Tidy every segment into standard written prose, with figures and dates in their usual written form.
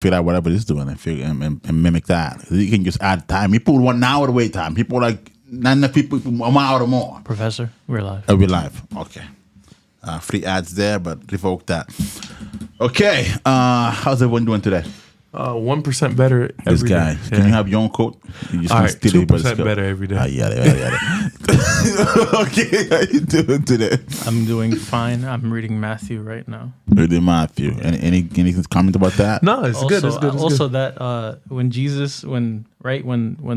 figure out whatever it's doing and figure and mimic that. You can just add time. People put 1 hour wait time. People like not enough people 1 hour or more. Professor, we're live. We're live. Okay. Free ads there, but revoke that. Okay. How's everyone doing today? 1% better This every guy. day. Can you have your own quote? You just All gonna right, steal everybody's 2% quote? better every day. Yeah. Okay, how you doing today? I'm doing fine. I'm reading Matthew right now. Reading Matthew. Any comment about that? No, it's good. It's good. It's also, good. that when Jesus, when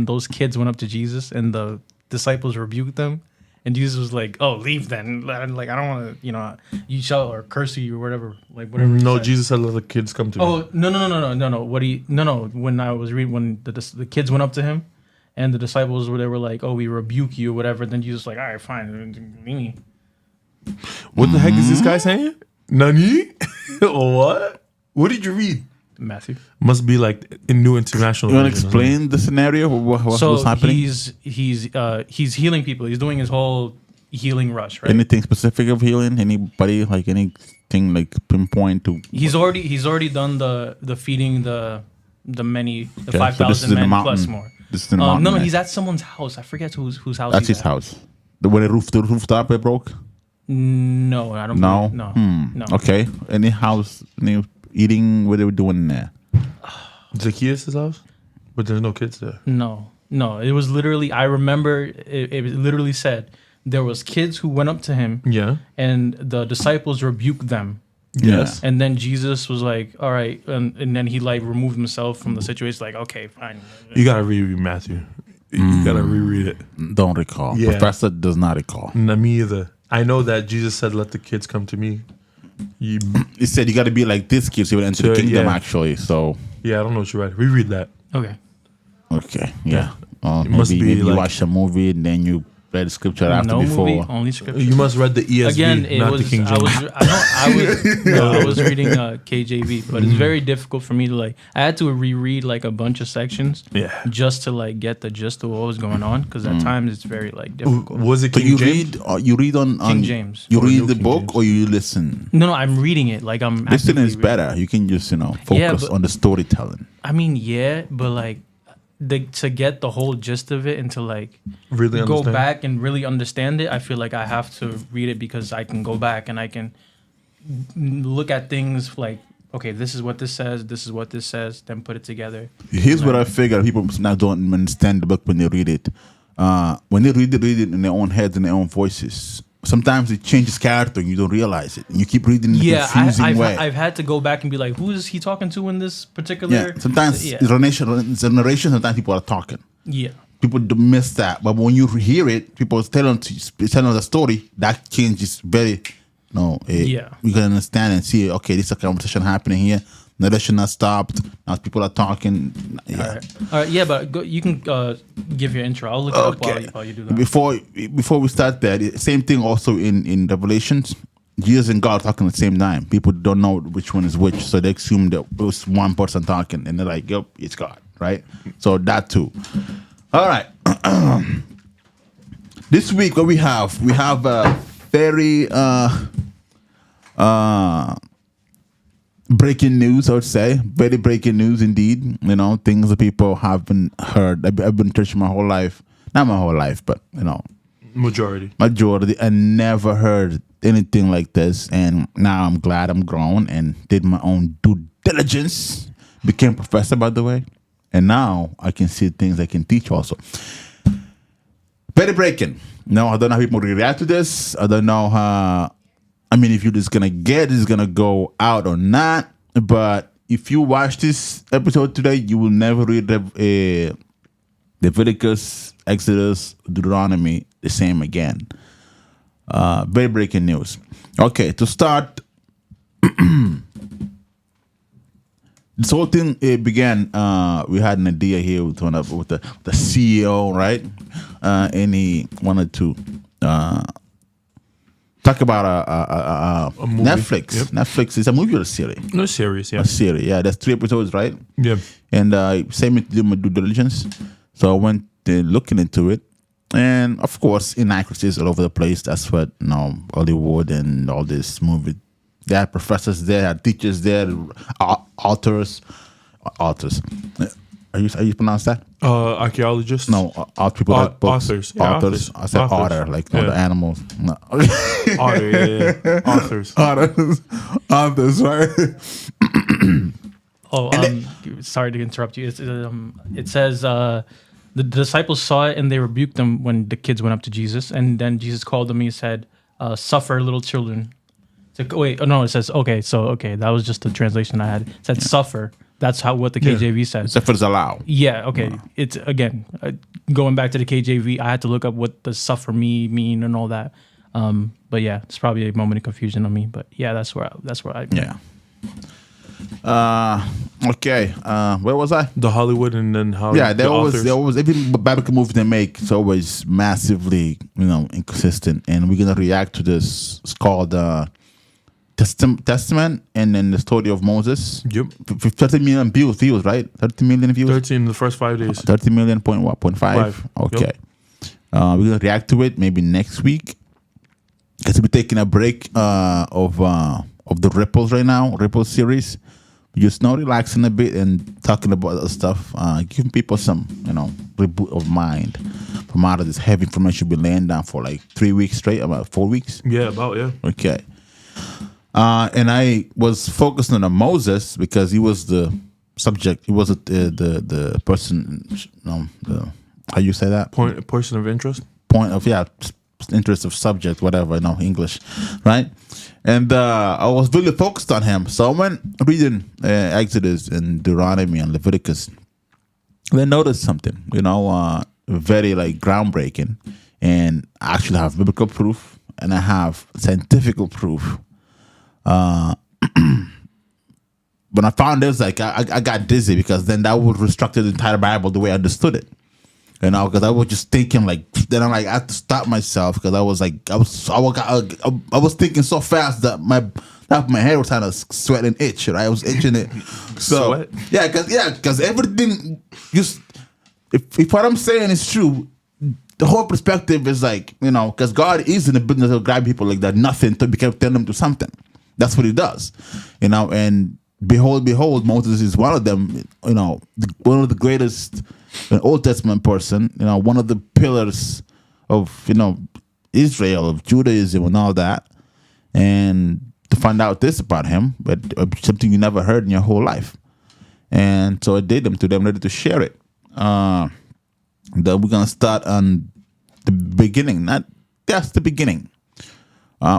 those kids went up to Jesus and the disciples rebuked them, and Jesus was like, "Oh, leave then. Like I don't want to, you shall or curse you or whatever. Like whatever." No, he said. Jesus said, "Let the kids come to me." Oh no. When I was reading, when the kids went up to him, and the disciples they were like, "Oh, we rebuke you," or whatever. Then Jesus was like, "All right, fine." What the heck is this guy saying? Nani? What? What did you read? Matthew. Must be like in New International. You want to Version or something. explain the scenario? What's happening? He's healing people. He's doing his whole healing rush, right? Anything specific of healing? Anybody like anything like pinpoint to? He's already done the feeding the many Okay, 5,000 men plus more. This is in the mountain. No, right? he's at someone's house. I forget whose house. That's he's his at. house. When the rooftop it broke. No, I don't. No. believe- no. Okay. Any house? Any eating? What they were doing there? Zacchaeus' house, but there's no kids there. No. It was literally. I remember it literally said there was kids who went up to him. Yeah. And the disciples rebuked them. Yes. And then Jesus was like, "All right," and then he like removed himself from the situation. Like, okay, fine. You gotta reread Matthew. You gotta reread it. Don't recall. Yeah. Professor does not recall. No, me either. I know that Jesus said, "Let the kids come to me." He said you got to be like this kid so you will enter the So, kingdom. yeah. Actually, so Yeah, I don't know what you're right. Reread that. Okay. okay, yeah. It must be maybe you like- watch a movie and then you read the scripture after No before. movie, only scripture. You must read the ESV, Again, it not was. the King I James. was reading KJV, but it's very difficult for me to like. I had to reread like a bunch of sections, Yeah. just to like get the gist of what was going on, because at times it's very like difficult. Was it So King you James? read, you read on King James. You Or read New the King book James. or you listen. No, I'm reading it. Like I'm. Listening actively is reading. better. You can just focus Yeah, but- on the storytelling. I mean, yeah, but like to get the whole gist of it and to like Really go understand? back and really understand it, I feel like I have to read it because I can go back and I can look at things like, okay, this is what this says, this is what this says, then put it together. Here's what I figure: people now don't understand the book when they read it. When they read it in their own heads and their own voices. Sometimes it changes character and you don't realize it. And you keep reading in a Yeah, confusing way. I've had to go back and be like, who is he talking to in this particular? Yeah, sometimes yeah. it's a narration. Sometimes people are talking. Yeah. People miss that, but when you hear it, people telling the story. That changes very. Yeah. You can understand and see. Okay, this is a conversation happening here. Narration has stopped. Now people are talking. Yeah. All right. Yeah, but you can give your intro. I'll look it up while you do that. Before we start that, same thing also in Revelations. Jesus and God talking at the same time. People don't know which one is which, so they assume that it was one person talking, and they're like, "Yep, it's God," right? So that too. All right. This week, what we have a very breaking news. I would say very breaking news indeed. Things that people haven't heard. I've been in church my whole life, not my whole life, but Majority. I never heard anything like this, and now I'm glad I'm grown and did my own due diligence. Became professor, by the way, and now I can see things I can teach also. Very breaking. No, I don't know how people react to this. I don't know how. I mean, if you're just gonna get it's gonna go out or not. But if you watch this episode today, you will never read Leviticus, Exodus, Deuteronomy the same again. Very breaking news. Okay, to start, this whole thing began. We had an idea here with the CEO, right? And he wanted to talk about a movie. Netflix. Yep. Netflix is a movie or a series? No, serious, yeah. A series, yeah. There's 3 episodes, right? Yeah. And same to do my due diligence. So I went looking into it. And of course, inaccuracies all over the place. That's what Hollywood and all this movie. They had professors there, had teachers there, authors, authors. Are you pronounce that? Archaeologists. No, people that books. Authors. Yeah, authors. I said Authors. otter, like the animals. No. Otter, yeah. Authors. Authors, right? Oh, sorry to interrupt you. It says the disciples saw it and they rebuked them when the kids went up to Jesus, and then Jesus called them. He said, "Suffer, little children." It says that was just the translation I had. It said suffer. That's what the KJV says. Suffer is allowed. Yeah. Okay. It's again going back to the KJV. I had to look up what does suffer mean and all that. But yeah, it's probably a moment of confusion on me. But yeah, that's where I. Yeah. Okay. Where was I? The Hollywood and then how. Yeah, there always every biblical movie they make, it's always massively, inconsistent, and we're gonna react to this. It's called Testament, and then the story of Moses. Yep. 30 million views, right? 30 million views. 13 in the first 5 days. 30 million point what? 0.5? Five. Okay. Yep. We're gonna react to it maybe next week. Because we're taking a break of the Ripples right now, Ripples series. Just relaxing a bit and talking about other stuff, giving people some, reboot of mind from out of this heavy information we've been laying down for like 3 weeks straight, about 4 weeks. Yeah, yeah. Okay. And I was focused on Moses because he was the subject. He was the person, how you say that? Person of interest? Interest of subject, whatever, English, right? And I was really focused on him. So I went reading Exodus and Deuteronomy and Leviticus. And I noticed something, very like groundbreaking. And I actually have biblical proof and I have scientific proof. When I found this, like I got dizzy because then that would restructure the entire Bible the way I understood it. Because I was just thinking then I had to stop myself because I was thinking so fast that my head was kind of sweat and itch, right? I was itching it. So Sweat? because everything if what I'm saying is true, the whole perspective is because God is in the business of grabbing people like that, nothing to turn them to something. That's what He does, and behold, Moses is one of them. One of the greatest. An Old Testament person, one of the pillars of, Israel, of Judaism and all that. And to find out this about him, but something you never heard in your whole life. And so I did them to them, ready to share it. Then we're going to start on the beginning, the beginning.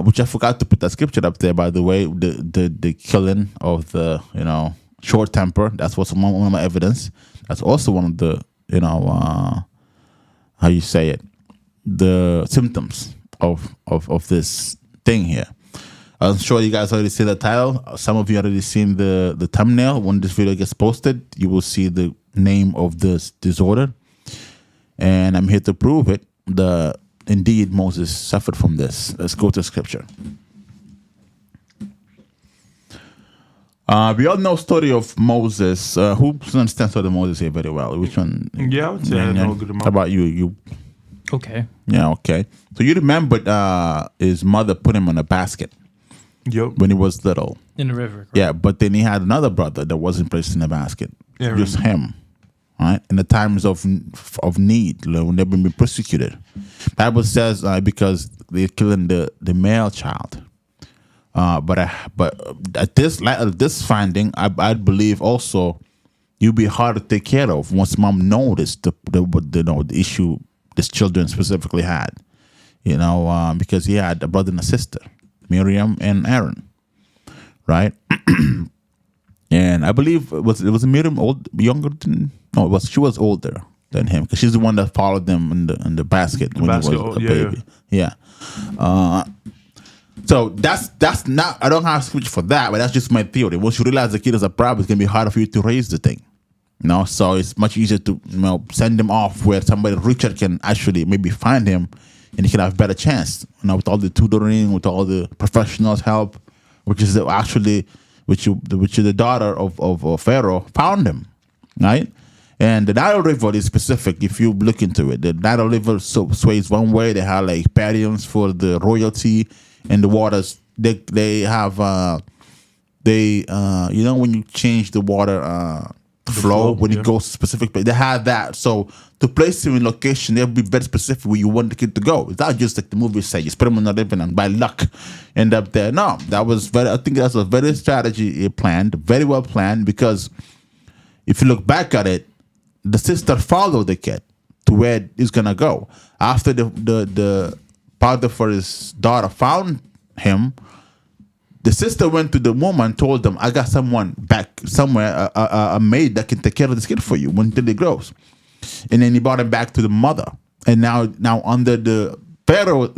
Which I forgot to put that scripture up there, by the way, the killing of the, short temper. That's what's one of my evidence. That's also one of the, how you say it, the symptoms of this thing here. I'm sure you guys already see the title. Some of you already seen the thumbnail. When this video gets posted, you will see the name of this disorder. And I'm here to prove it. Indeed, Moses suffered from this. Let's go to scripture. We all know story of Moses. Who understands the story of Moses here very well? Which one? Yeah, I would say I know a good amount. How about you? Okay. Yeah, okay. So you remembered his mother put him in a basket. Yep. When he was little. In the river. Correct? Yeah, but then he had another brother that wasn't placed in a basket. Yeah, just him. Right? In the times of need, when they've been persecuted. Bible says because they're killing the male child. But at this finding, I believe also you'll be hard to take care of once mom noticed the issue this children specifically had, because he had a brother and a sister, Miriam and Aaron, right? And I believe it was Miriam she was older than him because she's the one that followed them in the basket when he was a baby. Yeah. So that's not, I don't have a scripture for that, but that's just my theory. Once you realize the kid is a problem, it's gonna be harder for you to raise the thing. So it's much easier to send him off where somebody richer can actually maybe find him, and he can have a better chance. With all the tutoring, with all the professionals' help, which is actually which the daughter of Pharaoh found him, right? And the Nile River is specific. If you look into it, the Nile River sways one way. They have like paddings for the royalty. And the waters, they have, when you change the water flow when yeah. it goes to specific place. They have that. So to place him in location, they'll be very specific where you want the kid to go. It's not just like the movie say, just put him in the living and by luck end up there. No, I think that's a very strategy planned, very well planned, because if you look back at it, the sister followed the kid to where he's gonna go. After the father for his daughter found him, the sister went to the woman and told them, I got someone back somewhere, a maid that can take care of this kid for you until he grows. And then he brought him back to the mother. And now under the Pharaoh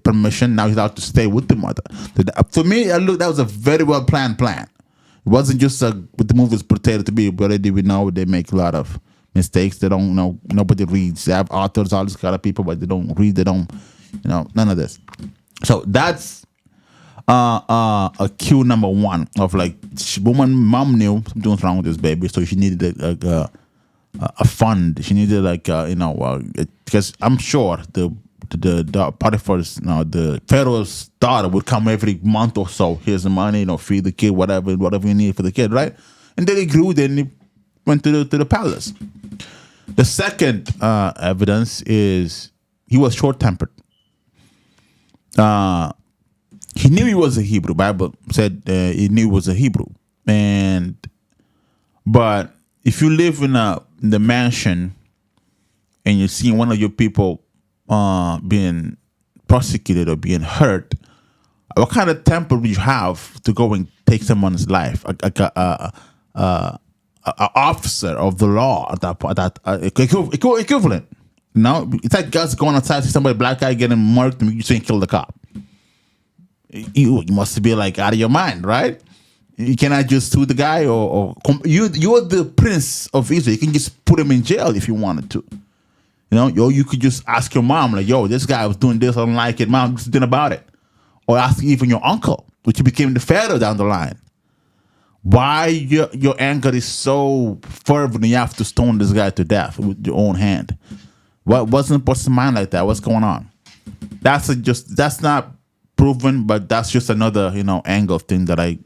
permission, now he's allowed to stay with the mother. For me, that was a very well planned plan. It wasn't just what the movie is portrayed to be, but already we know they make a lot of mistakes. They don't know, nobody reads. They have authors, all these kind of people, but they don't read, they don't, none of this. So that's a cue number one of like, mom knew something was wrong with this baby, so she needed a fund. She needed because I'm sure the Potiphar's, the Pharaoh's daughter would come every month or so. Here's the money, feed the kid, whatever you need for the kid, right? And then he grew. Then he went to the palace. The second evidence is he was short-tempered. He knew he was a Hebrew. Bible said he knew he was a Hebrew, but if you live in the mansion and you're seeing one of your people being prosecuted or being hurt, what kind of temper would you have to go and take someone's life? Like a officer of the law at that equivalent. It's like guys going outside, see somebody, black guy getting murked, and you saying kill the cop. You must be like out of your mind, right? You cannot just sue the guy or you're the prince of Israel. You can just put him in jail if you wanted to. You could just ask your mom, like, yo, this guy was doing this, I don't like it. Mom, do something about it. Or ask even your uncle, which became the Pharaoh down the line. Why your anger is so fervent and you have to stone this guy to death with your own hand? What wasn't supposed to mind like that? What's going on? That's not proven, but that's just another angle thing that I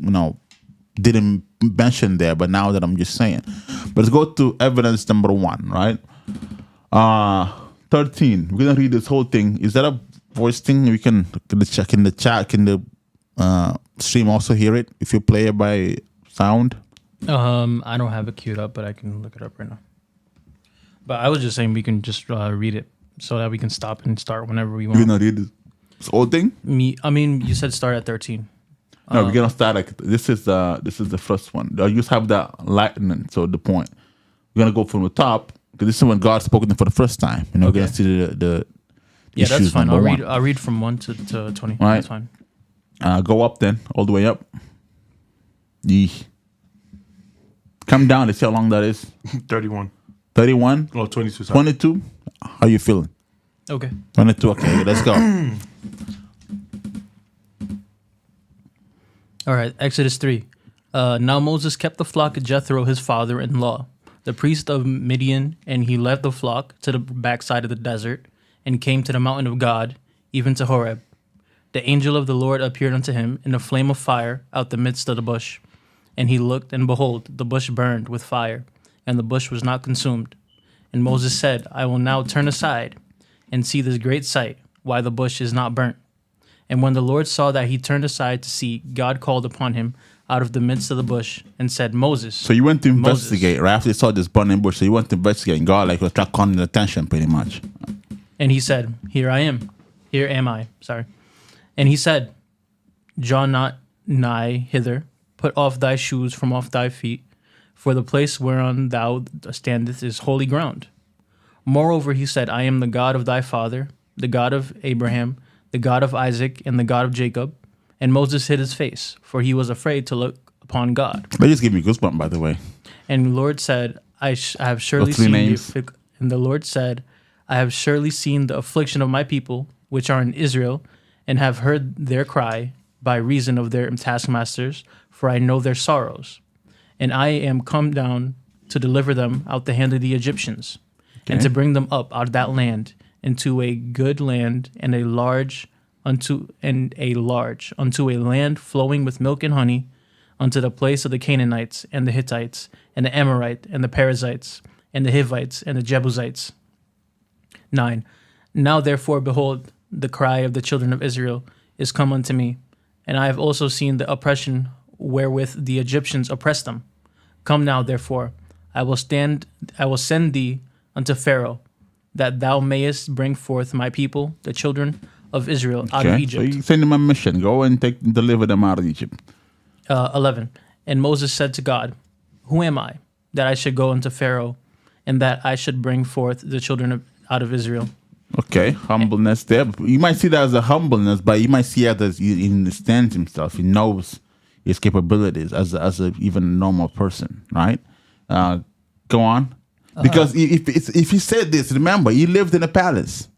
didn't mention there, but now that I'm just saying. But let's go to evidence number 1, right? 13. We're gonna read this whole thing. Is that a voice thing? We can check in the chat. Can the stream also hear it if you play it by sound? I don't have it queued up, but I can look it up right now. But I was just saying we can just read it so that we can stop and start whenever we want. You're gonna read this whole thing? You said start at 13. No, we're gonna start like this is the first one. You just have that lightning, so the point. We're gonna go from the top because this is when God spoke to them for the first time. We're gonna see the yeah, that's fine. I'll read from 1 to 20. Right. That's fine. Go up then, all the way up. Come down. Let's see how long that is. 31. 31. Oh, 22. Sorry. 22. How you feeling? Okay. 22. Okay, let's go. All right, Exodus 3. Now Moses kept the flock of Jethro, his father-in-law, the priest of Midian, and he led the flock to the backside of the desert and came to the mountain of God, even to Horeb. The angel of the Lord appeared unto him in a flame of fire out the midst of the bush. And he looked, and behold, the bush burned with fire, and the bush was not consumed. And Moses said, I will now turn aside and see this great sight, why the bush is not burnt. And when the Lord saw that he turned aside to see, God called upon him out of the midst of the bush and said, Moses. So you went to investigate, Moses. right? After you saw this burning bush, so you went to investigate, and God was trying to call the attention pretty much. And he said, Here I am. Here am I. Sorry. And he said, Draw not nigh hither. Put off thy shoes from off thy feet, for the place whereon thou standest is holy ground. Moreover, he said, I am the God of thy father, the God of Abraham, the God of Isaac, and the God of Jacob. And Moses hid his face, for he was afraid to look upon God. That just gave me goosebumps, by the way. And the Lord said, I have surely seen and the Lord said, I have surely seen the affliction of my people, which are in Israel, and have heard their cry by reason of their taskmasters, for I know their sorrows. And I am come down to deliver them out the hand of the Egyptians, and to bring them up out of that land into a good land and a large unto a land flowing with milk and honey, unto the place of the Canaanites, and the Hittites, and the Amorite, and the Perizzites, and the Hivites, and the Jebusites. 9. Now therefore, behold, the cry of the children of Israel is come unto me, and I have also seen the oppression wherewith the Egyptians oppressed them. Come now, therefore, I will send thee unto Pharaoh, that thou mayest bring forth my people, the children of Israel, out of Egypt. So you send them a mission. Go and deliver them out of Egypt. 11. And Moses said to God, Who am I, that I should go unto Pharaoh, and that I should bring forth the children out of Israel? Okay, humbleness there. You might see that as a humbleness, but you might see it as he understands himself. He knows his capabilities as a even normal person, right? Go on. Because if he said this, remember, he lived in a palace.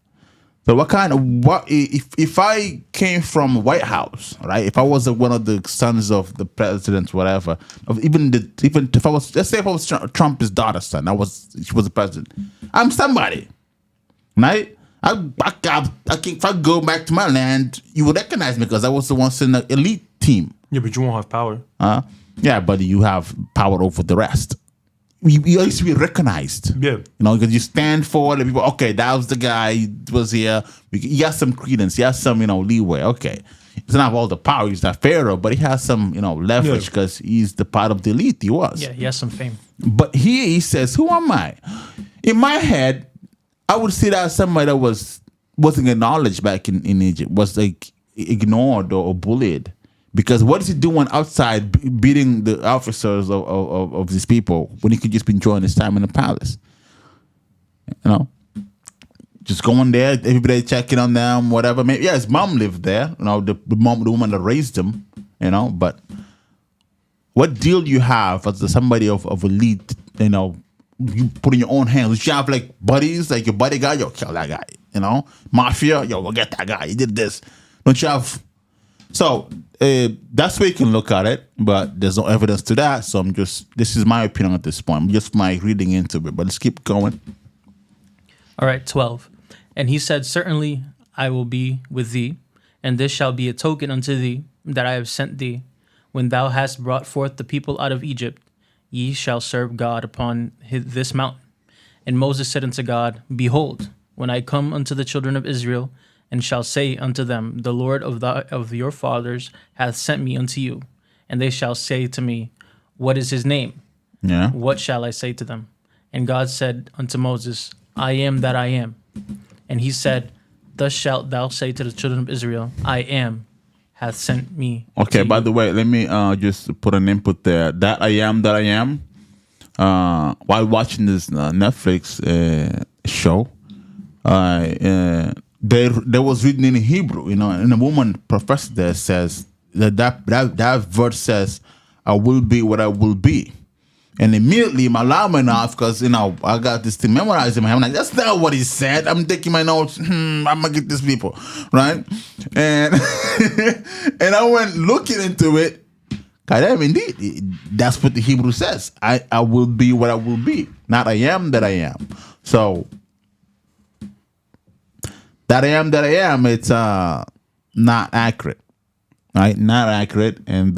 So if I came from a White House, right? If I was one of the sons of the president, whatever, even if I was, let's say if I was Trump's daughter's son, she was the president. I'm somebody, right? If I go back to my land, you would recognize me because I was the one in the elite team. Yeah, but you won't have power. Yeah, but you have power over the rest. You always be recognized. Yeah. Because you stand for the people. Okay, that was the guy. He was here. He has some credence. He has some, leeway. Okay. He doesn't have all the power. He's not Pharaoh, but he has some, leverage because he's the part of the elite. He was. Yeah, he has some fame. But here he says, who am I? In my head, I would see that as somebody that wasn't acknowledged back in Egypt, was like ignored or bullied. Because what is he doing outside beating the officers of these people when he could just be enjoying his time in the palace? Just going there, everybody checking on them, whatever. Maybe, his mom lived there, the woman that raised him, but what deal do you have as somebody of elite, you put in your own hands? You have like buddies, like your bodyguard, yo, kill that guy, mafia, yo, go get that guy, he did this. Don't you have... So that's where you can look at it, but there's no evidence to that. So this is my opinion at this point. Just my reading into it, but let's keep going. All right, 12. And he said, Certainly I will be with thee, and this shall be a token unto thee that I have sent thee. When thou hast brought forth the people out of Egypt, ye shall serve God upon this mountain. And Moses said unto God, Behold, when I come unto the children of Israel, and shall say unto them, The Lord of your fathers hath sent me unto you. And they shall say to me, What is his name? Yeah. What shall I say to them? And God said unto Moses, I am that I am. And he said, Thus shalt thou say to the children of Israel, I am hath sent me. Okay, by the way, let me just put an input there. That I am, while watching this Netflix show, there was written in Hebrew, and a woman professor there says that verse says, I will be what I will be. And immediately my alarm went off because, I got this thing memorized in my head. I'm like, that's not what he said. I'm taking my notes. I'm going to get these people, right? And and I went looking into it. God damn, indeed, that's what the Hebrew says. I will be what I will be. Not I am that I am. So... that I am, it's not accurate, right? Not accurate, and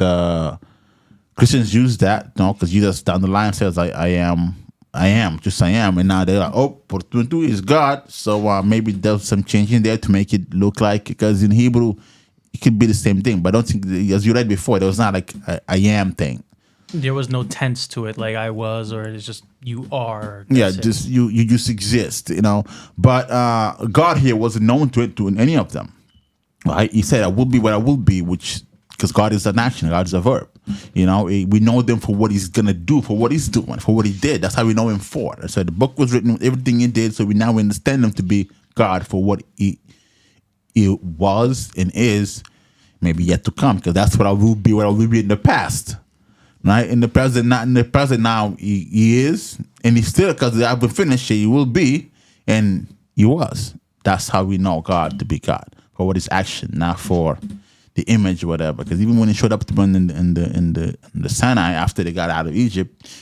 Christians use that, because Jesus down the line says, I am, just I am, and now they're like, oh, Portuntu is God, so maybe there's some change in there to make it look like, because in Hebrew, it could be the same thing, but I don't think, as you read before, there was not like a I am thing. There was no tense to it, like I was, or it's just you are. Just you just exist, But God here wasn't known to any of them, right? He said, "I will be what I will be," which because God is an action, God is a verb. We know them for what He's gonna do, for what He's doing, for what He did. That's how we know Him for. So the book was written with everything He did, so we now understand Him to be God for what He was and is, maybe yet to come. Because that's what I will be in the past. Right, in the present, not in the present now, he is, and he's still, because I've been finished. He will be, and he was. That's how we know God to be God, for what is action, not for the image or whatever. Because even when he showed up to them in the Sinai after they got out of Egypt,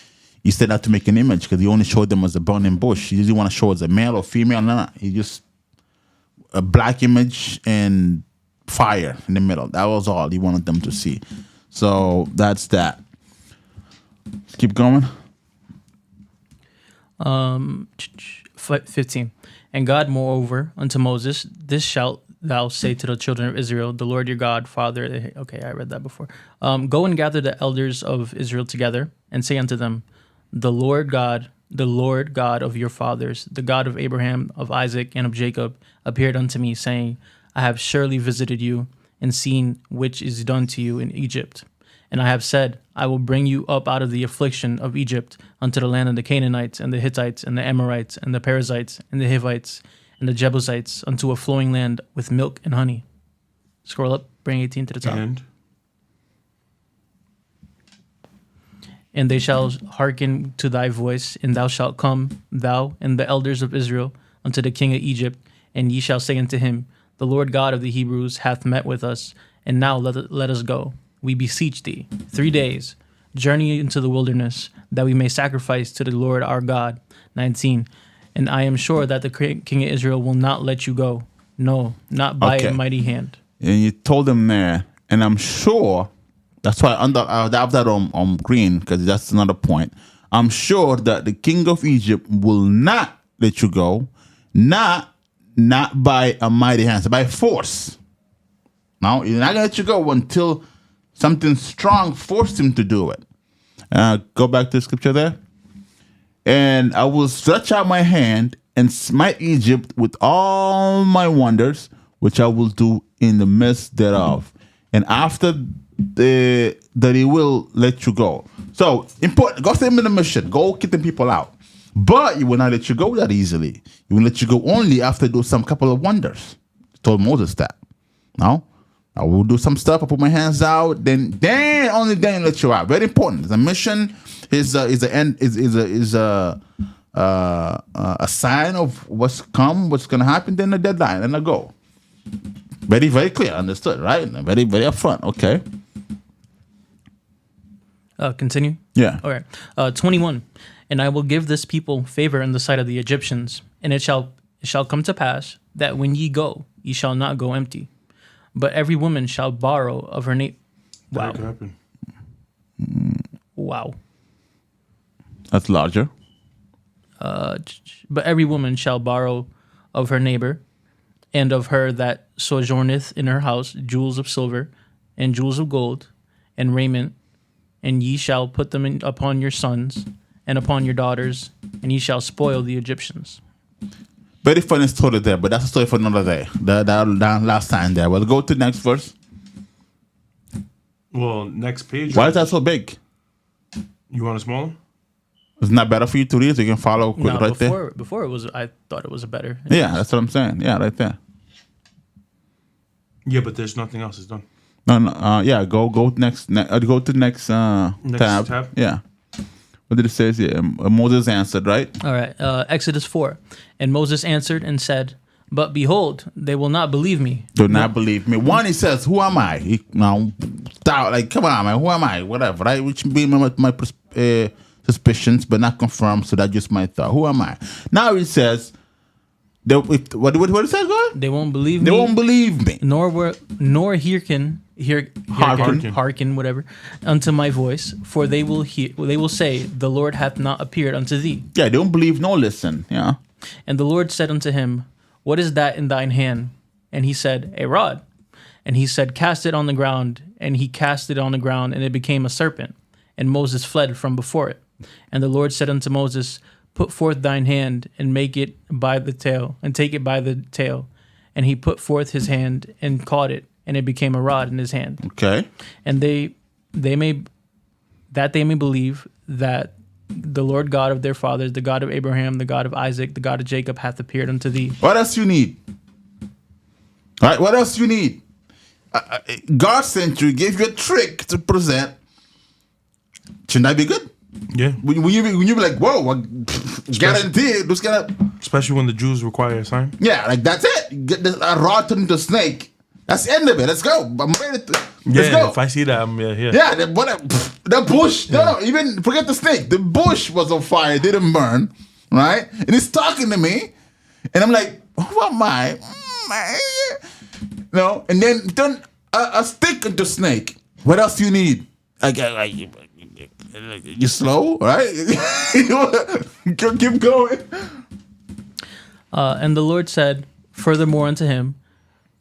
he said not to make an image because he only showed them as a burning bush. He didn't want to show as a male or female. No. He just a black image and fire in the middle. That was all he wanted them to see. So that's that. Let's keep going. 15. And God, moreover, unto Moses, this shalt thou say to the children of Israel, the Lord your God, Father. Okay, I read that before. Go and gather the elders of Israel together, and say unto them, the Lord God of your fathers, the God of Abraham, of Isaac, and of Jacob, appeared unto me, saying, I have surely visited you, and seen which is done to you in Egypt. And I have said, I will bring you up out of the affliction of Egypt unto the land of the Canaanites, and the Hittites, and the Amorites, and the Perizzites, and the Hivites, and the Jebusites, unto a flowing land with milk and honey. Scroll up, bring 18 to the top. And they shall hearken to thy voice, and thou shalt come, thou and the elders of Israel, unto the king of Egypt, and ye shall say unto him, the Lord God of the Hebrews hath met with us, and now let us go. We beseech thee, 3 days, journey into the wilderness, that we may sacrifice to the Lord our God. 19. And I am sure that the king of Israel will not let you go. No, not by a mighty hand. And you told them there, and I'm sure, that's why I have that on green, because that's another point. I'm sure that the king of Egypt will not let you go, not by a mighty hand, so by force. Now, he's not going to let you go until something strong forced him to do it. Go back to the scripture there. And I will stretch out my hand and smite Egypt with all my wonders, which I will do in the midst thereof. And after that he will let you go. So, important. Go send him in the mission. Go get the people out. But he will not let you go that easily. He will let you go only after do some couple of wonders. He told Moses that. Now, I will do some stuff. I put my hands out. Then only then let you out. Very important. The mission is a sign of what's gonna happen. Then the deadline, and I go. Very, very clear. Understood, right? Very, very upfront. Okay. Continue? Yeah. All right. 21. And I will give this people favor in the sight of the Egyptians, and it shall come to pass that when ye go, ye shall not go empty, but every woman shall borrow of her neighbor. Wow. That could happen. Wow. That's larger. But every woman shall borrow of her neighbor, and of her that sojourneth in her house, jewels of silver, and jewels of gold, and raiment, and ye shall put them upon your sons, and upon your daughters, and ye shall spoil the Egyptians. Very funny story there, but that's a story for another day. That last time there. We'll go to the next verse. Well, next page. Why is that so big? You want a smaller? Isn't that better for you to read so you can follow right there? Before it was, I thought it was better. Yeah, that's what I'm saying. Yeah, right there. Yeah, but there's nothing else. It's done. No. Yeah, go next. Go to the next tab. Yeah. What did it say here? Moses answered, right? All right. Exodus 4. And Moses answered and said, but behold, they will not believe me. Do not believe me. One, he says, who am I? Come on, man. Who am I? Whatever, right? Which be my suspicions, but not confirmed. So that's just my thought. Who am I? Now he says, what it says, God? They won't believe me. They won't believe me. Nor hearken, whatever, unto my voice, for they will say, the Lord hath not appeared unto thee. Yeah, they don't believe, no listen. Yeah. And the Lord said unto him, what is that in thine hand? And he said, a rod. And he said, cast it on the ground. And he cast it on the ground, and it became a serpent. And Moses fled from before it. And the Lord said unto Moses, put forth thine hand, and make it by the tail, and take it by the tail. And he put forth his hand, and caught it, and it became a rod in his hand. Okay. And they may believe that the Lord God of their fathers, the God of Abraham, the God of Isaac, the God of Jacob, hath appeared unto thee. What else you need? All right, what else you need? God sent you, gave you a trick to present. Shouldn't that be good? Yeah. When you be like, whoa, guaranteed. Especially when the Jews require a sign. Yeah, like that's it. Get a rod turned into a snake. That's the end of it. Let's go. I'm ready to. Let's go. If I see that, I'm here. Yeah, the bush. Yeah. No, even forget the snake. The bush was on fire. It didn't burn, right? And he's talking to me, and I'm like, who am I? No, and then turn a stick into snake. What else do you need? You slow, right? Keep going. And the Lord said furthermore unto him,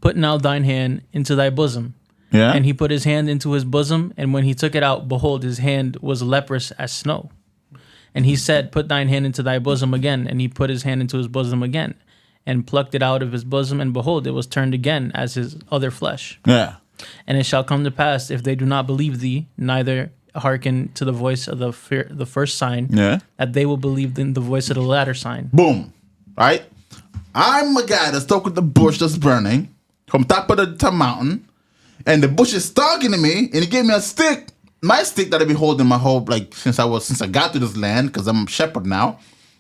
put now thine hand into thy bosom. Yeah. And he put his hand into his bosom, and when he took it out, behold, his hand was leprous as snow. And he said, put thine hand into thy bosom again. And he put his hand into his bosom again, and plucked it out of his bosom, and behold, it was turned again as his other flesh. Yeah. And it shall come to pass, if they do not believe thee, neither hearken to the voice of the first sign, that they will believe in the voice of the latter sign. Boom. Right? I'm a guy that's stuck with the bush that's burning from top of the mountain, and the bush is talking to me, and he gave me a stick. My stick that I've been holding my whole, since I got to this land, because I'm a shepherd now.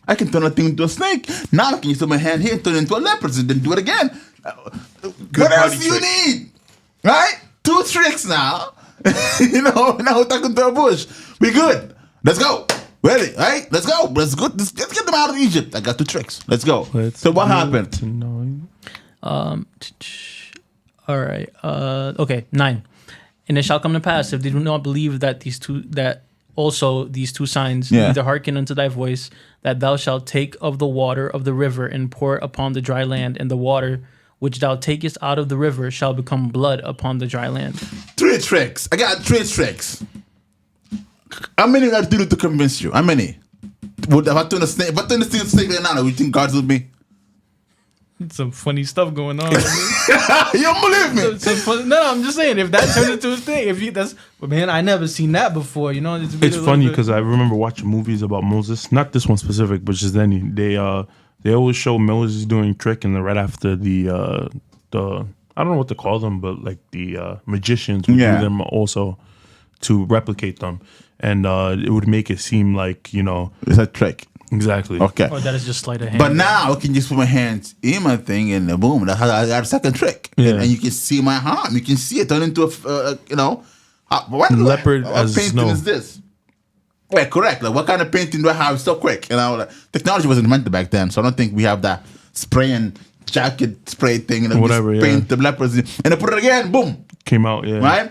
I can turn a thing into a snake. Now I can use my hand here and turn it into a leopard and then do it again. What else do you need? Right? 2 tricks now. Now we're talking to a bush. We good. Let's go. Ready? Right? Let's go. Let's get them out of Egypt. I got 2 tricks. Let's go. So what happened? All right. Okay. 9. And it shall come to pass, if they do not believe that these two signs, neither hearken unto thy voice, that thou shalt take of the water of the river and pour it upon the dry land, and the water which thou takest out of the river shall become blood upon the dry land. 3 tricks. I got 3 tricks. How many I do to convince you? How many? If I turn the snake right now, you think God's with me? Some funny stuff going on. You don't believe me? No, I'm just saying, if that turns into a thing, man, I never seen that before. It's funny because I remember watching movies about Moses. Not this one specific, but just any. They always show Moses doing trick, and then right after the I don't know what to call them, but like the magicians would do them also to replicate them, and it would make it seem like it's a trick. Exactly. Okay. Or that is just sleight of hand. But now I can just put my hands in my thing and boom, I got a second trick. Yeah. And you can see my arm. You can see it turn into what leopard as painting snow. is this? Yeah, correct. Like what kind of painting do I have so quick? Technology wasn't invented back then, so I don't think we have that spray and jacket spray thing. Whatever. Paint the leopards in, and I put it again. Boom. Came out. Yeah. Right.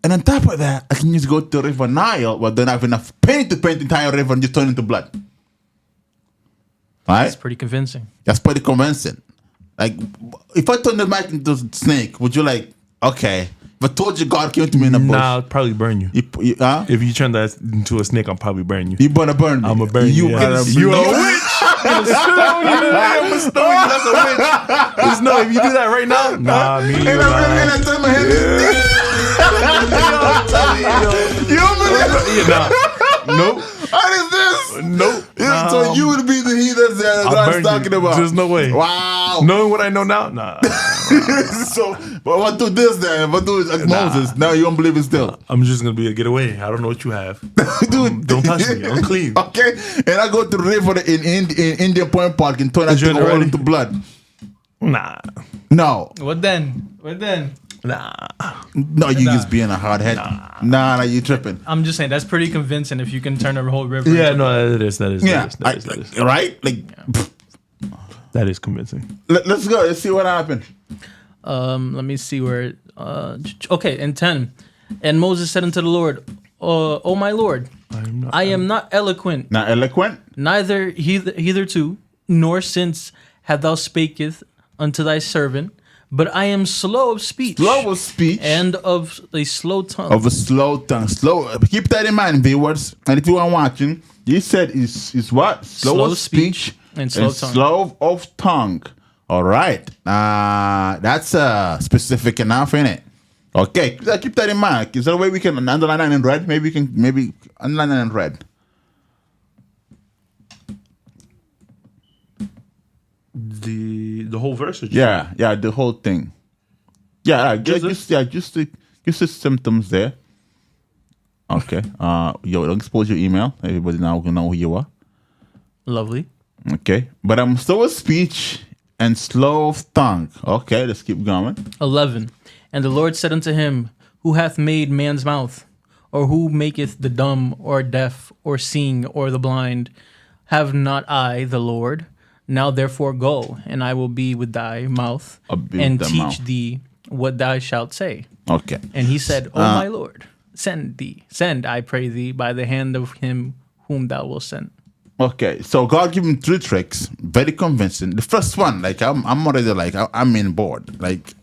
And on top of that, I can just go to the River Nile, but don't have enough paint to paint the entire river and just turn it into blood. Right? That's pretty convincing. That's pretty convincing. Like, if I turn the mic into a snake, would you okay? If I told you God came to me in a bush. Nah, I'll probably burn you. If you turn that into a snake, I'll probably burn you. You gonna burn me. I'm gonna burn you. You a witch. I'm a stone. That's a witch. There's no, if you do that right now, nah, me. And I turn my head. You don't believe it? Nope. What is this? Nope. So you would be the heathen that God's talking about. There's no way. Wow. Knowing what I know now, nah. So, but if I do this then, if I do it like Moses, now you don't believe it still. I'm just gonna be a get away. I don't know what you have. Dude, Don't touch me. I'm clean. Okay, and I go to the river in Indian Point Park and turn that thing all into blood. Nah. No. What then? Nah. No, you just being a hard head. Nah, you tripping. I'm just saying that's pretty convincing if you can turn a whole river. Yeah, into no, that is. Right? That is convincing. Let's go. Let's see what happened. Let me see where. Okay, in 10, and Moses said unto the Lord, "O my Lord, I am not eloquent, Not eloquent. neither hitherto, nor since have thou spaketh unto thy servant, but I am slow of speech, Slow of speech. and of a slow tongue." Of a slow tongue. Slow. Keep that in mind, viewers. And if you are watching, you said is what? Slow of speech and slow tongue. Slow of tongue. All right. That's specific enough, isn't it? Okay. Keep that in mind. Is there a way we can underline that in red? Maybe we can underline that in red. The whole verse. Yeah, the whole thing. Yeah, just the symptoms there. Okay. Don't expose your email. Everybody now will know who you are. Lovely. Okay. But I'm slow of speech and slow of tongue. Okay, let's keep going. 11. And the Lord said unto him, Who hath made man's mouth? Or who maketh the dumb, or deaf, or seeing, or the blind? Have not I the Lord? Now therefore go, and I will be with thy mouth, and teach thee what thou shalt say. Okay. And he said, O my Lord, send, I pray thee, by the hand of him whom thou wilt send. Okay, so God gave him 3 tricks, very convincing. The first one, like I'm already like I'm in board. Like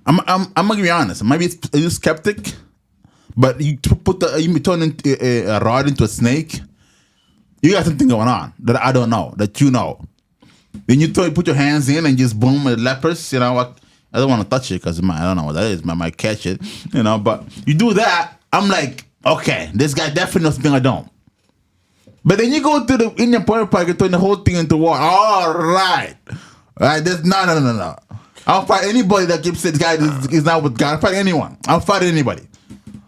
I'm gonna be honest. Maybe it's a little skeptic, but you turn a rod into a snake. You got something going on that I don't know, that you know. Then you put your hands in and just boom, lepers. You know, I don't want to touch it because I don't know what that is. I might catch it. You know, but you do that. I'm like, okay, this guy definitely knows something I don't. But then you go to the Indian Point Park and turn the whole thing into war. All right. There's no. I'll fight anybody that keeps saying this guy is not with God. I'll fight anyone. I'll fight anybody.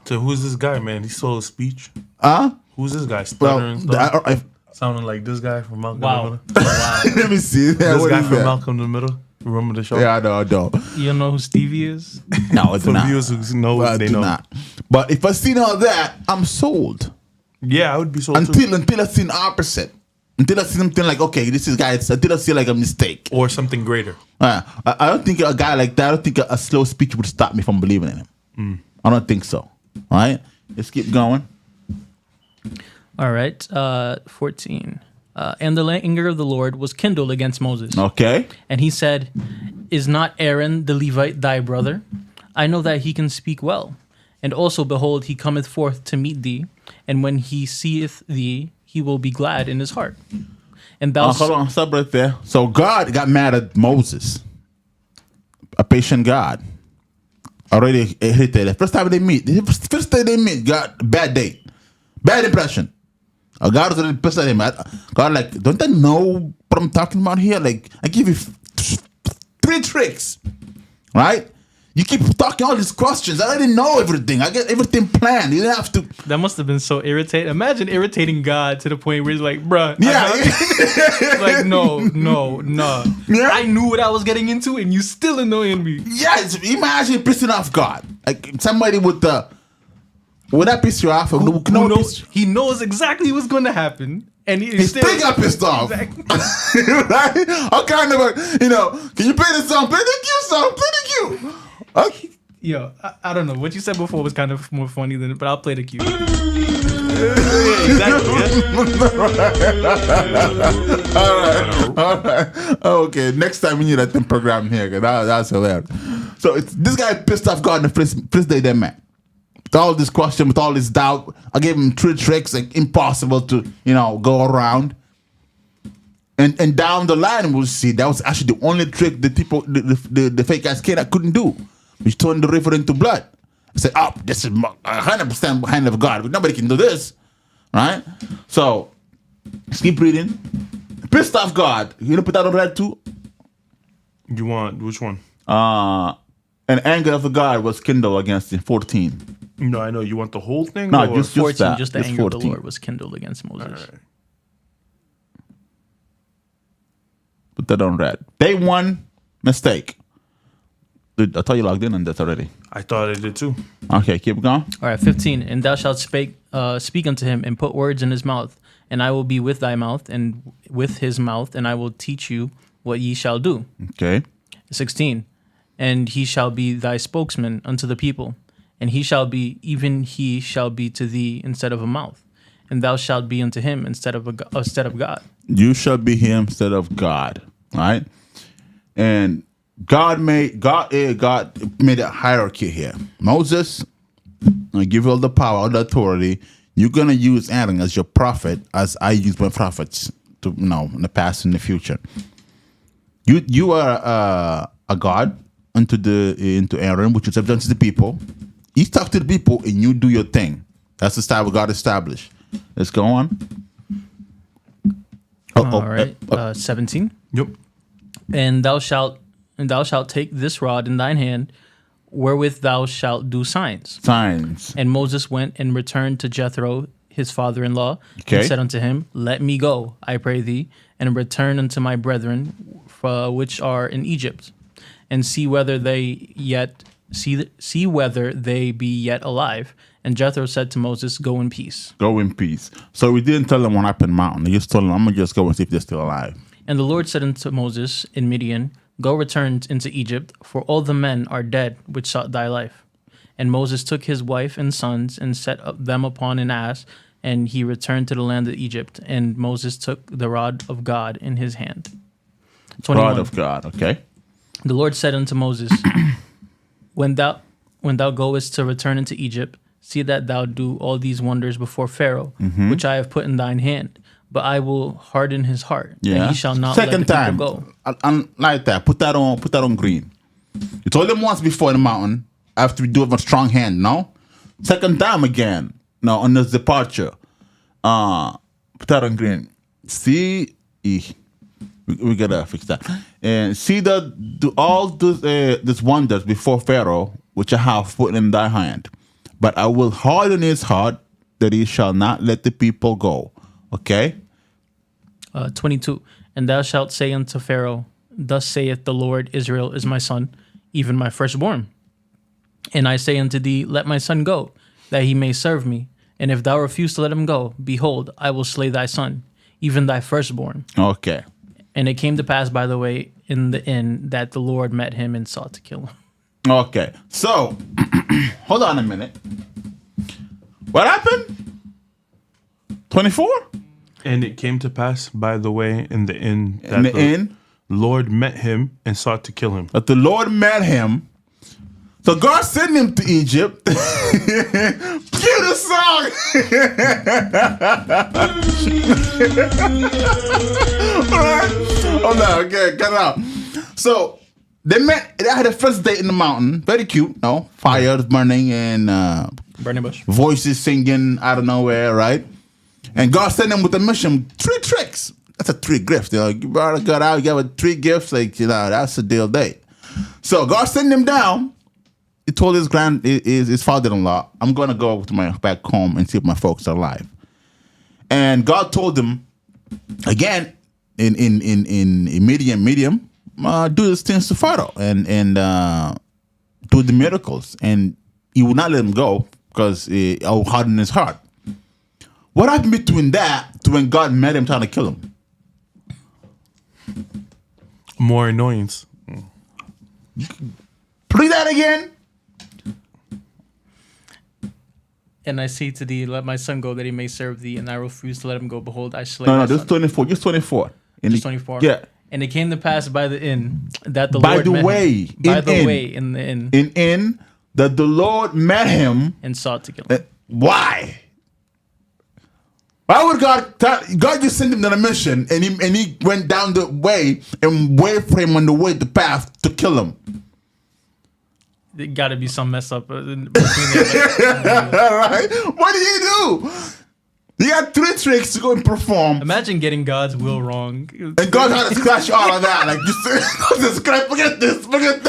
So who's this guy, man? He stole a speech. Who's this guy? Stuttering sounding like this guy from Malcolm in the Middle. Wow. Let me see. This guy from Malcolm in the Middle. Remember the show? Yeah, I know. You don't know who Stevie is? No, it's For not. viewers who know, they know. Not. But if I seen all that, I'm sold. Yeah, I would be sold until I see an opposite. Until I see something like, okay, this is guy. Until I see like a mistake or something greater. I don't think a guy like that. I don't think a slow speech would stop me from believing in him. I don't think so. All right, let's keep going. All right, 14. And the anger of the Lord was kindled against Moses. Okay. And he said, Is not Aaron the Levite thy brother? I know that he can speak well. And also, behold, he cometh forth to meet thee, and when he seeth thee, he will be glad in his heart. And thou hold on, stop right there. So God got mad at Moses, a patient God. Already irritated. First time they meet, first day they meet, God, bad date, bad impression. God was already pissed at him. God, like, don't I know what I'm talking about here? Like, I give you 3 tricks, right? You keep talking all these questions. I already know everything. I get everything planned. You didn't have to. That must have been so irritating. Imagine irritating God to the point where he's like, bruh. Yeah. Like, no. Yeah. I knew what I was getting into and you still annoying me. Yes. Imagine pissing off God. Like somebody with the. Would that piss you off? Who knows, he knows exactly what's going to happen. And he still got pissed off. Exactly. Right? I kind of, can you play the song? Play the cue song. Play the cue. Okay. Yo, I don't know. What you said before was kind of more funny than it, but I'll play the cue. All right. Okay, next time we need that thing program here. That's hilarious. So this guy pissed off God in the first day they met. With all this question, with all this doubt, I gave him 3 tricks, like impossible to, go around. And down the line, we'll see that was actually the only trick the people, the fake ass kid, I couldn't do, which turned the river into blood. I said, "Oh, this is 100% behind of God. Nobody can do this, right?" So, let's keep reading. Pissed off God. You gonna put that on red too? You want which one? An anger of the God was kindled against him. 14. No, I know. You want the whole thing? No, or? just 14. that. Just the anger 14. Of the Lord was kindled against Moses. Right. Put that on red. Day 1, mistake. Dude, I thought you logged in on that already. I thought I did too. Okay, keep going. All right, 15. And thou shalt speak unto him and put words in his mouth, and I will be with thy mouth and with his mouth, and I will teach you what ye shall do. Okay. 16. And he shall be thy spokesman unto the people, and he shall be to thee instead of a mouth, and thou shalt be unto him instead of God. You shall be him instead of God. All right? And God made a hierarchy here. Moses, I give you all the power, all the authority. You're gonna use Aaron as your prophet, as I use my prophets to in the past and the future. You are a God into Aaron, which is done to the people. You talk to the people and you do your thing. That's the style God established. Let's go on. All right, 17. Yep. And thou shalt take this rod in thine hand, wherewith thou shalt do signs. Signs. And Moses went and returned to Jethro, his father-in-law, and said unto him, Let me go, I pray thee, and return unto my brethren which are in Egypt, and see whether they be yet alive. And Jethro said to Moses, Go in peace. Go in peace. So we didn't tell them what happened in the mountain. He just told them, I'm going to just go and see if they're still alive. And the Lord said unto Moses in Midian, Go return into Egypt, for all the men are dead which sought thy life. And Moses took his wife and sons and set them upon an ass, and he returned to the land of Egypt. And Moses took the rod of God in his hand. 21. Rod of God. Okay. The Lord said unto Moses, when thou goest to return into Egypt, see that thou do all these wonders before Pharaoh, which I have put in thine hand. But I will harden his heart, and he shall not Second let the time. people go. Like that. Put that on green. You told him once before in the mountain. After we do it with a strong hand, no? Second time again. Now on this departure. Put that on green. See, we gotta fix that. And see that do all these wonders before Pharaoh, which I have put in thy hand. But I will harden his heart, that he shall not let the people go. Okay? 22. And thou shalt say unto Pharaoh, thus saith the Lord, Israel is my son, even my firstborn. And I say unto thee, let my son go, that he may serve me. And if thou refuse to let him go, behold, I will slay thy son, even thy firstborn. Okay. And it came to pass, by the way, in the inn, that the Lord met him and sought to kill him. Okay. So, hold on a minute. What happened? 24? And it came to pass, by the way, in the inn, that the Lord met him and sought to kill him. That the Lord met him. So God sent him to Egypt. Cue the song. All right. Hold on. Okay, cut it out. So they had a first date in the mountain. Very cute. No fires burning and Burning bush. voices singing out of nowhere, right? And God sent them with a mission, 3 tricks. That's a 3 gifts. You brought God out, you got 3 gifts, that's a deal date. So God sent him down. He told his father-in-law, I'm gonna go to my back home and see if my folks are alive. And God told him, again, in medium, do these things to Pharaoh and do the miracles. And he would not let him go because I will harden his heart. What happened between that to when God met him trying to kill him? More annoyance. Play that again. And I say to thee, let my son go, that he may serve thee, and I refuse to let him go. Behold, I slay No, thy this son. 24. Just 24. Just 24. Yeah. And it came to pass by the inn that the By Lord the met way, him. By the way, in the inn. In that the Lord met him. And sought to kill him. Why? Why would God just sent him on a mission and he went down the way and wait for him on the way, the path to kill him? It got to be some mess up between All right. What did he do? He got 3 tricks to go and perform. Imagine getting God's will wrong. And God had to scratch all of that. Like, just scratch, forget this. Right?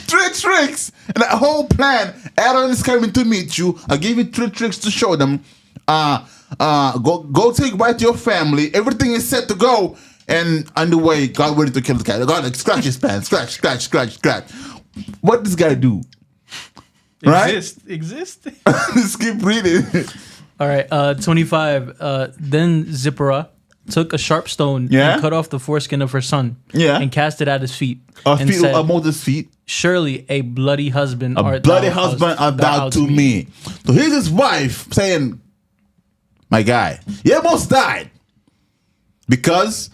3 tricks. And that whole plan. Aaron is coming to meet you. I gave you 3 tricks to show them. Go take back to your family. Everything is set to go. And on the way, God ready to kill the guy. God, like, scratch his pants. Scratch. What does this guy do? Right? Exist. Just keep reading. All right. 25. Then Zipporah took a sharp stone and cut off the foreskin of her son. And cast it at his feet. And said, Moses' feet. Surely a bloody husband art thou to me. So here's his wife saying, my guy, he almost died. Because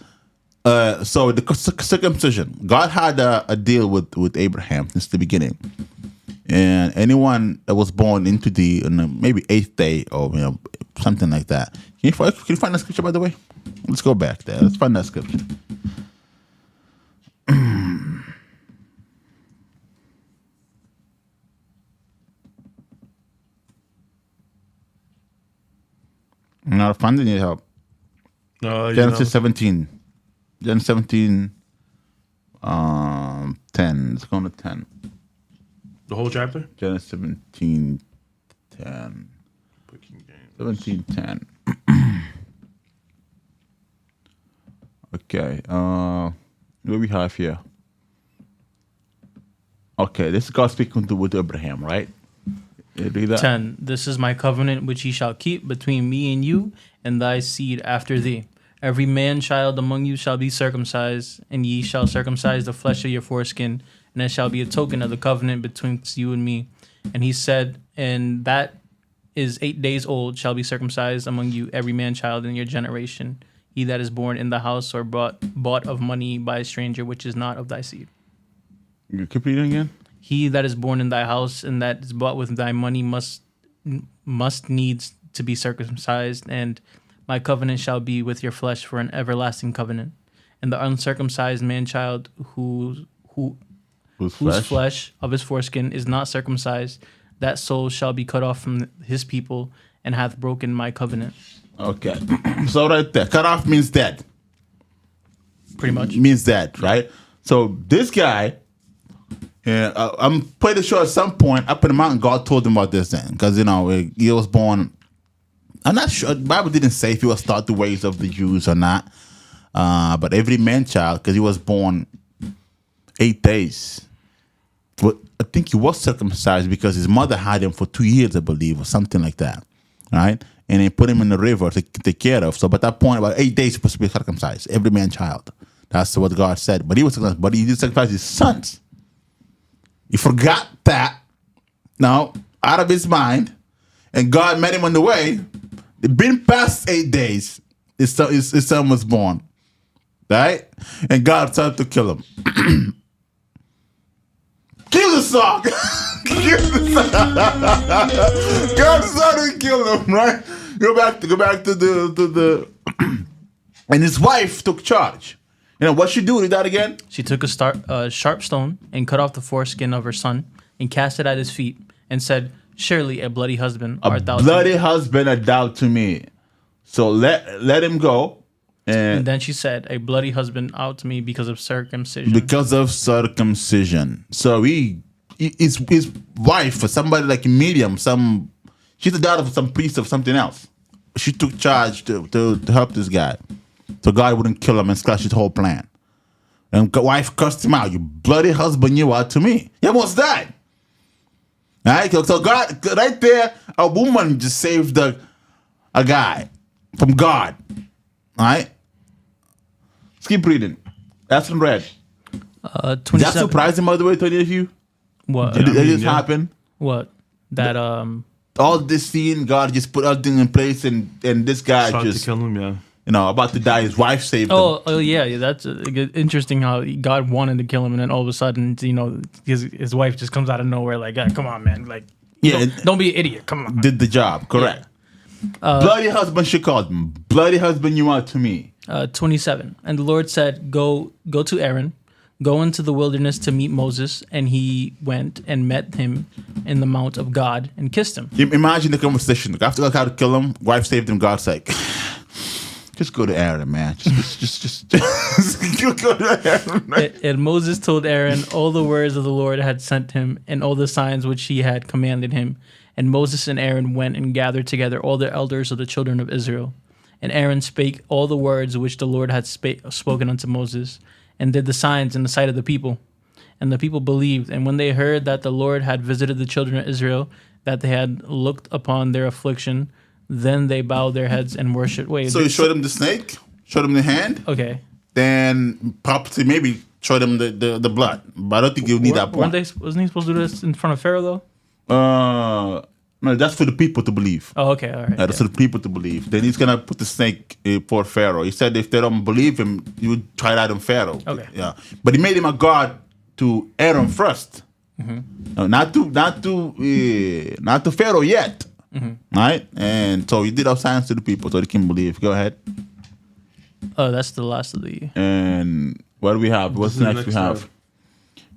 so the circumcision, God had a deal with Abraham since the beginning. And anyone that was born into the maybe 8th day or something like that. Can you find that scripture, by the way? Let's go back there. Let's find that scripture. I'm not finding any help. Genesis 17. Genesis 17, 10. Let's go to 10. The whole chapter? Genesis 17, 10. 17, 10. Okay. What do we have here? Okay, this is God speaking with Abraham, right? 10. This is my covenant which ye shall keep between me and you and thy seed after thee. Every man child among you shall be circumcised, and ye shall circumcise the flesh of your foreskin, and it shall be a token of the covenant betwixt you and me. And he said, and that is 8 days old shall be circumcised among you, every man child in your generation, he that is born in the house or bought of money by a stranger, which is not of thy seed. You keep reading again? He that is born in thy house and that is bought with thy money must needs to be circumcised, and my covenant shall be with your flesh for an everlasting covenant. And the uncircumcised man child whose flesh of his foreskin is not circumcised, that soul shall be cut off from his people and hath broken my covenant. Okay. So right there, cut off means dead. Pretty much. Means dead, right? So this guy, I'm pretty sure at some point up in the mountain, God told him about this then. Because, he was born, I'm not sure, the Bible didn't say if he was taught the ways of the Jews or not. But every man child, because he was born 8 days. But I think he was circumcised because his mother had him for 2 years, I believe, or something like that, right? And they put him in the river to take care of. So by that point, about 8 days, he's supposed to be circumcised, every man child. That's what God said. But he was circumcised, but he did circumcise his sons. He forgot that, now, out of his mind, and God met him on the way. It been past 8 days, his son was born, right? And God started to kill him. Kill the son! Kill the son! God started to kill him, right? Go back to the and his wife took charge. What she do with that again? She took a sharp stone and cut off the foreskin of her son and cast it at his feet and said, surely a bloody husband art thou to me. Bloody husband art thou to me. So let him go. And then she said, a bloody husband out to me because of circumcision. Because of circumcision. So his wife, or somebody like a medium, she's the daughter of some priest of something else. She took charge to help this guy, so God wouldn't kill him and squash his whole plan. And the wife cursed him out. You bloody husband, you are to me. He almost died. All right, so God, right there, a woman just saved a guy from God. All right, let's keep reading. That's in red. 27. That surprising, by the way, to any of you? What? Did this happen? What? That All this scene, God just put everything in place, and this guy Started just to kill him, yeah. About to die. His wife saved him. Oh yeah, that's interesting how God wanted to kill him, and then all of a sudden, his wife just comes out of nowhere like, come on, man, like, don't be an idiot, come on. Did the job, correct. Yeah. Bloody husband, she called him. Bloody husband, you are to me. 27. And the Lord said, go to Aaron, go into the wilderness to meet Moses, and he went and met him in the mount of God and kissed him. Imagine the conversation. After God had to kill him, wife saved him. God's like, just go to Aaron, man. Just go to Aaron. Right? And Moses told Aaron all the words of the Lord had sent him and all the signs which he had commanded him. And Moses and Aaron went and gathered together all the elders of the children of Israel. And Aaron spake all the words which the Lord had spoken unto Moses, and did the signs in the sight of the people. And the people believed. And when they heard that the Lord had visited the children of Israel, that they had looked upon their affliction, then they bowed their heads and worshipped. Wait. So you showed him the snake, showed him the hand. Okay. Then probably maybe showed him the blood. But I don't think you need that point. Wasn't he supposed to do this in front of Pharaoh though? No, that's for the people to believe. Oh, okay, all right. That's for the people to believe. Then he's gonna put the snake for Pharaoh. He said if they don't believe him, you would try that on Pharaoh. Okay. Yeah, but he made him a god to Aaron first. Mm-hmm. No, not to Pharaoh yet. Mm-hmm. Right, and so he did all signs to the people so they can believe. Go ahead. Oh, that's the last of the. And what do we have? What's the next we have?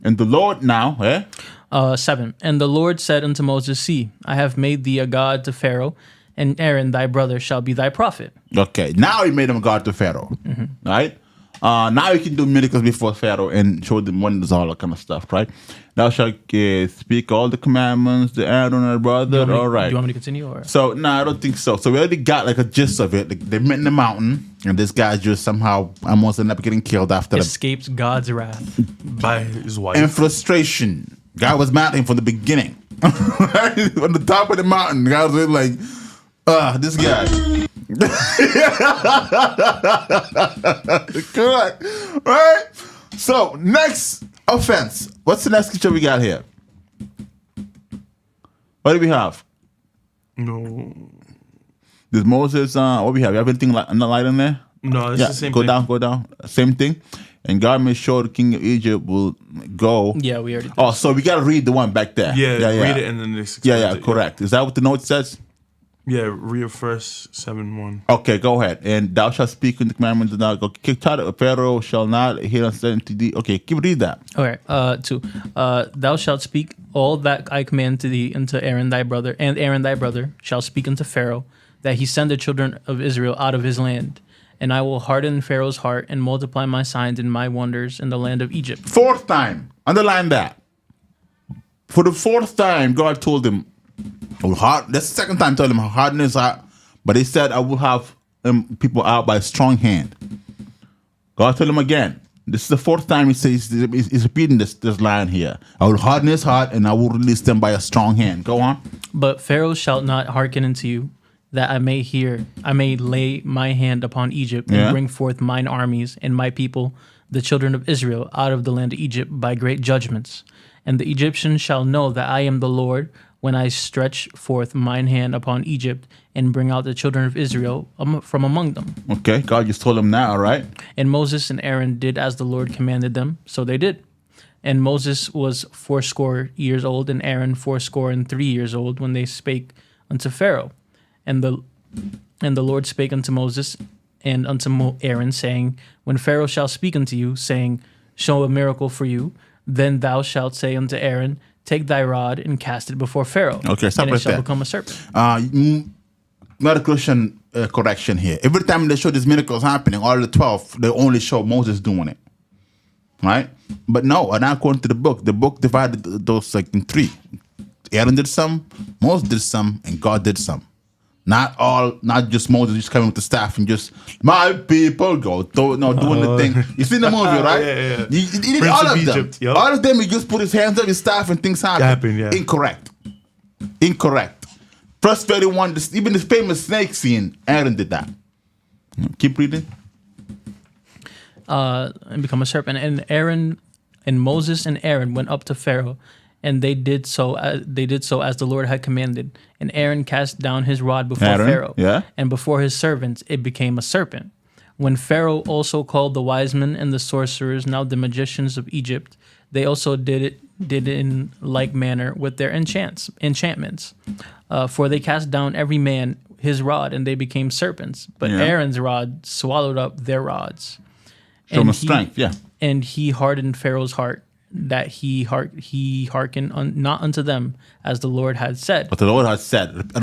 And the Lord now, 7. And the Lord said unto Moses, see, I have made thee a god to Pharaoh, and Aaron thy brother shall be thy prophet. Okay, now he made him a god to Pharaoh, right? Now he can do miracles before Pharaoh and show them wonders, all that kind of stuff, right? Thou shalt speak all the commandments to Aaron and brother, all right. Do you want me to continue? Or? So, no, I don't think so. So we already got like a gist of it. Like, they met in the mountain, and this guy just somehow almost ended up getting killed after escapes God's wrath. By his wife. And frustration. God was mad at him from the beginning. On the top of the mountain, God was like, this guy. Correct. Right? So, next offense. What's the next scripture we got here? What do we have? No. There's Moses. What we have? You have anything on the light in there? No, it's the same go thing. Go down. Same thing. And God made sure the king of Egypt will go. Yeah, we already did. Oh, so we got to read the one back there. Yeah, read it and then it's correct. Is that what the note says? Yeah, read first 7:1. Okay, go ahead. And thou shalt speak in the commandments of God. Go kick Pharaoh shall not hear unto thee. Okay, keep read that. Okay, 2. Thou shalt speak all that I command to thee unto Aaron thy brother, and Aaron thy brother shall speak unto Pharaoh, that he send the children of Israel out of his land. And I will harden Pharaoh's heart and multiply my signs and my wonders in the land of Egypt. Fourth time. Underline that. For the fourth time, God told him, that's the second time told him harden his heart. But he said, I will have people out by a strong hand. God told him again. This is the fourth time he says he's repeating this line here. I will harden his heart and I will release them by a strong hand. Go on. But Pharaoh shall not hearken unto you, that I may lay my hand upon Egypt and bring forth mine armies and my people, the children of Israel, out of the land of Egypt by great judgments. And the Egyptians shall know that I am the Lord when I stretch forth mine hand upon Egypt and bring out the children of Israel from among them. Okay, God just told him now, all right? And Moses and Aaron did as the Lord commanded them, so they did. And Moses was 80 years old, and Aaron 83 years old, when they spake unto Pharaoh. And the Lord spake unto Moses and unto Aaron, saying, When Pharaoh shall speak unto you, saying, Show a miracle for you, then thou shalt say unto Aaron, Take thy rod and cast it before Pharaoh, okay, stop and right it shall there. become a serpent. Not a Christian correction here. Every time they show these miracles happening, all the 12, they only show Moses doing it. Right? But no, and according to the book divided those like in 3. Aaron did some, Moses did some, and God did some. Not just Moses just coming with the staff and just, my people go, doing the thing. You seen the movie, right? Yeah. He did Prince all of of them. Egypt, yep. All of them, he just put his hands up his staff and things happen. Yeah. Incorrect. Verse 31, even the famous snake scene, Aaron did that. Keep reading. And become a serpent. And Aaron and Moses and Aaron went up to Pharaoh, and they did so as the Lord had commanded. And Aaron cast down his rod before Pharaoh, and before his servants it became a serpent. When Pharaoh also called the wise men and the sorcerers, now the magicians of Egypt, they also did in like manner with their enchantments. For they cast down every man his rod, and they became serpents. But Aaron's rod swallowed up their rods. Show him strength, And he hardened Pharaoh's heart, that he hearkened not unto them as the Lord had said. But the Lord has said, keep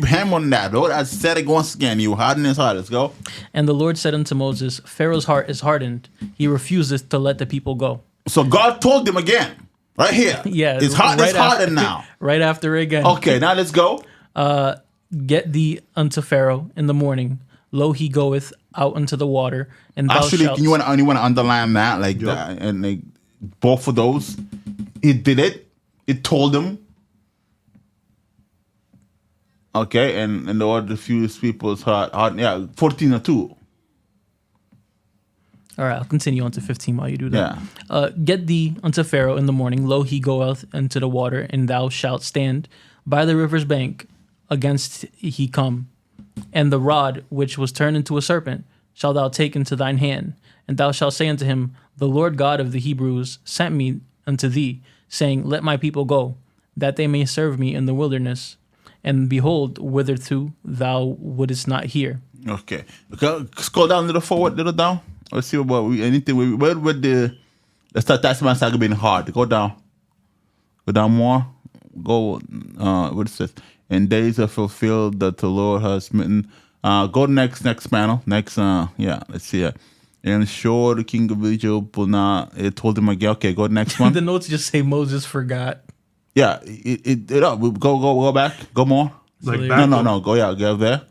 hammering that. The Lord has said it once again. You harden his heart. Let's go. And the Lord said unto Moses, Pharaoh's heart is hardened. He refuseth to let the people go. So God told them again, right here. Yeah, his heart is hardened now. Right after again. Okay, now let's go. Get thee unto Pharaoh in the morning. Lo, he goeth out unto the water, and thou shalt... you want to underline that, that, and like both of those. It did it. It told them. Okay, and the Lord refused people's heart. 14:2. All right, I'll continue on to 15 while you do that. Get thee unto Pharaoh in the morning. Lo, he goeth into the water, and thou shalt stand by the river's bank against he come. And the rod which was turned into a serpent shalt thou take into thine hand, and thou shalt say unto him, The Lord God of the Hebrews sent me unto thee, saying, Let my people go, that they may serve me in the wilderness. And behold, whitherto thou wouldest not hear. Okay. Scroll down a little forward, little down. Let's see where let's start that man started being hard. Go down. Go down more. Go what it says. And days are fulfilled that the Lord has smitten. Go next panel. Next, let's see it. And sure, the king of Egypt will not. It told him again. Okay, go next one. The notes just say Moses forgot. Yeah, go back. Go more. Like So back No. Go there.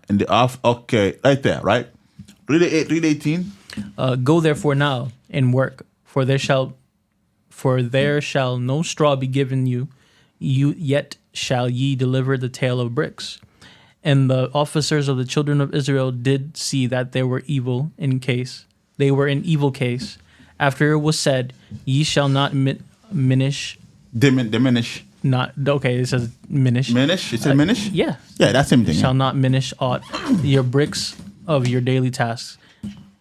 In the off. Okay, right there. Right. Read 18. Go therefore now and work, for there shall no straw be given you yet shall ye deliver the tale of bricks. And the officers of the children of Israel did see that they were in evil case. After it was said, ye shall not diminish. Not okay. It says minish. Minish? It said minish? Yeah. Yeah, that's same thing. Shall not minish aught your bricks of your daily tasks.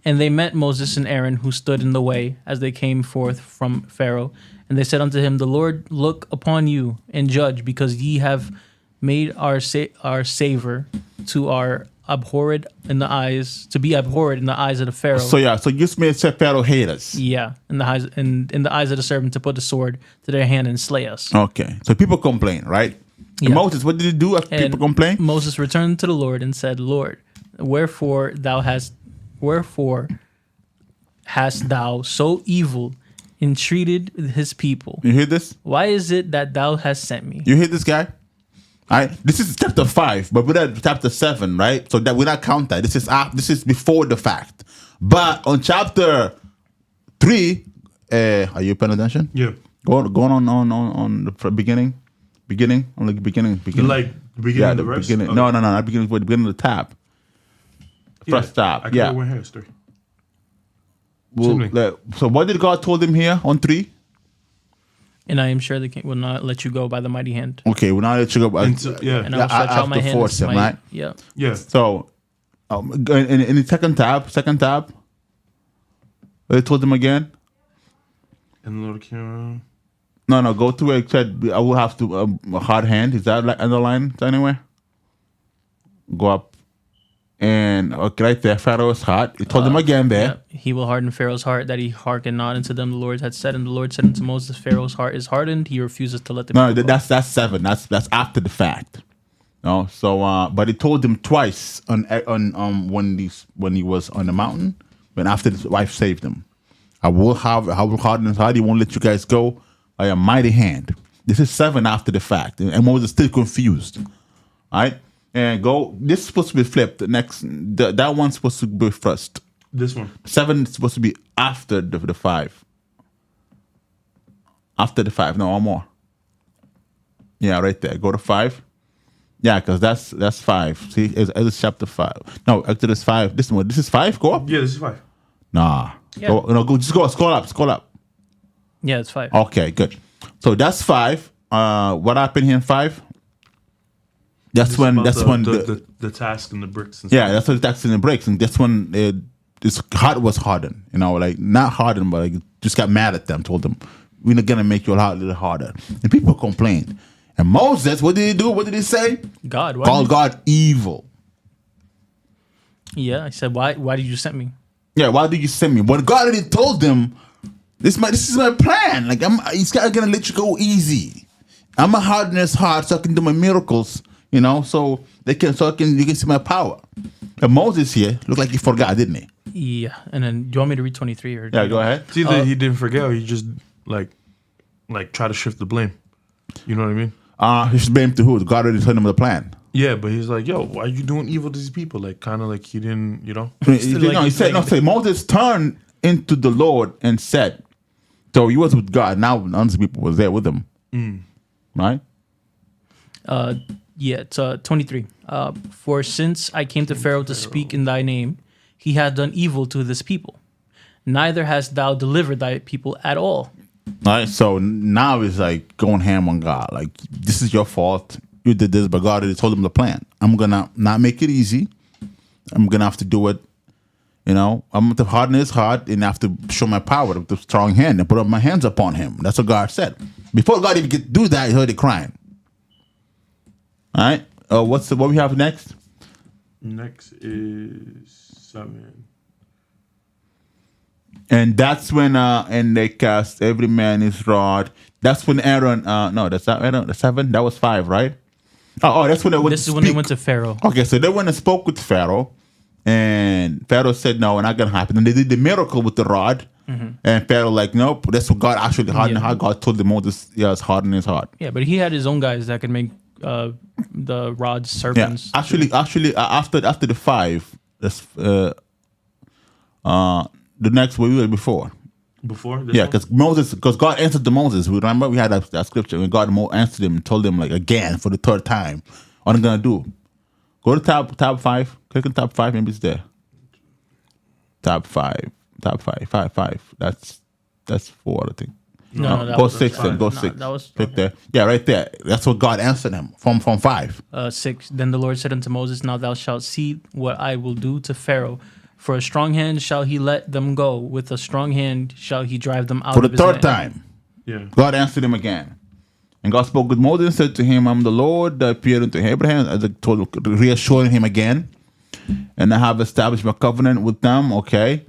And they met Moses and Aaron, who stood in the way as they came forth from Pharaoh. And they said unto him, The Lord look upon you and judge, because ye have made our savor to our abhorred in the eyes, to be abhorred in the eyes of the Pharaoh. So you just made Pharaoh hate us. Yeah, in the eyes of the servant, to put the sword to their hand and slay us. Okay, so people complain, right? And Yeah. Moses, what did he do after people complain? Moses returned to the Lord and said, Lord, wherefore hast thou so evil entreated his people? You hear this? Why is it that thou hast sent me? You hear this guy? All right, this is chapter 5, but we're at chapter 7, right? So that we not count that. This is before the fact. But on chapter 3, are you paying attention? Yeah. Going on the beginning, on the beginning. Like the beginning Yeah, of the the rest? beginning. Okay. No, not beginning. The beginning of the tab. First tab. I Yeah. one here, story. Well, Same thing. so what did God told him here on 3? And I am sure they will not let you go by the mighty hand. Okay, we'll now let you go. And so- yeah. And I will stretch out my after hand and force him, smite. right? Yeah. Yeah. So, in the second tab, they told him again. And the Lord came around. No, go to where it said, I will have to, a hard hand. Is that like underlined anywhere? Go up. And okay, right there, Pharaoh's heart. He told him again there. Yeah. He will harden Pharaoh's heart, that he hearken not unto them the Lord had said. And the Lord said unto Moses, Pharaoh's heart is hardened. He refuses to let the No, people go. that's 7. That's after the fact. No, so but he told him twice on when he was on the mountain, when after his wife saved him. I will harden his heart. He won't let you guys go by a mighty hand. This is 7 after the fact, and Moses is still confused. All right, and go. This is supposed to be flipped. That one's supposed to be first. This one. 7 is supposed to be after the 5. After the 5, no, one more. Yeah, right there. Go to 5. Yeah, because that's 5. See, it's chapter 5. No, Exodus 5. This is 5. Go up. Yeah, this is 5. Yeah. Go. Just go. Scroll up. Yeah, it's 5. Okay, good. So that's 5. What happened here in 5? That's when the task and the bricks and yeah, stuff. that's what the tax and the breaks, and that's when his heart was hardened. Like not hardened, but like just got mad at them. Told them, "We're not gonna make your heart a little harder." And people complained. And Moses, what did he do? What did he say? God. Called God evil. Yeah, I said, why did you send me? Yeah, why did you send me? But God already told them, this is my plan. Like he's not gonna let you go easy. I'm a harden his heart so I can do my miracles. So you can see my power. And Moses here looked like he forgot, didn't he? Yeah, and then do you want me to read 23 or? Yeah, go ahead. It's either he didn't forget or he just like try to shift the blame. You know what I mean? He should blame to who? God already told him the plan. Yeah, but he's like, yo, why are you doing evil to these people? Like, kind of like he didn't, He said, Moses turned into the Lord and said, so he was with God. Now none of the people was there with him. Right? Yeah, it's 23. For since I came to Pharaoh to speak in thy name, he hath done evil to this people. Neither hast thou delivered thy people at all. Right? So now it's like going ham on God. Like, this is your fault. You did this, but God already told him the plan. I'm going to not make it easy. I'm going to have to do it. I'm going to harden his heart and have to show my power with the strong hand and put up my hands upon him. That's what God said. Before God even could do that, he heard it crying. All right. What we have next? Next is 7. And that's when and they cast every man his rod. That's when Aaron. No, that's not Aaron. The 7. That was 5, right? Oh, that's when they went. This is when they went to Pharaoh. Okay, so they went and spoke with Pharaoh, and Pharaoh said, "No, it's not gonna happen." And they did the miracle with the rod, and Pharaoh like, "Nope." That's what God actually hardened. How God told Moses, it's hardened his heart. Yeah, but he had his own guys that could make the rods Yeah, serpents. actually, after the 5, that's the next way we were before. Before this Yeah, one? because God answered to Moses. We remember we had that scripture when God answered him and told him like again for the third time, what I'm gonna do. Go to tab 5. Click on tab 5. Maybe it's there. Tab 5. Tab 5. 5. That's 4. I think. No, that Go was 6 then. Go no, 6. that was Click there. Yeah, right there. That's what God answered him from 5. 6. Then the Lord said unto Moses, Now thou shalt see what I will do to Pharaoh. For a strong hand shall he let them go. With a strong hand shall he drive them out For of the his third land. time, Yeah. God answered him again. And God spoke with Moses and said to him, I'm the Lord that appeared unto Abraham, as I told, reassuring him again. And I have established my covenant with them, okay?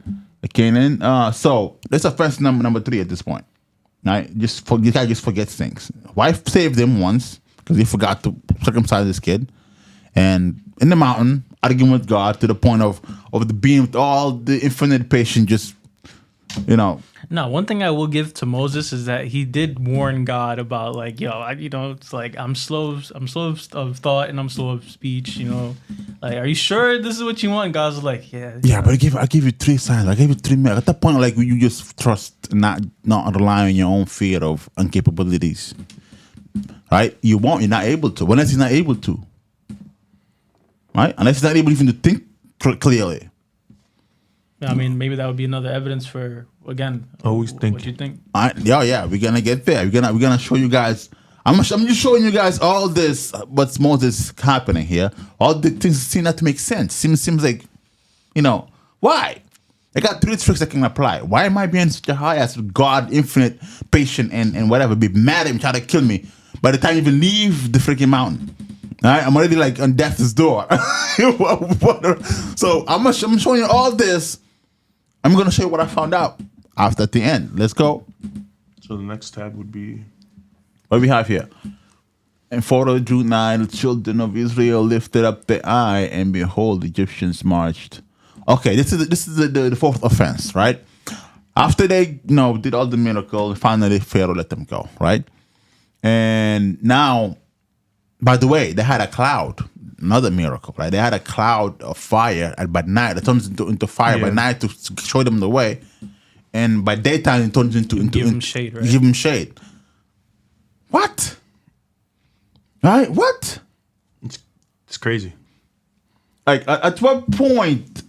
Canaan. So that's offense number 3 at this point. Right? This guy just forgets things. Wife saved him once because he forgot to circumcise his kid. And in the mountain, arguing with God to the point of the being with all the infinite patience, just, No, one thing I will give to Moses is that he did warn God about like, it's like I'm slow of thought and I'm slow of speech. Like, are you sure this is what you want? God's like, yeah. Yeah, but I give you 3 signs. I gave you 3 minutes. At that point, like you just trust, not rely on your own fear of incapabilities. Right? You're not able to. Unless he's not able to. Right? Unless he's not able even to think clearly. I mean, maybe that would be another evidence for, again, Always what thinking. you think. Yeah, we're gonna get there. We're gonna show you guys. I'm just showing you guys all this. What's Moses happening here? All the things seem not to make sense. Seems like, why? I got 3 tricks I can apply. Why am I being such a high ass God, infinite, patient, and whatever? Be mad at him, try to kill me. By the time you even leave the freaking mountain, all right, I'm already like on death's door. So I'm showing you all this. I'm gonna show you what I found out after at the end. Let's go. So the next tab would be What we have here? And 4 June 9, the children of Israel lifted up their eye, and behold, the Egyptians marched. Okay, this is the fourth offense, right? After they did all the miracle, finally Pharaoh let them go, right? And now, by the way, they had a cloud, another miracle, right? They had a cloud of fire by night. It turns into fire by night to show them the way, and by daytime it turns into Give them shade, right? Give them shade. What? Right? What? it's crazy. Like at what point?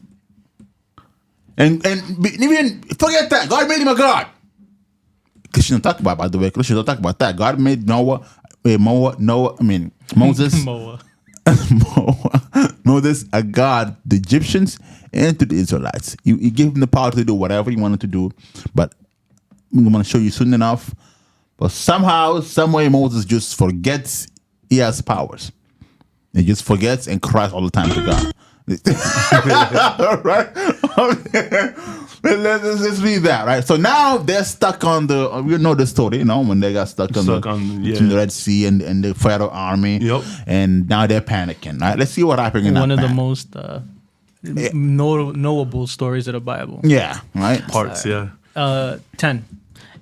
And even forget that God made him a god. Christians don't talk about, by the way. Christians don't talk about that. God made Moses. Moses a god, the Egyptians and to the Israelites. He gave him the power to do whatever he wanted to do, but I'm going to show you soon enough. But somehow, some way, Moses just forgets he has powers. He just forgets and cries all the time to God. Right? Let's read that, right? So now they're stuck on we know the story, when they got stuck on the Red Sea and the Pharaoh army. Yep. And now they're panicking, right? Let's see what happened in One that of the panic. most knowable stories of the Bible. Yeah, right? Parts, yeah. 10.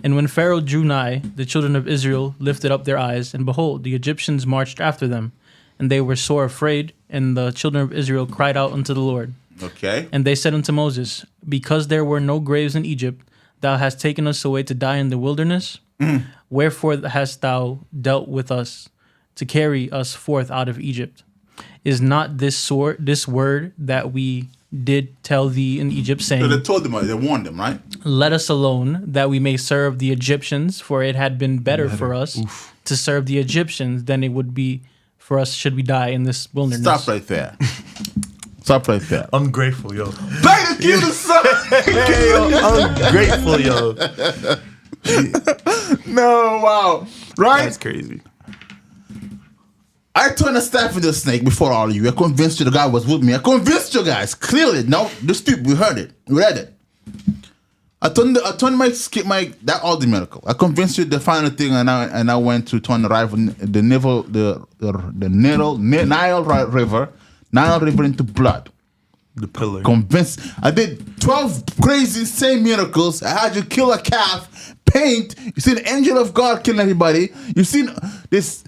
And when Pharaoh drew nigh, the children of Israel lifted up their eyes, and behold, the Egyptians marched after them. And they were sore afraid, and the children of Israel cried out unto the Lord. Okay. And they said unto Moses, Because there were no graves in Egypt, thou hast taken us away to die in the wilderness. Wherefore hast thou dealt with us to carry us forth out of Egypt? Is not this word that we did tell thee in Egypt, So saying, they told them, they warned them, right? Let us alone, that we may serve the Egyptians, for it had been better for us to serve the Egyptians than it would be for us should we die in this wilderness. Stop right there. Stop right there. Ungrateful, yo. Back to kill the son. Ungrateful, yo. No, wow. Right? That's crazy. I turned a staff into a snake before all of you. I convinced you the guy was with me. I convinced you guys. Clearly, no, the stupid. We heard it. We read it. I turned that all the miracle. I convinced you the final thing, and I went to turn the rival, the Nile River into blood. The pillar. Convinced. I did 12 crazy same miracles. I had you kill a calf, paint. You seen the angel of God killing everybody. You seen this.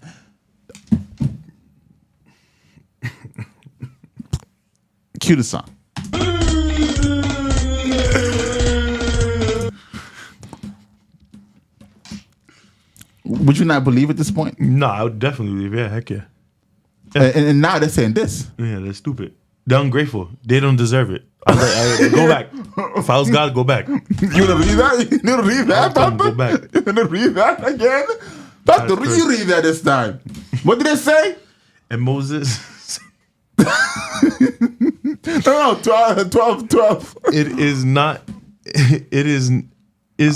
Cue the song. Would you not believe at this point? No, I would definitely believe. Yeah, heck yeah. And now they're saying this. Yeah, they're stupid. They're ungrateful. They don't deserve it. I was like, go back. If I was God, go back. You wanna read that? You wanna read that, Papa? Papa? Go back. You wanna read that again? Papa, you read that this time. What did it say? And Moses. No, 12. It is not. It is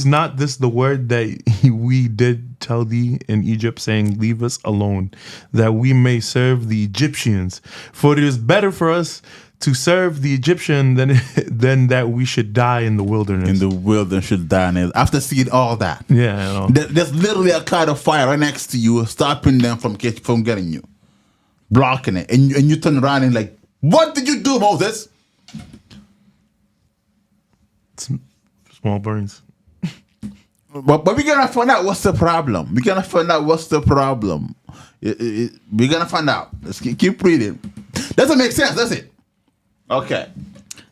not this the word that we did tell thee in Egypt, saying, leave us alone, that we may serve the Egyptians. For it is better for us to serve the Egyptian than that we should die in the wilderness. In the wilderness should die. After seeing all that. Yeah, I know. There's literally a cloud of fire right next to you, stopping them from getting you. Blocking it. And you turn around and like, what did you do, Moses? Small burns. But we're gonna find out what's the problem. We're gonna find out what's the problem. We're gonna find out. Let's keep reading. Doesn't make sense, does it? Okay.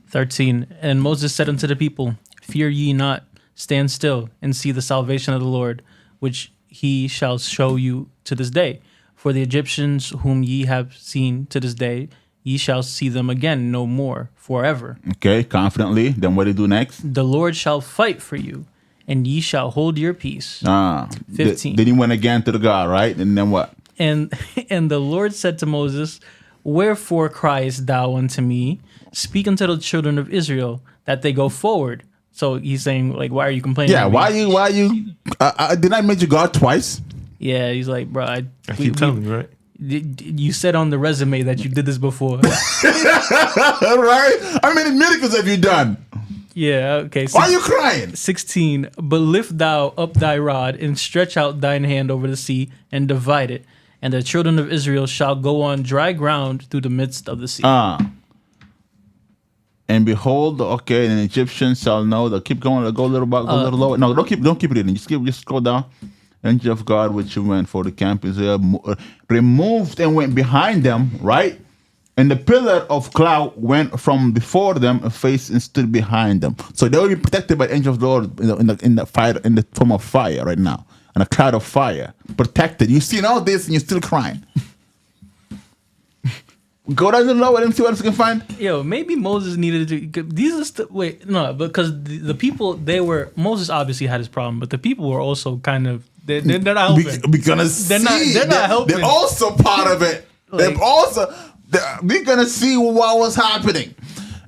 13. And Moses said unto the people, fear ye not, stand still and see the salvation of the Lord, which he shall show you to this day. For the Egyptians whom ye have seen to this day, ye shall see them again no more forever. Okay, confidently. Then what do you do next? The Lord shall fight for you, and ye shall hold your peace. 15. Then he went again to the God, right? And then what? And the Lord said to Moses, wherefore criest thou unto me? Speak unto the children of Israel that they go forward. So he's saying, like, why are you complaining? Yeah, why you? Did I make you God twice? Yeah, he's like, bro, I keep telling you, right? You said on the resume that you did this before. Right? How many miracles have you done? Yeah, okay. Why are you crying? 16. But lift thou up thy rod and stretch out thine hand over the sea and divide it, and the children of Israel shall go on dry ground through the midst of the sea. And behold, okay, and the Egyptians shall know that. Keep going. Go a little lower. No, don't keep reading. Just go down. Angel of God, which went for the camp, Israel removed and went behind them, right? And the pillar of cloud went from before them, a face and stood behind them. So they will be protected by the angel of the Lord in the fire, in the form of fire right now, and a cloud of fire, protected. You've seen all this and you're still crying. Go down to the lower and see what else you can find. Yo, maybe Moses needed to. Because the people, Moses obviously had his problem, but the people were also kind of they're not helping. We're gonna see. They're not helping. They're also part of it. We're gonna see what was happening.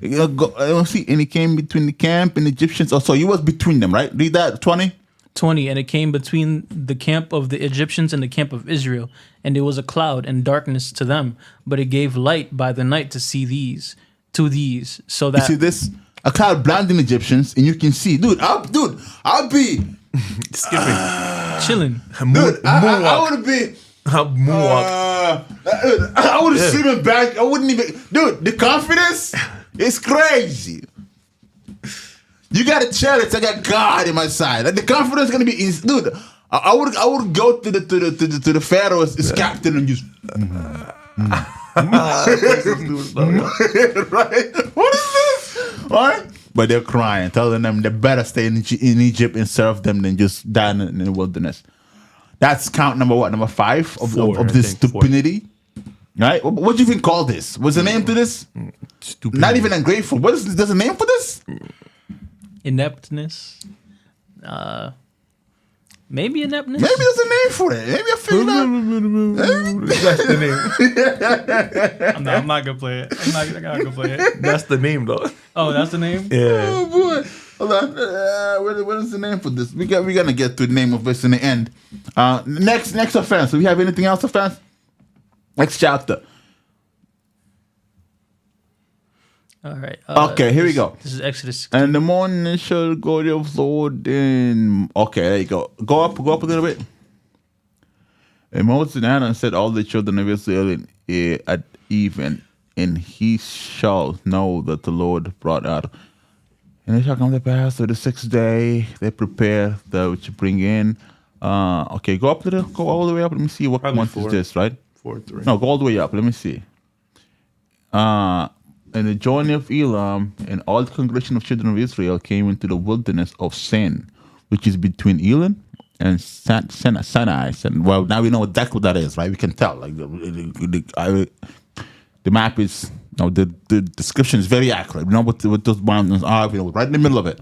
See, and he came between the camp and the Egyptians. Oh, so he was between them, right? Read that 20. 20, and it came between the camp of the Egyptians and the camp of Israel, and it was a cloud and darkness to them, but it gave light by the night to these, so that you see this, a cloud blinding Egyptians, and you can see, I'll be skipping, chilling, I would be. Moonwalk. I would have streaming back. I wouldn't even, the confidence is crazy. You gotta challenge. I got God in my side. Like the confidence is gonna be, I would go to the Pharaoh's captain and just. Right? What is this? Right? But they're crying, telling them they better stay in Egypt and serve them than just die in the wilderness. That's count number what? Number 5 of this stupidity. Right? What do you even call this? What's the name to this? Stupidity. Not even ungrateful. There's a name for this? Ineptness. Maybe ineptness. Maybe there's a name for it. Maybe I figured out. That's the name. I'm not gonna play it. I'm not gonna play it. That's the name, though. Oh, that's the name. Yeah. Oh boy. Hold on. What is the name for this? We're gonna get to the name of this in the end. Next offense. Do we have anything else offense? Next chapter. All right. Okay, here we go. This is Exodus 16. And the morning shall go the Lord in. Okay, there you go. Go up a little bit. And Moses and Aaron said, all the children of Israel at even, and he shall know that the Lord brought out. And it shall come to pass that the 6th day they prepare the which you bring in. Okay, go all the way up. Let me see what month is this, right? 4-3. No, go all the way up. Let me see. And the journey of Elam and all the congregation of children of Israel came into the wilderness of Sin, which is between Elam and Sinai. Well, now we know exactly what that is, right? We can tell. Like the map is, the description is very accurate. We know what those mountains are. We know right in the middle of it.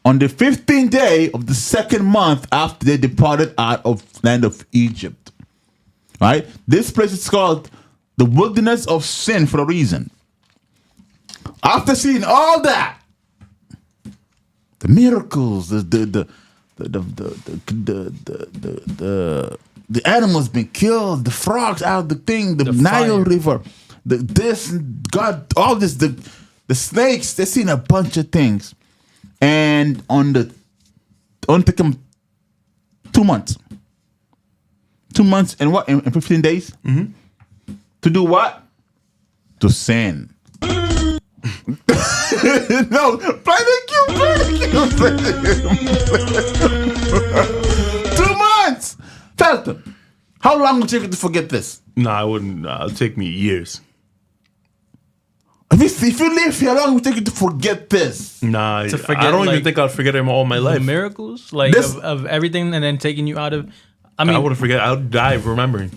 On the 15th day of the second month after they departed out of land of Egypt, right? This place is called the wilderness of sin for a reason. After seeing all that, the miracles, the animals being killed, the frogs out of the thing, the Nile River, the snakes, they've seen a bunch of things. And on take them 2 months. 2 months and what? In 15 days? Mm-hmm. To do what? To sin. No, play the cue. 2 months. Felton, how long would it take you to forget this? No, I wouldn't. It'll take me years. If you live here, how long would it take you to forget this? Nah, To forget, I don't even like, think I'll forget him all my The life. miracles, like This- of everything, and then taking you out of. I I mean, wouldn't forget. I'll die remembering.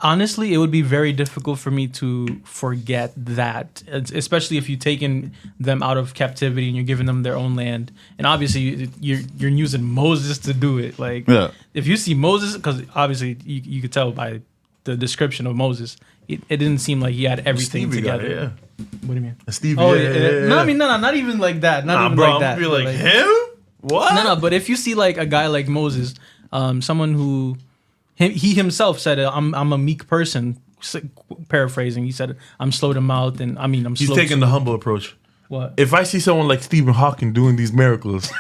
honestly, it would be very difficult for me to forget that, especially if you've taken them out of captivity and you're giving them their own land. And obviously, you're using Moses to do it. Like, Yeah. if you see Moses, because obviously you could tell by the description of Moses, it didn't seem like he had everything Stevie together. guy, yeah. What do you mean? Stevie, Oh, yeah. no, I mean, no, not even like that. Not even bro, like I'm that. gonna be but like him. What? No, but if you see like a guy like Moses, someone who he himself said, "I'm a meek person." Paraphrasing, he said, "I'm slow to mouth," and I mean, I'm He's slow. taking the humble approach. What? If I see someone like Stephen Hawking doing these miracles,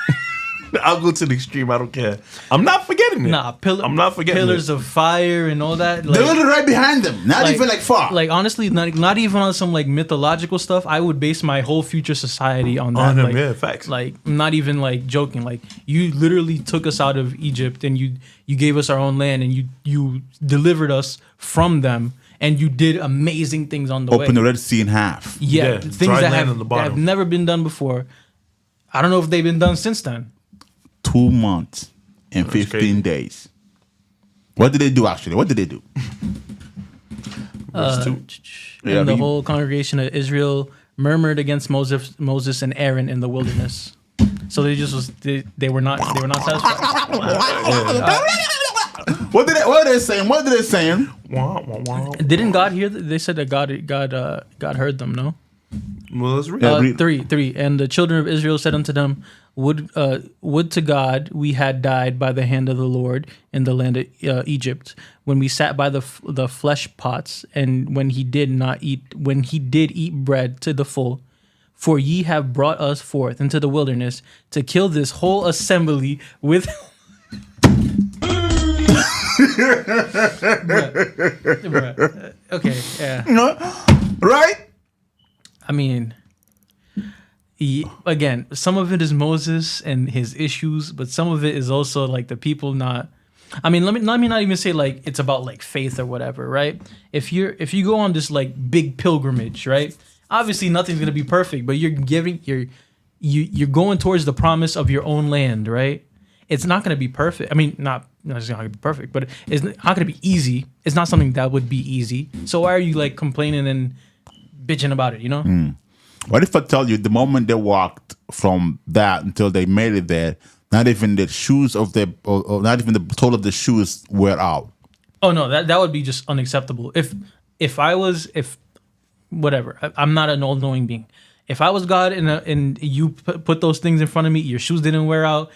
I'll go to the extreme. I don't care. I'm not forgetting it. Nah, I'm not forgetting pillars it. of fire and all that. They're Like, literally right behind them. Not even like far. Like honestly, not even on some like mythological stuff. I would base my whole future society on that. On him, like, yeah, facts. Like I'm not even like joking. Like you literally took us out of Egypt and you gave us our own land and you delivered us from them and you did amazing things on the way. Open the Red Sea in half. Yeah, Yeah, things dry that land on have, the that have bottom. never been done before. I don't know if they've been done since then. 2 months and 15 crazy. days. What did they do actually? What did they do? Verse 2. Yeah, And the but you- whole congregation of Israel murmured against Moses and Aaron in the wilderness. So they were not satisfied. What are they saying? What are they saying? Wah, wah, wah. Didn't God hear? They said that God heard them. No. Well, let's read. Yeah, read. 3. And the children of Israel said unto them, Would to God we had died by the hand of the Lord in the land of Egypt, when we sat by the flesh pots, and when he did eat bread to the full. For ye have brought us forth into the wilderness to kill this whole assembly with. Bruh. Okay, yeah. Right? I mean, again, some of it is Moses and his issues, but some of it is also like the people not. I mean, let me not even say like it's about like faith or whatever, right? If you go on this like big pilgrimage, right? Obviously, nothing's gonna be perfect, but you're going towards the promise of your own land, right? It's not gonna be perfect. I mean, not it's not gonna be perfect, but it's not gonna be easy. It's not something that would be easy. So why are you like complaining and bitching about it? You know? What if I tell you the moment they walked from that until they made it there, not even the shoes of their, or not even the toe of the shoes were out? Oh no, that would be just unacceptable. If whatever, I'm not an all-knowing being. If I was God and you put those things in front of me, your shoes didn't wear out,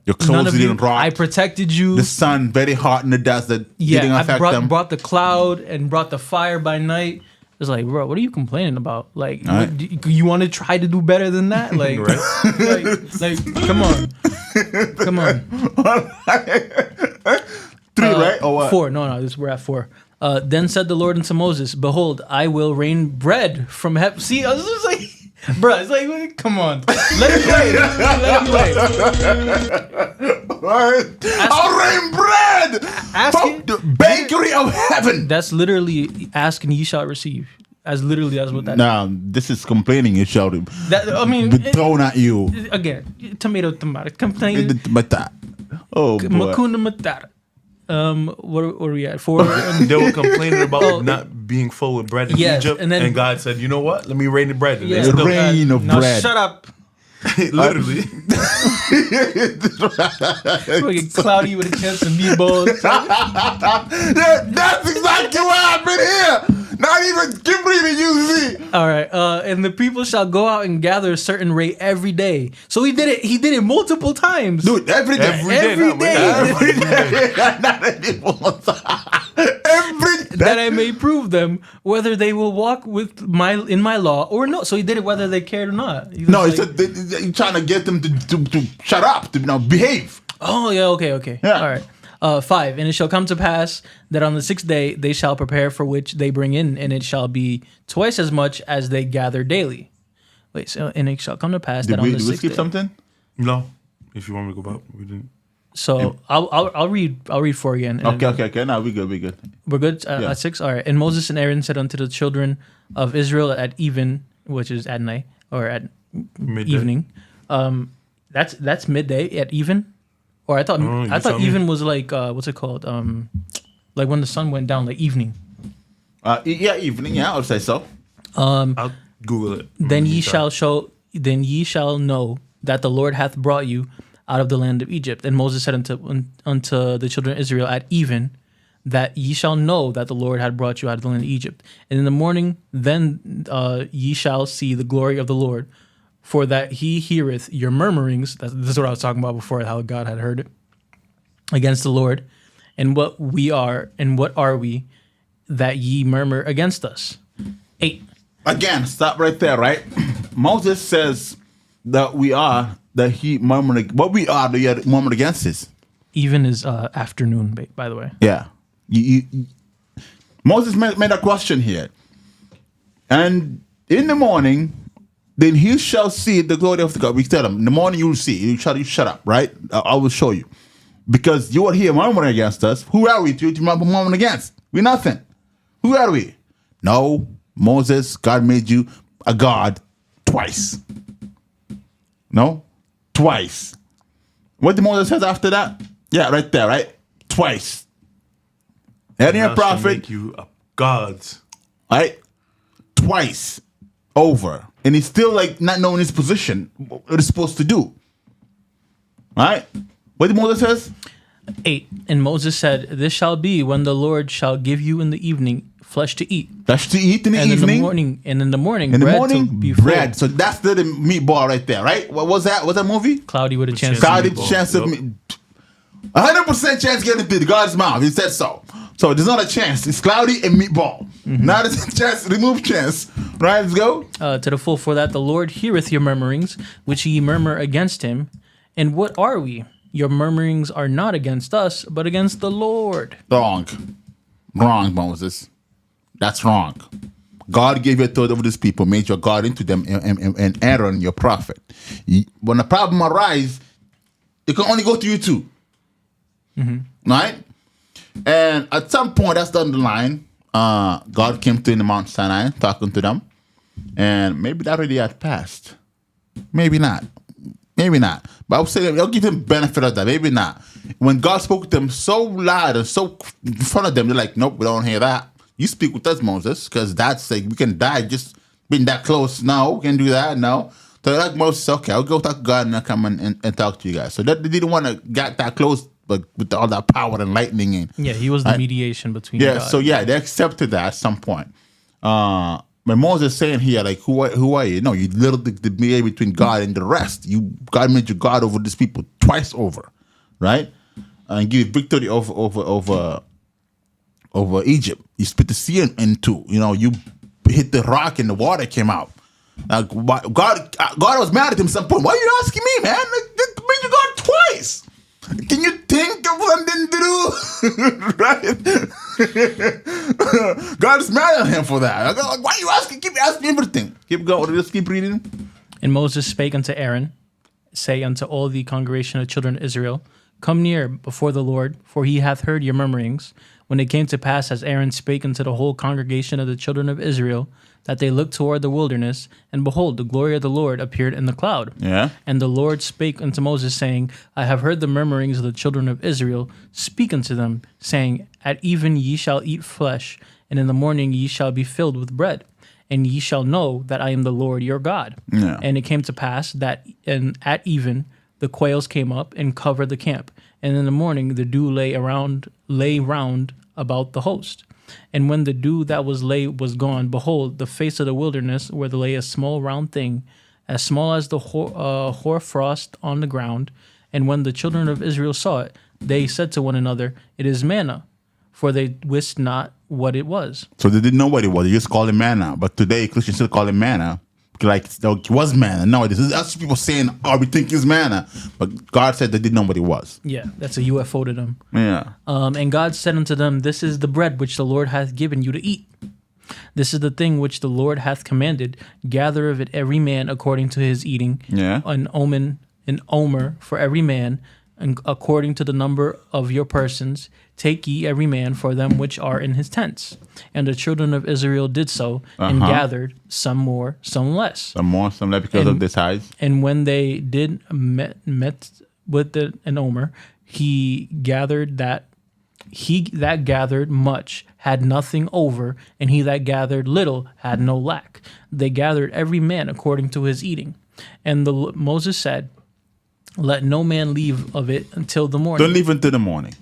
Your clothes didn't rot. I protected you. The sun very hot in the desert didn't I affect them. brought the cloud and brought the fire by night. It's like, bro, what are you complaining about? Like, Right. you want to try to do better than that? Like, like, come on. 3, right? Or what? 4. No, we're at 4. Then said the Lord unto Moses, Behold, I will rain bread from heaven. See, I was just like, bro, it's like, come on. Let him play. I'll rain bread Ask from it. the bakery of heaven. That's literally ask and ye shall receive. as literally as what that. Now, this is complaining. It shall be I mean, thrown at you. again, tomato. Complain. Oh, boy. Makuna matata. What are we at? 4. They were complaining about not being full with bread in Yes, Egypt, and and, then- God said, "You know what? Let me rain the bread." And Yeah. they still- Rain of now bread. shut up. literally. We get cloudy with a chance of meatballs. That's exactly what happened here. Not even keep reading, you see. All right. And the people shall go out and gather a certain rate every day. So he did it. He did it multiple times. Dude, every day. Every day. Every day. Not anymore. Every day. That I may prove them whether they will walk with in my law or no. So he did it whether they cared or not. He was No, like, he's trying to get them to shut up, to behave. oh yeah, okay. Yeah. All right. 5. And it shall come to pass that on the 6th day they shall prepare for which they bring in, and it shall be twice as much as they gather daily. Wait, so and it shall come to pass that on the Did we 6th skip day. something? No, if you want me to go back, we didn't. So I'll read 4 again. and then- Okay. No, we good. We're good Yeah. at 6. All right. And Moses and Aaron said unto the children of Israel at even, which is at night or at Midday. evening. That's midday at even, or I thought you I thought tell me. even was like what's it called? Like when the sun went down, like evening. Yeah, evening. Yeah, I'll say so. I'll Google it. Then ye Meantime. then ye shall know that the Lord hath brought you out of the land of Egypt. And Moses said unto the children of Israel at even, that ye shall know that the Lord had brought you out of the land of Egypt. And in the morning, then ye shall see the glory of the Lord, for that he heareth your murmurings. This is what I was talking about before, how God had heard it against the Lord. And what are we that ye murmur against us? 8. Again, stop right there, right? Moses says that he murmured. What we are that he had murmured against us. Even is afternoon, by the way. Yeah. Moses made a question here. And in the morning, then he shall see the glory of the God. We tell him, in the morning you will see. You shut up, right? I will show you. Because you are here murmuring against us. Who are we to murmuring against? We're nothing. Who are we? No, Moses, God made you a God twice. No? Twice. What did Moses says after that? Yeah, right there, right? Twice. Any Thou shalt prophet, make you a gods. right? Twice over. And he's still like not knowing his position, what he's supposed to do. Right? What did Moses says? 8. And Moses said, this shall be when the Lord shall give you in the evening flesh to eat. Flesh to eat in the And evening. in the morning, In the bread morning, to be full. bread. So that's the meatball right there, right? What was that? What's that movie? Cloudy with a chance. chance to of Cloudy meatball, chance of yep. me. 100% chance getting into God's mouth. He said so. So there's not a chance. It's cloudy and meatball. Not a chance. Remove chance. Right? Let's go. To the full, for that the Lord heareth your murmurings, which ye murmur against him. And what are we? Your murmurings are not against us, but against the Lord. Wrong, Moses. That's wrong. God gave you authority over these people, made your God into them, and Aaron your prophet. When a problem arises, it can only go to you two. Right? And at some point, that's down the line, God came to in the Mount Sinai, talking to them. And maybe that already had passed. Maybe not. But I would say I'll give them benefit of that. Maybe not. When God spoke to them so loud and so in front of them, they're like, nope, we don't hear that. You speak with us, Moses, because that's like we can die just being that close. No, we can do that. No. So like Moses, okay, I'll go talk to God and I'll come and talk to you guys. So they didn't want to get that close, but with all that power and lightning and Yeah, he was the mediation between yeah, God. so yeah, they accepted that at some point. But Moses saying here, like, who are you? No, you literally the mediator between God and the rest. God made you God over these people twice over, right? And give victory over Egypt. You split the sea in two. You know, you hit the rock and the water came out. Like God was mad at him at some point. Why are you asking me, man? Like, they made you God twice. Can you think of something to do? Right? God is mad at him for that. Like, why are you asking? Keep asking everything. Keep going. Just keep reading. And Moses spake unto Aaron, say unto all the congregation of children of Israel, come near before the Lord, for he hath heard your murmurings, When it came to pass, as Aaron spake unto the whole congregation of the children of Israel, that they looked toward the wilderness, and behold, the glory of the Lord appeared in the cloud. Yeah. And the Lord spake unto Moses, saying, I have heard the murmurings of the children of Israel. Speak unto them, saying, At even ye shall eat flesh, and in the morning ye shall be filled with bread. And ye shall know that I am the Lord your God. Yeah. And it came to pass that at even the quails came up and covered the camp. And in the morning the dew lay round about the host. And when the dew that was gone, behold, the face of the wilderness, where there lay a small round thing, as small as the hoarfrost on the ground. And when the children of Israel saw it, they said to one another, It is manna, for they wist not what it was. So they didn't know what it was. They just called it manna. But today, Christians still call it manna. Like, it was manna. No, that's people saying, we think it's manna. But God said they didn't know what it was. Yeah, that's a UFO to them. Yeah. And God said unto them, This is the bread which the Lord hath given you to eat. This is the thing which the Lord hath commanded. Gather of it every man according to his eating. Yeah. An omer for every man, and according to the number of your persons. Take ye every man for them which are in his tents. And the children of Israel did so, and gathered, some more, some less. Some more, some less, because of the size. And when they did met with an omer, he that gathered much had nothing over, and he that gathered little had no lack. They gathered every man according to his eating. And Moses said, Let no man leave of it until the morning. Don't leave until the morning.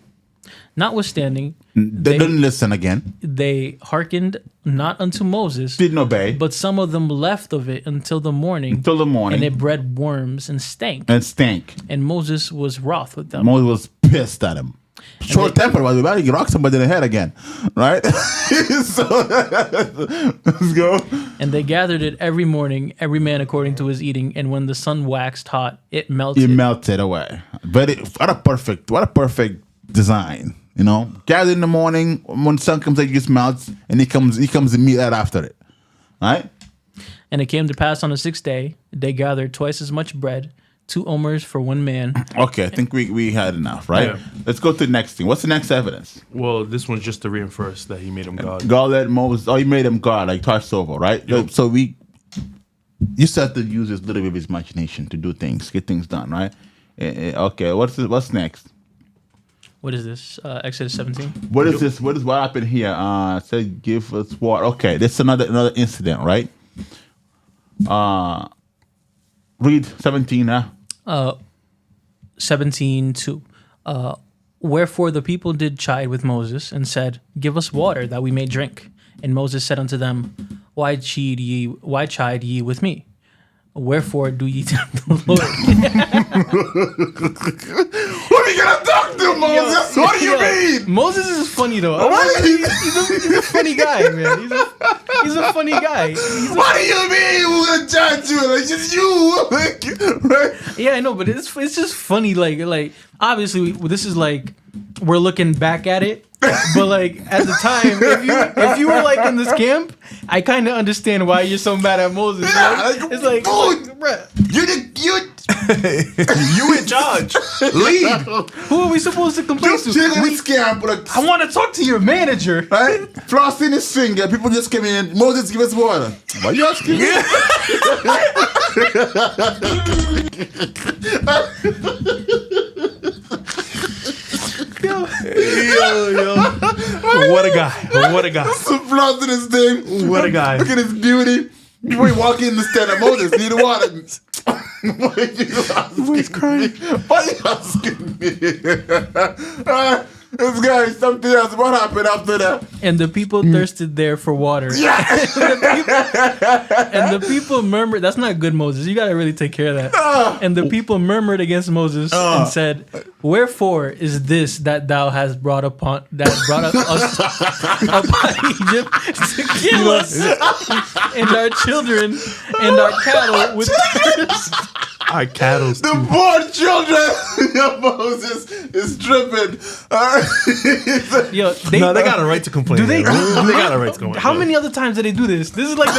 Notwithstanding, They didn't listen again. they hearkened not unto Moses, Didn't obey. but some of them left of it until the morning. Until the morning. And it bred worms and stank. And stank. And Moses was wroth with them. Moses was pissed at him. Short tempered, was about to rock somebody in the head again. Right? So, let's go. And they gathered it every morning, every man according to his eating. And when the sun waxed hot, it melted. It melted away. But what a perfect design. You know, gather in the morning, when the sun comes out, it just melts, and he comes to meet right after it. Right? And it came to pass on the 6th day, they gathered twice as much bread, 2 omers for one man. Okay, I think we had enough, right? Yeah. Let's go to the next thing. What's the next evidence? Well, this one's just to reinforce that he made him God. God let Moses, he made him God, like Autosomal, right? Yep. So you start to use this little bit of his imagination to do things, get things done, right? Okay, what's next? What is this? Exodus 17? What is this? What happened here? Said give us water. Okay, this is another incident, right? Read 17 now. 17:2. Wherefore the people did chide with Moses, and said, Give us water, that we may drink. And Moses said unto them, Why chide ye with me? Wherefore do ye tempt the Lord? What are you gonna talk to, Moses? What do you mean? Moses is funny though. He's a funny guy, man. He's a funny guy. What do you mean? We're gonna judge you? Like just you, right? Yeah, I know, but it's just funny. Like obviously this is like we're looking back at it, but like at the time, if you were like in this camp, I kind of understand why you're so mad at Moses. Yeah, right? It's like, bruh, you in charge. Lead. who are we supposed to complain Just to? chill in this camp. Like, I want to talk to your manager. right? Flossing his finger. People just come in. Moses, give us water. Why you asking me? Yo. What a guy. Some flaws in his thing. What a guy. Look at his beauty. Before you walk in the stand up, Moses, need water. Why are you asking He's crying. me? Why are you asking me? This guy, something else. What happened after that? And the people thirsted there for water. And the people murmured. That's not good, Moses. You got to really take care of that. And the people murmured against Moses and said, Wherefore is this that thou hast brought us upon Egypt to kill us and our children and our cattle with thirst? Our cattle's The too. poor children. Yo, Moses is tripping. Yo, No, they got a right to complain. Do they? They got a right to complain. How many other times did they do this? This is like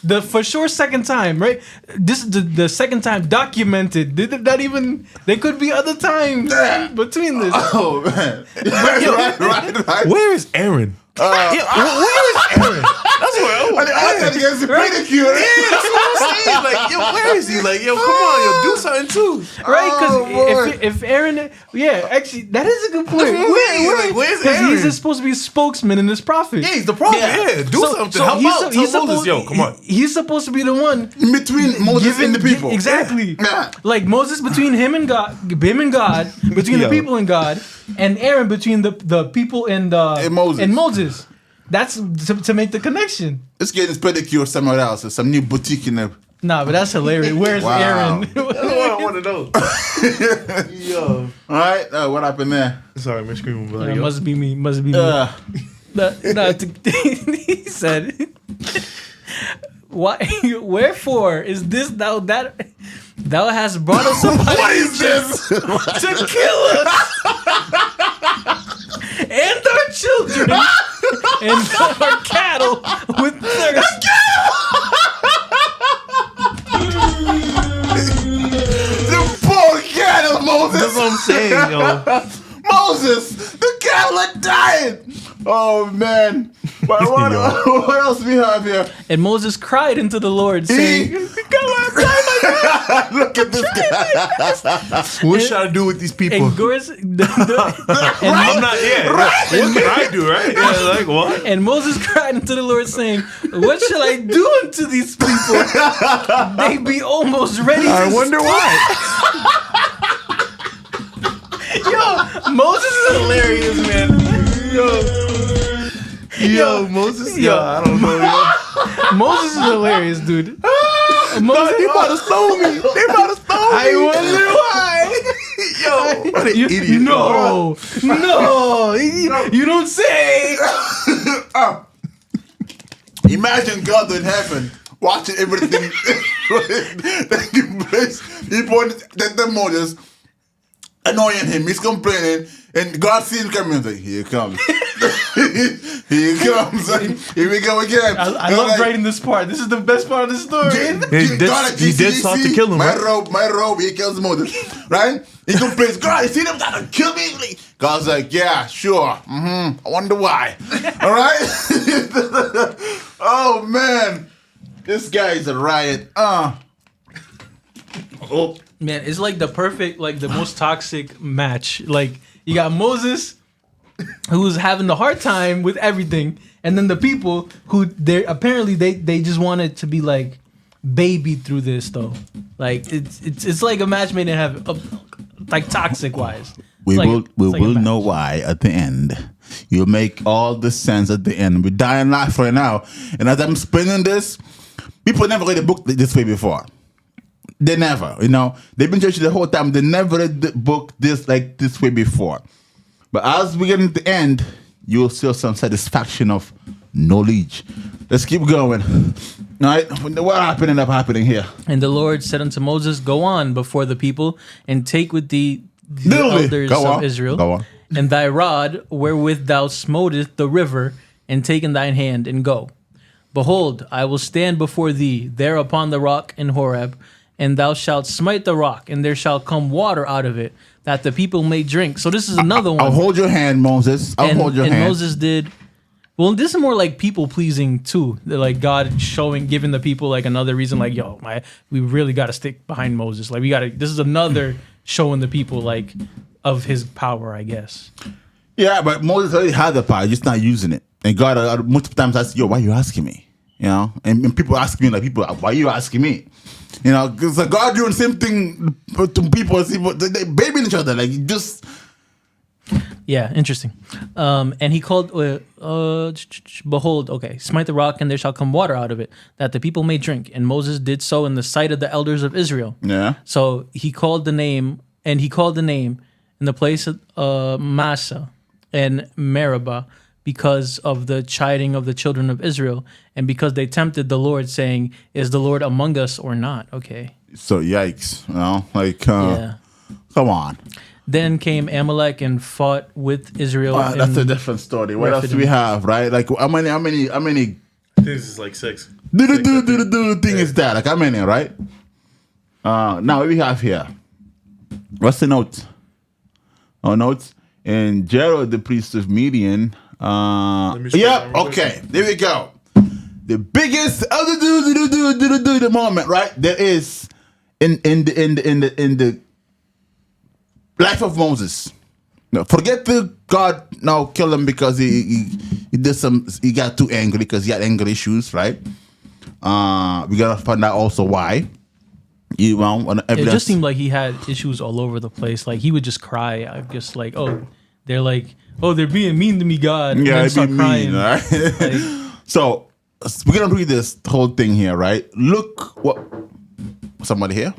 the for sure second time, right? This is the second time documented. Did it not even? There could be other times between this. Oh man! Right. Where is Aaron? Where is Aaron? That's what I got to get some pedicure. Yeah, that's what I'm saying. Like, yo, where is he? Like, yo, come on, yo, do something too. Right, because boy. if Aaron, yeah, actually, that is a good point. Where's Because Aaron? he's supposed to be a spokesman in this prophet. Yeah, he's the prophet. Yeah, do something. Help out. Tell Moses, yo, come on. He's supposed to be the one Between Moses and the people. Exactly. Yeah. Like Moses between him and God, between the people and God, and Aaron between the people and Moses. That's to make the connection. Let's get this pedicure somewhere else. There's some new boutique in there. Nah, but that's hilarious. Where's Wow. Aaron? I want to know. Yo. All right, what happened there? Sorry, my screen was It like, yo. must be me. Must be me. He said, "Why? Wherefore is this thou that thou hast brought us upon What is this? to kill us and our children and our cattle with thirst?" The poor cattle, Moses. That's what I'm saying, yo. Moses, the cattle are dying. Oh man. What else we have here? And Moses cried unto the Lord, saying, Look at this guy. What should I do with these people? and Gors, I'm not, yeah. What can I do, right? Yeah, like, what? And Moses cried unto the Lord, saying, "What shall I do unto these people? They be almost ready to I wonder why. Yo, Moses is hilarious, man. Yo, Moses, yo, I don't know, yo. Moses is hilarious, dude. Moses, they about to stone me. They about to stone me. I wonder why. Yo, what an idiot. No, you don't say. Imagine God in heaven watching everything taking place. He pointed the Moses, annoying him. He's complaining, and God sees him coming. He's like, "Here he comes." Here he comes. Here we go again. I love writing this part. This is the best part of the story. He did start to kill him, My right? robe, he kills Moses. Right? He complains, "God, you see them trying to kill me?" God's like, "Yeah, sure. I wonder why." All right? Oh, man. This guy is a riot. Oh. Man, it's like the perfect, like the most toxic match. Like you got Moses, who's having the hard time with everything, and then the people who they apparently they just wanted to be like babied through this though. Like it's like a match made in heaven, like toxic wise. We will a match. know why at the end. You'll make all the sense at the end. We're dying life right now. And as I'm spinning this, people never read a book this way before. They never, They've been church the whole time. They never read the book this way before. But as we get to the end, you'll see some satisfaction of knowledge. Let's keep going. All right, what ended up happening here? And the Lord said unto Moses, "Go on before the people, and take with thee the Literally. elders Go of on. Israel, Go on. and thy rod wherewith thou smotest the river, and take in thine hand, and go. Behold, I will stand before thee there upon the rock in Horeb, and thou shalt smite the rock, and there shall come water out of it, that the people may drink." So this is another one. I'll hold your hand, Moses. I'll hold your and hand. Moses did. Well, this is more like people pleasing too. They're like God giving the people like another reason, like, yo, we really got to stick behind Moses. Like this is another showing the people like of his power, I guess. Yeah, but Moses already had the power, just not using it. And God multiple times asked, "Yo, why are you asking me?" And people ask me, like, "Why are you asking me?" Because God doing the same thing to people. They babying each other, like just. Yeah, interesting. And he called, behold, okay, smite the rock, and there shall come water out of it, that the people may drink. And Moses did so in the sight of the elders of Israel. Yeah. So he called the name in the place of Massa and Meribah, because of the chiding of the children of Israel, and because they tempted the Lord, saying, "Is the Lord among us or not?" Okay. So yikes, Yeah. come on. Then came Amalek and fought with Israel. That's a different story. What else do we have, right? Like how many This is like 6. do thing is that? Like how many, right? Now what we have here. What's the note? Oh, notes. And Jeroboam, the priest of Midian. Yep. Okay. There we go. The biggest the moment, right? There is in the life of Moses. No, forget the God now kill him because he did he got too angry because he had anger issues, right? We gotta find out also why. It just seemed like he had issues all over the place. Like he would just cry. I'm just like, they're being mean to me, God. And Yeah, then it'd be start crying. mean, right? Like, So we're gonna read this whole thing here, right? Look what somebody here.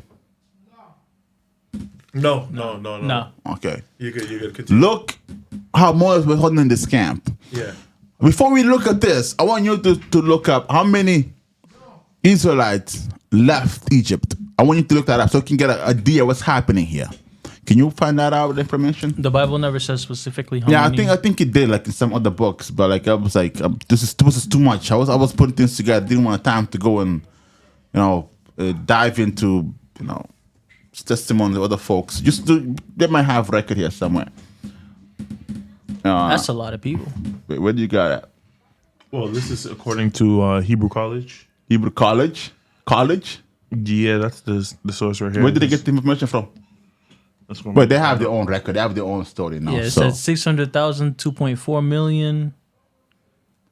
No. no. Okay. You could continue. Look how Moses was holding this camp. Yeah. Before we look at this, I want you to look up how many Israelites left Egypt. I want you to look that up so you can get an idea what's happening here. Can you find that out, the information? The Bible never says specifically how many. I think it did, like in some other books, but like I was like, this is too much. I was putting things together. Didn't want time to go and dive into testimony of other folks. They might have record here somewhere. That's a lot of people. Wait, where do you got it? Well, this is according to Hebrew College. Hebrew College? Yeah, that's the source right here. Where did they get the information from? But they have their own record. They have their own story now. Yeah, it says 600,000, 2.4 million.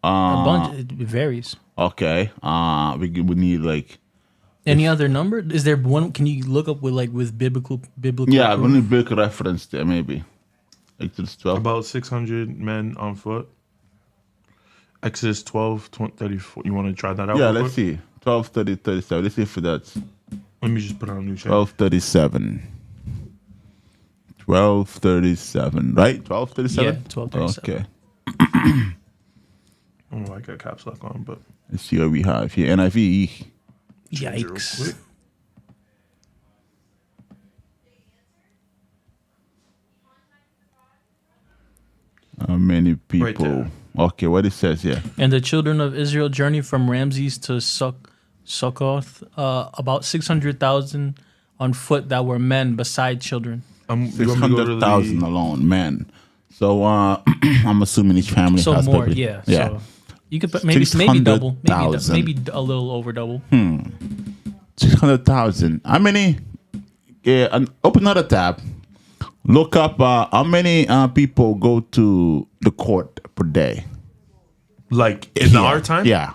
A bunch. It varies. Okay. We need like. Any other number? Is there one? Can you look up with biblical? Yeah, proof? we need big reference there maybe. Exodus 12. About 600 men on foot. Exodus 12, 20, 34. You want to try that out? Yeah, real let's quick? see. 12, 30, 37. Let's see if that's Let me just put on a new channel. 1237. 1237, right? 1237? Yeah, 1237. Okay. I got caps lock on, but Let's see what we have here. NIV. change it real Yikes. quick. How many people? Right there. Okay, what it says here. And the children of Israel journeyed from Ramses to Succoth, about 600,000 on foot that were men beside children. You want me to go to 600,000 the- alone, man. So I'm assuming each family So has more, probably, yeah. Yeah. So you could put maybe double, 600,000. maybe a little over double. 600,000. How many? Yeah, and open another tab. Look up how many people go to the court per day. Like in Here. our time? Yeah.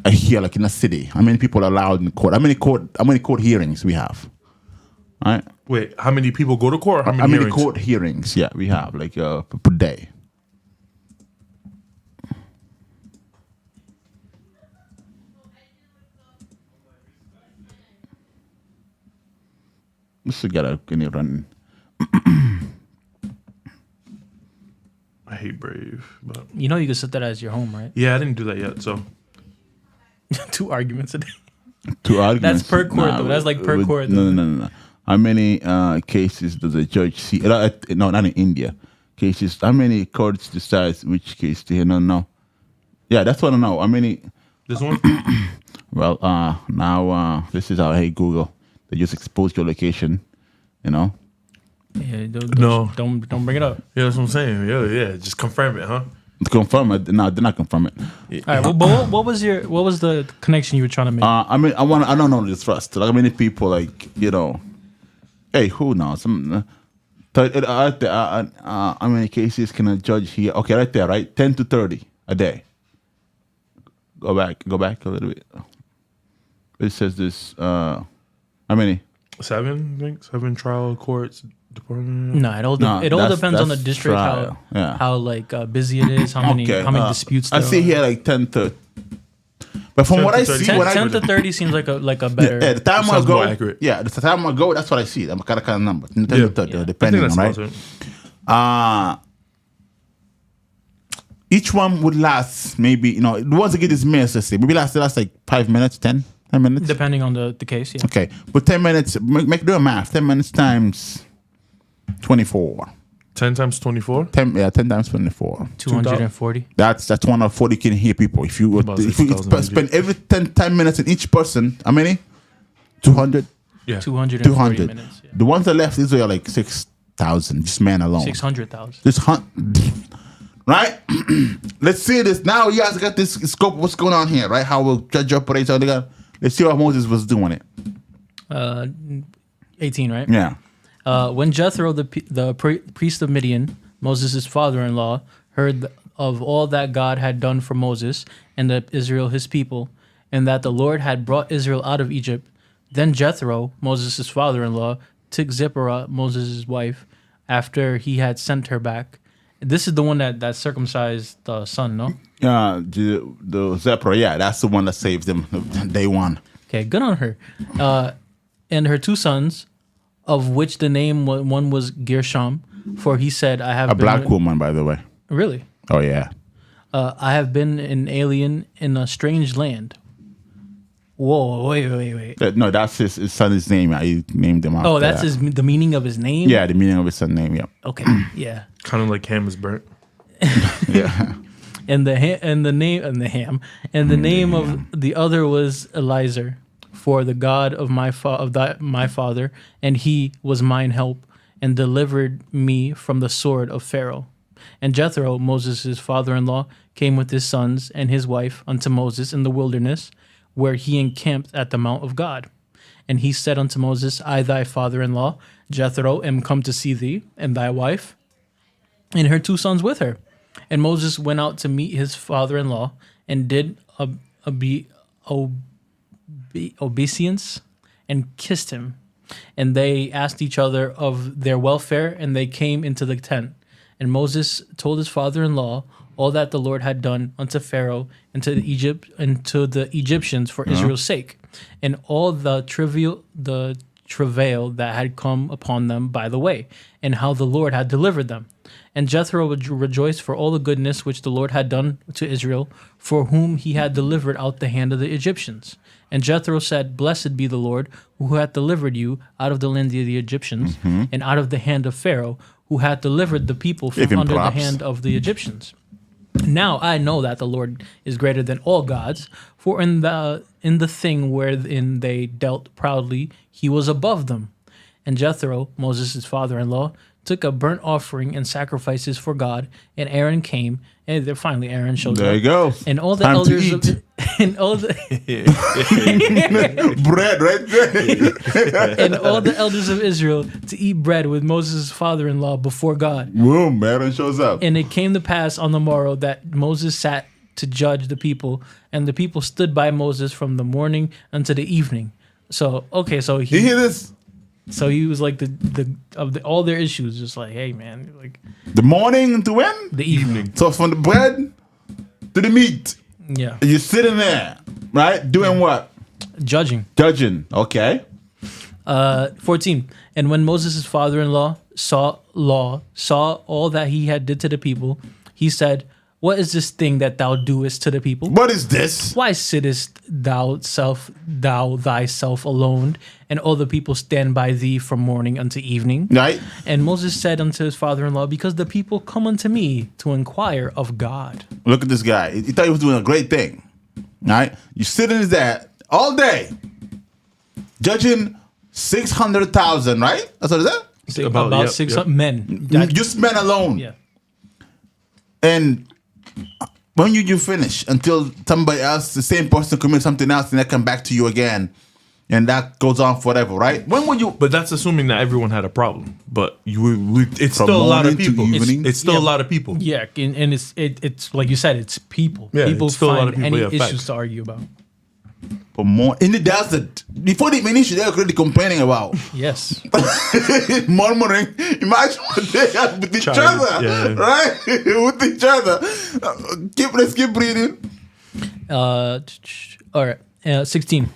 Here, like in a city. How many people are allowed in court? How many court hearings we have? All right. Wait, how many people go to court? Or How many hearings? court hearings? Yeah, we have like per day. Let's get a run. I hate Brave, but You know you can set that as your home, right? yeah, I didn't do that yet. So 2 arguments a day. 2 arguments. per court, though. That's like per court, No, though. no. How many cases does a judge see? No, not in India. Cases. How many courts decides which case to hear? No. Yeah, that's what I know. How many? this one? Well, now this is how hey Google. They just expose your location. Yeah, No. don't bring it up. Yeah, that's what I'm saying. Yeah. Just confirm it, huh? To confirm it. No, they're not confirm it. All right, well, but what was the connection you were trying to make? I mean, I don't know this first. Like, how many people, like, hey, who knows? How many cases can a judge hear? Okay, right there, right? 10 to 30 a day. Go back a little bit. It says this. How many? 7, I think. 7 trial courts department. No, it all depends on the that's district, trial. Yeah. how busy it is, how many disputes there I see are. here like 10 to. But from 10 what to I 30. see, 10 to 30 seems like a better. yeah, the time I Sounds go, more accurate. yeah, the time I go, that's what I see. I'm kind of number, 10 to Yeah. 30, Yeah. depending I on think right. that's awesome. each one would last maybe, the ones that get dismissed, let's say, maybe last like 5 minutes, 10 minutes. Depending on the case, yeah. Okay, but 10 minutes, do a math. 10 minutes times 24. 10 times 24? 10 times 24. 240. That's 140 can hear people. If you About if you 60,000 spend every 10 minutes in each person, how many? 200? Yeah. 240 minutes. Yeah. The ones that left Israel are like 6,000, just man alone. 600,000. Just right? Let's see this. Now you guys got this scope of what's going on here, right? How will judge operates. Let's see how Moses was doing it. 18, right? Yeah. When Jethro, the priest of Midian, Moses' father-in-law, heard of all that God had done for Moses and Israel his people, and that the Lord had brought Israel out of Egypt, then Jethro, Moses' father-in-law, took Zipporah, Moses' wife, after he had sent her back. This is the one that circumcised the son, no? The Zipporah, yeah, that's the one that saved them day one. Okay, good on her. And her 2 sons, of which the name one was Gershom, for he said, I have a black woman, by the way. Really? Oh, yeah. I have been an alien in a strange land. Whoa, wait. No, that's his son's name. I named him after Oh, that's that. the meaning of his name? Yeah, the meaning of his son's name, yeah. Okay, yeah. Kind of like ham is burnt. Yeah. And the name of the other was Eliezer, for the God of my father, and he was mine help, and delivered me from the sword of Pharaoh. And Jethro, Moses' father-in-law, came with his sons and his wife unto Moses in the wilderness, where he encamped at the mount of God. And he said unto Moses, I, thy father-in-law, Jethro, am come to see thee, and thy wife, and her 2 sons with her. And Moses went out to meet his father-in-law, and did obeisance, and kissed him. And they asked each other of their welfare, and they came into the tent. And Moses told his father-in-law all that the Lord had done unto Pharaoh and to the Egyptians for Israel's sake, and all the travail that had come upon them by the way, and how the Lord had delivered them. And Jethro rejoiced for all the goodness which the Lord had done to Israel, for whom he had delivered out the hand of the Egyptians. And Jethro said, Blessed be the Lord, who hath delivered you out of the land of the Egyptians, and out of the hand of Pharaoh, who hath delivered the people from under the hand of the Egyptians. Now I know that the Lord is greater than all gods, for in the thing wherein they dealt proudly, he was above them. And Jethro, Moses' father-in-law, took a burnt offering and sacrifices for God, and Aaron came, and then finally Aaron showed up. There you go. And all the Time to elders eat. and all the Bread right there. and all the elders of Israel to eat bread with Moses' father-in-law before God. Boom, Aaron shows up. And it came to pass on the morrow that Moses sat to judge the people, and the people stood by Moses from the morning unto the evening. So You hear this? So he was like all their issues, just like, hey man, like The morning to when? the evening. So from the bread to the meat. Yeah. You're sitting there, right? Doing what? Judging. Judging. Okay. 14. And when Moses' father-in-law saw all that he had did to the people, he said, What is this thing that thou doest to the people? What is this? Why sittest thou thyself alone, and all the people stand by thee from morning unto evening? Right. And Moses said unto his father-in-law, Because the people come unto me to inquire of God. Look at this guy. He thought he was doing a great thing. Right? You sitting there all day, judging 600,000, right? That's what it is? About 600 men. Just men alone. Yeah. And when you finish, until somebody else, the same person commits something else, and they come back to you again, and that goes on forever, right? When would you? But that's assuming that everyone had a problem. But it's From still a lot of morning to people. evening? It's still a lot of people. Yeah, and it's like you said, it's people. Yeah, People it's still a lot find of people, any yeah, issues facts. to argue about. For more in the desert, before the main issue, they're already complaining about Yes. murmuring. Imagine what they have with each Child, other, yeah. right? With each other. Let's keep reading. All right. 16.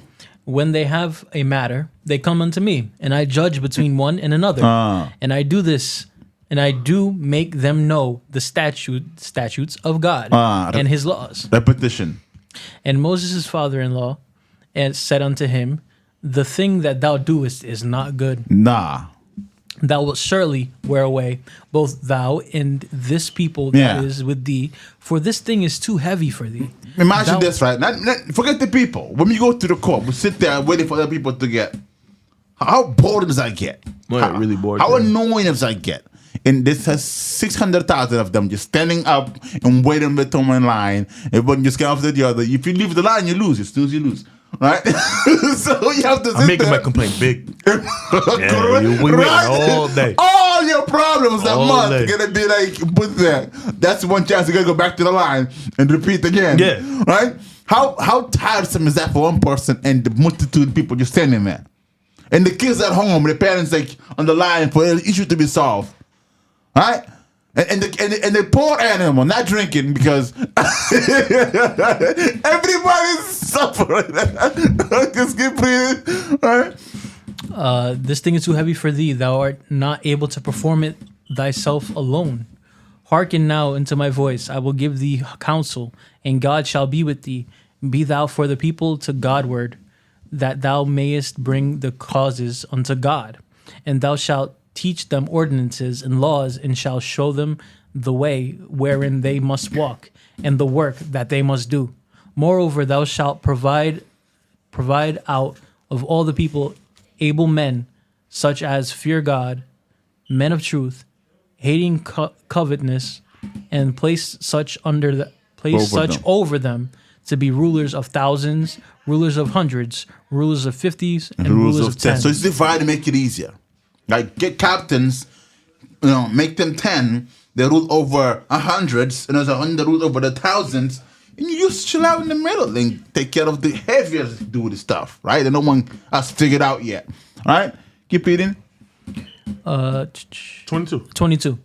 When they have a matter, they come unto me, and I judge between one and another. And I do this and I do make them know the statutes of God and his laws. Repetition. And Moses' father-in-law and said unto him, the thing that thou doest is not good. Nah. Thou wilt surely wear away both thou and this people that is with thee, for this thing is too heavy for thee. Imagine this, right? Forget the people. When we go to the court, we sit there waiting for other people to get. How bored does I get? Really bored. How annoying does I get? And this has 600,000 of them just standing up and waiting with them in line. Everyone just get off to the other. If you leave the line, you lose. You lose. Right? So you have to sit I'm making there. my complaint big. We waiting all day. All your problems that All month day. gonna be like put there. That's one chance you gotta go back to the line and repeat again. Yeah. Right? How tiresome is that for one person and the multitude of people just standing there? And the kids at home, the parents like on the line for the issue to be solved. Right? And the poor animal not drinking because everybody's suffering. Just keep breathing. Right? This thing is too heavy for thee. Thou art not able to perform it thyself alone. Hearken now unto my voice. I will give thee counsel, and God shall be with thee. Be thou for the people to Godward, that thou mayest bring the causes unto God. And thou shalt teach them ordinances and laws, and shall show them the way wherein they must walk, and the work that they must do. Moreover, thou shalt provide out of all the people able men, such as fear God, men of truth, hating covetousness, and place such over them to be rulers of thousands, rulers of hundreds, rulers of 50s, and rulers of 10. So it's divided to make it easier. Like get captains, make them 10. They rule over hundreds, and there's 100 rule over the thousands. And you just chill out in the middle and take care of the heavier duty stuff, right? And no one has figured out yet, right? Keep reading. 22.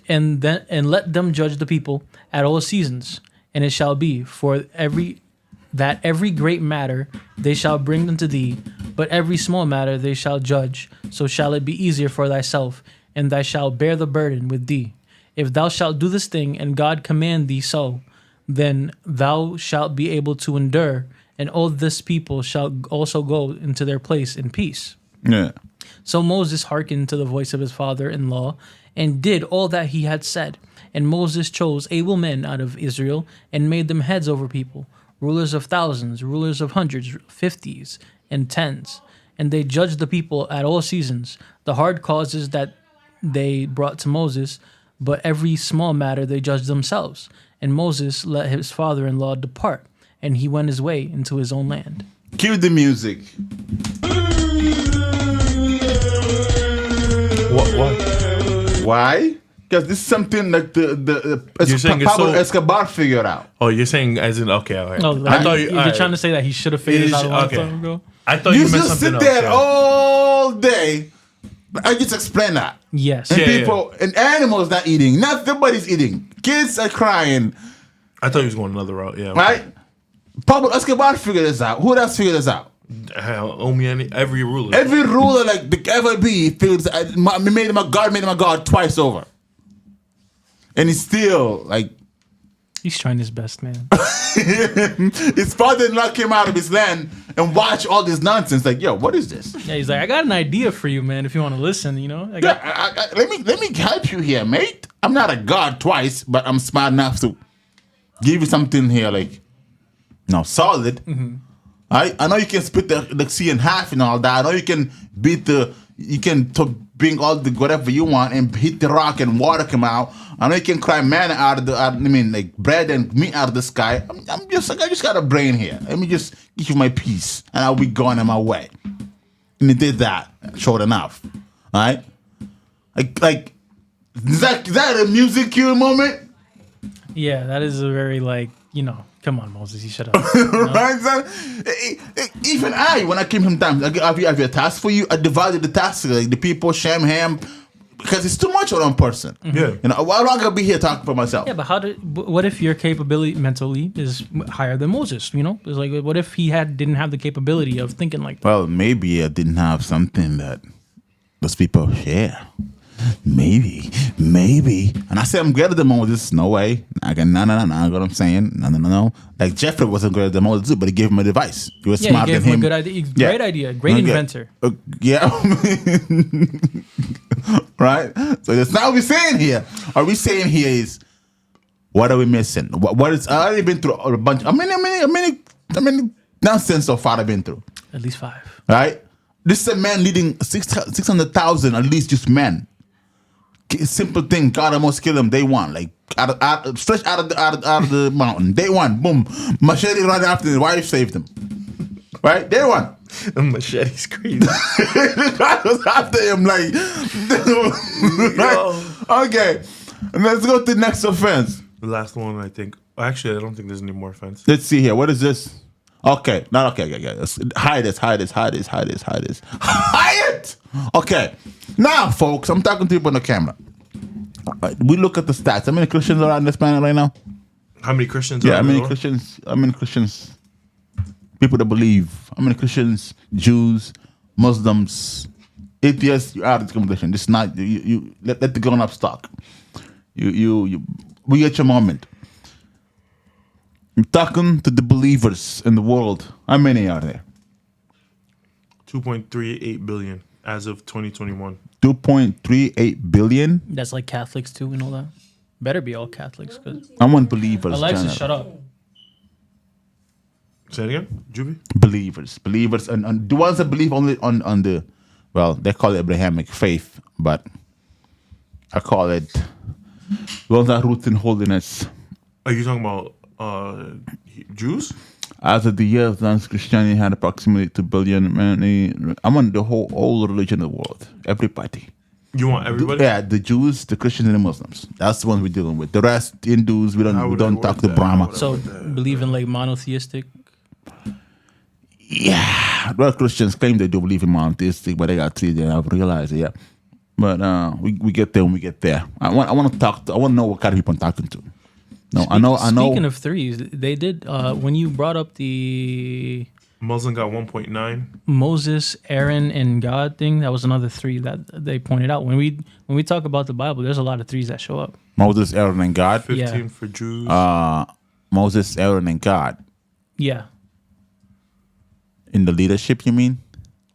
And let them judge the people at all seasons, and it shall be for every great matter they shall bring unto thee, but every small matter they shall judge. So shall it be easier for thyself, and thou shalt bear the burden with thee. If thou shalt do this thing, and God command thee so, then thou shalt be able to endure, and all this people shall also go into their place in peace. Yeah. So Moses hearkened to the voice of his father-in-law, and did all that he had said. And Moses chose able men out of Israel, and made them heads over people, rulers of thousands, rulers of hundreds, 50s, and 10s. And they judged the people at all seasons, the hard causes that they brought to Moses, but every small matter they judged themselves. And Moses let his father-in-law depart, and he went his way into his own land. Cue the music. Why? Because this is something like the Pablo Escobar figured out. Oh, you're saying as in okay, all right. No, I thought you're trying to say that he should have figured it out a long time ago. I thought you meant just something sit else. there Yeah. all day. I just explain that. Yes. And Yeah, people and animals not eating. Not everybody's eating. Kids are crying. I thought he was going another route. Yeah. Right? Pablo Escobar figured this out. Who else figured this out? Every ruler. Every ruler like the ever be figures made him a god twice over. And he's still like He's trying his best, man. his father-in-law came out of his land and watched all this nonsense. Like, yo, what is this? Yeah, he's like, I got an idea for you, man. If you want to listen, Let me help you here, mate. I'm not a god twice, but I'm smart enough to give you something here, like, solid. Mm-hmm. I know you can split the sea in half and all that. I know you can bring all the whatever you want and hit the rock and water come out. I know you can cry manna out of bread and meat out of the sky. I just got a brain here. Let me just give you my piece, and I'll be going on my way. And he did that, short enough. All right? Like is that a music cue moment? Yeah, that is a very come on, Moses, you shut up. Right, son? Even when I came from time, I have a task for you. I divided the task, like the people, Shem, Ham, because it's too much for one person. Yeah. I'm not gonna be here talking for myself. Yeah, but what if your capability mentally is higher than Moses? It's like, what if he didn't have the capability of thinking like that? Well, maybe I didn't have something that those people share. maybe. And I said, I'm greater than Moses. No way. I got no. You know what I'm saying? No. Like Jeffrey wasn't greater than Moses, too, but he gave him a device. He was Yeah, he smarter gave than him him. a good idea. Yeah. Great idea. Great inventor. Yeah. Right? So that's not what we're saying here. What we're saying here is, what are we missing? What is, I already been through a bunch. How many nonsense so far I've been through? At least 5. Right? This is a man leading 600,000, at least just men. Simple thing. God almost killed him day one. Like fresh out of the mountain. Day one. Boom. Machete right after his wife saved him. Right? Day one. The machete's crazy. God was after him like. Right? Okay. And let's go to the next offense. The last one, I think. Actually, I don't think there's any more offense. Let's see here. What is this? Okay. Not okay. Let's hide this. Hide it. Okay. Now, folks, I'm talking to people on the camera. We look at the stats. How many Christians are on this planet right now? How many Christians? Yeah, are how there? many Christians? People that believe. How many Christians, Jews, Muslims, atheists? You're out of this conversation. This is not you. Let the grown up talk. You. We get your moment. I'm talking to the believers in the world. How many are there? 2.38 billion as of 2021. 2.38 billion. That's like Catholics too and all that. Better be all Catholics. Cause I want believers. Alexis, Janet. shut up. Say it again, Juvie? Believers, and the ones that believe only on the, well, they call it Abrahamic faith, but I call it the ones that root in holiness. Are you talking about Jews? As of the year of Christianity had approximately 2 billion. I want the whole religion of the world, everybody. You want everybody? Yeah, the Jews, the Christians, and the Muslims. That's the ones we're dealing with. The rest, Hindus, we don't talk to Brahma. So believe in like monotheistic. Yeah, well, Christians claim they do believe in monotheistic, but they got 3 there. I've realized it. Yeah, but we get there when we get there. I want to know what kind of people I'm talking to. No, I know. Speaking of 3s, they did when you brought up the Muslim got 1.9. Moses, Aaron, and God thing. That was another 3 that they pointed out. When we talk about the Bible, there's a lot of 3s that show up. Moses, Aaron, and God. 15 for Jews. Moses, Aaron, and God. Yeah. In the leadership, you mean?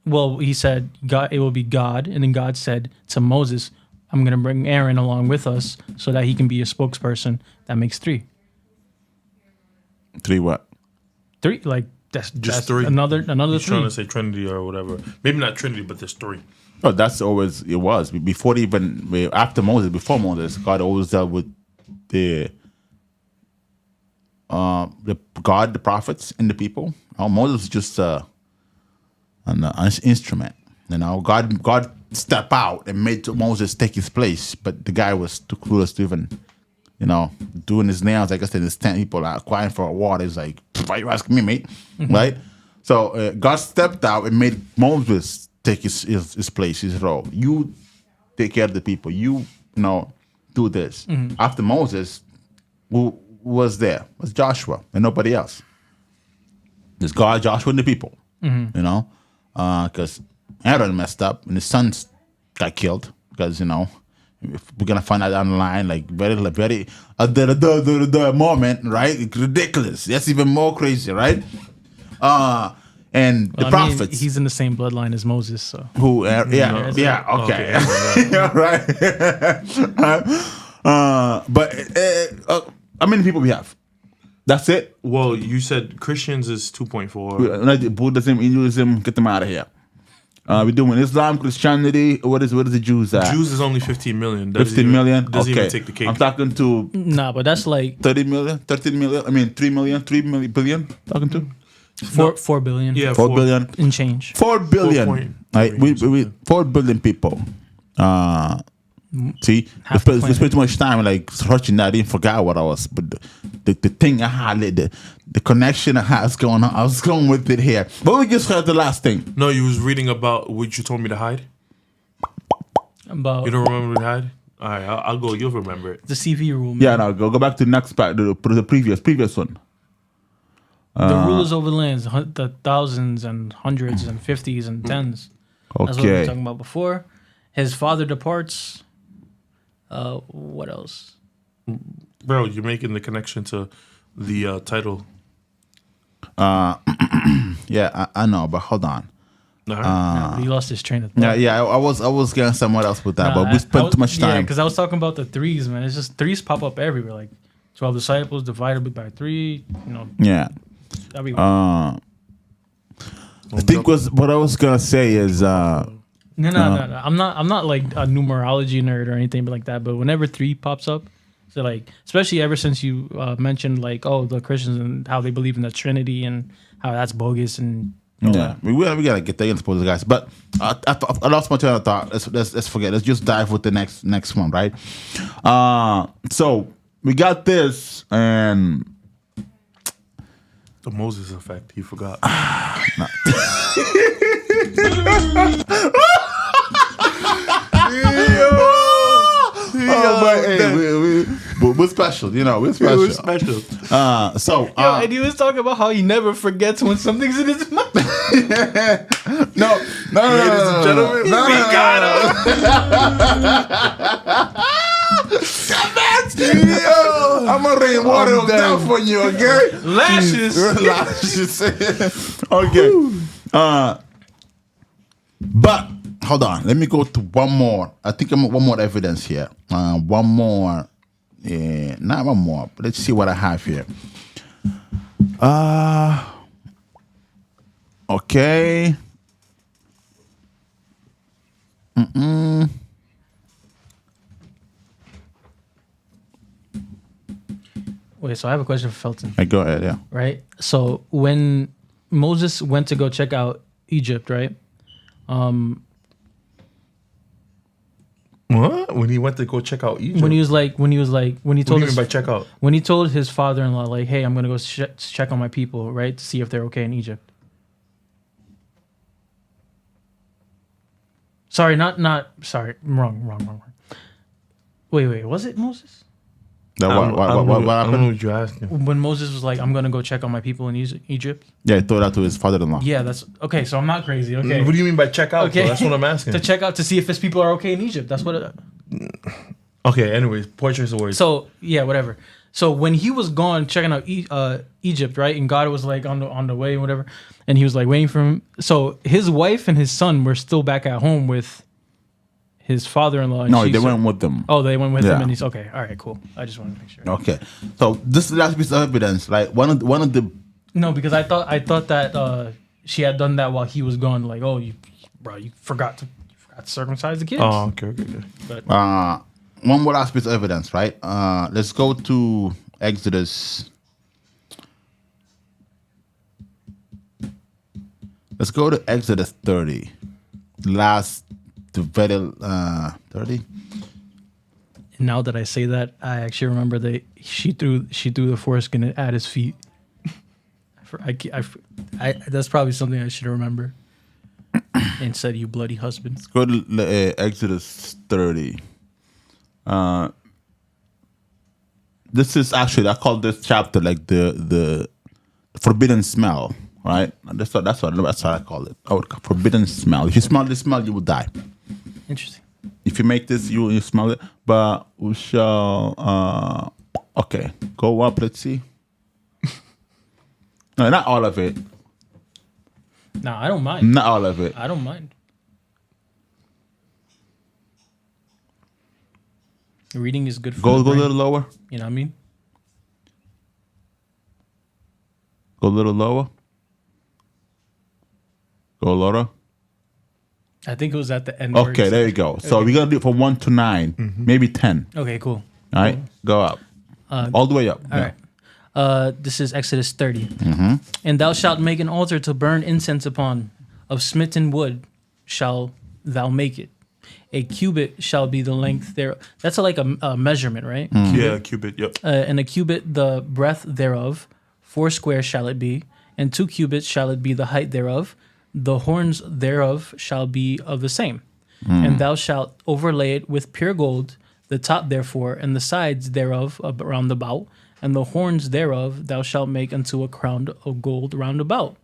Well, he said God. It will be God, and then God said to Moses, "I'm going to bring Aaron along with us so that he can be a spokesperson." That makes 3. 3 what? 3, like that's Just 3. Another He's 3. trying to say Trinity or whatever. Maybe not Trinity, but there's 3. Oh, that's always it was before after Moses. Before Moses, God always dealt with the God, the prophets, and the people. Moses was just an instrument. You know, God stepped out and made Moses take his place, but the guy was too clueless to even, doing his nails. I guess in his tent, people are crying for water. It's like, why you asking me, mate? Mm-hmm. Right? So God stepped out and made Moses take his place, his role. You take care of the people. You do this. Mm-hmm. After Moses, who was there? It was Joshua and nobody else. There's God, Joshua, and the people. Mm-hmm. Because Aaron messed up and his sons got killed. Because if we're gonna find out down the line, like very the moment, right? It's ridiculous. That's even more crazy, right? And the prophets. He's in the same bloodline as Moses, so who? Okay. Right. But how many people we have? That's it. Well, you said Christians is 2.4. Buddhism, Hinduism, get them out of here. We're doing Islam, Christianity. What is the Jews at? Jews is only 15 million. 15 million? Doesn't Okay. even take the cake. I'm talking to... Nah, but that's like... 30 million, 13 million. I mean, 3 billion. Talking to? 4 billion. Yeah, 4 billion. In change. 4 billion. Right, we 4 billion people. See, we spent too much time like searching that. I didn't forget what I was, but the thing I had, the connection I had was going on. I was going with it here. But we just heard the last thing. No, you was reading about what you told me to hide. About You don't remember to hide? All right, I'll go. You'll remember it. the CV rule. Yeah, no, go back to the next part, the previous one. The rulers over the lands, the thousands and hundreds and 50s and 10s. That's what we were Okay. talking about before. His father departs, What else? Bro, you're making the connection to the title. Yeah, I know, but hold on. Alright. He lost his train of thought. Yeah. I was getting somewhere else with that, Nah, but we spent too much Yeah, time. because I was talking about the threes, man. It's just threes pop up everywhere. Like 12 disciples divided by 3. You know, Yeah. that'd be. I think what I was gonna say is No. I'm not like a numerology nerd or anything like that. But whenever 3 pops up, so like, especially ever since you mentioned like, oh, the Christians and how they believe in the Trinity and how that's bogus and all yeah, that. we gotta get there and suppose the guys. But I lost my train of thought. Let's forget. Let's just dive with the next one, right? So we got this, and The Moses effect. He forgot. We're special, you know. We're special. It was special. And he was talking about how he never forgets when something's in his mouth. No, Ladies and gentlemen, we got him. I'm gonna rain water down for you, okay? Lashes. Lashes. Okay. But hold on. Let me go to one more. I think I'm one more evidence here. One more. Yeah, not one more. But let's see what I have here. Okay. Wait, so I have a question for Felton. Hey, go ahead. Yeah. Right? So when Moses went to go check out Egypt, right? What? When he went to go check out Egypt? When he told what do you mean his, by check out? when he told his father-in-law, like, hey, I'm gonna go check on my people, right, to see if they're okay in Egypt. Sorry, sorry, wrong. Wait, was it Moses? What I don't know happened? what you're asking. When Moses was like, I'm gonna go check on my people in Egypt. Yeah, he told that to his father-in-law. Yeah, that's okay. So I'm not crazy. Okay. What do you mean by check out? Okay. Though? That's what I'm asking. To check out to see if his people are okay in Egypt. That's what. Okay. Anyways, poor choice of words. So yeah, whatever. So when he was gone checking out Egypt, right, and God was like on the way, whatever, and he was like waiting for him. So his wife and his son were still back at home with his father-in-law. And No, they went with them. Oh, they went with Yeah. him, and he's okay. All right, cool. I just wanted to make sure. Okay, so this is the last piece of evidence, right? One of the No, because I thought that she had done that while he was gone. Like, oh, you forgot to circumcise the kids. Oh, okay. But one more last piece of evidence, right? Let's go to Exodus. Let's go to Exodus 30. The very 30. now that I say that, I actually remember that she threw the foreskin at his feet. That's probably something I should remember. And said, "You bloody husband." Let's go to Exodus 30. This is actually, I call this chapter like the forbidden smell, right? That's what I call it. Oh, forbidden smell. If you smell this smell, you will die. Interesting. If you make this, you smell it. But we shall. Okay, go up. Let's see. No, not all of it. No, I don't mind. Not all of it. I don't mind. Reading is good for Go the a brain. little lower. You know what I mean? Go a little lower. Go lower. I think it was at the end. where Okay, it there said- you go. So we're gonna do it from 1 to 9, maybe 10. Okay, cool. All right, go up, all the way up. All right. This is Exodus 30. And thou shalt make an altar to burn incense upon. Of smitten wood shall thou make it. A cubit shall be the length there. That's like a measurement, right? Yeah, cubit. Yep. And a cubit the breadth thereof. 4 square shall it be. And 2 cubits shall it be the height thereof. The horns thereof shall be of the same. And thou shalt overlay it with pure gold, the top therefore, and the sides thereof round about, and the horns thereof thou shalt make unto a crown of gold round about.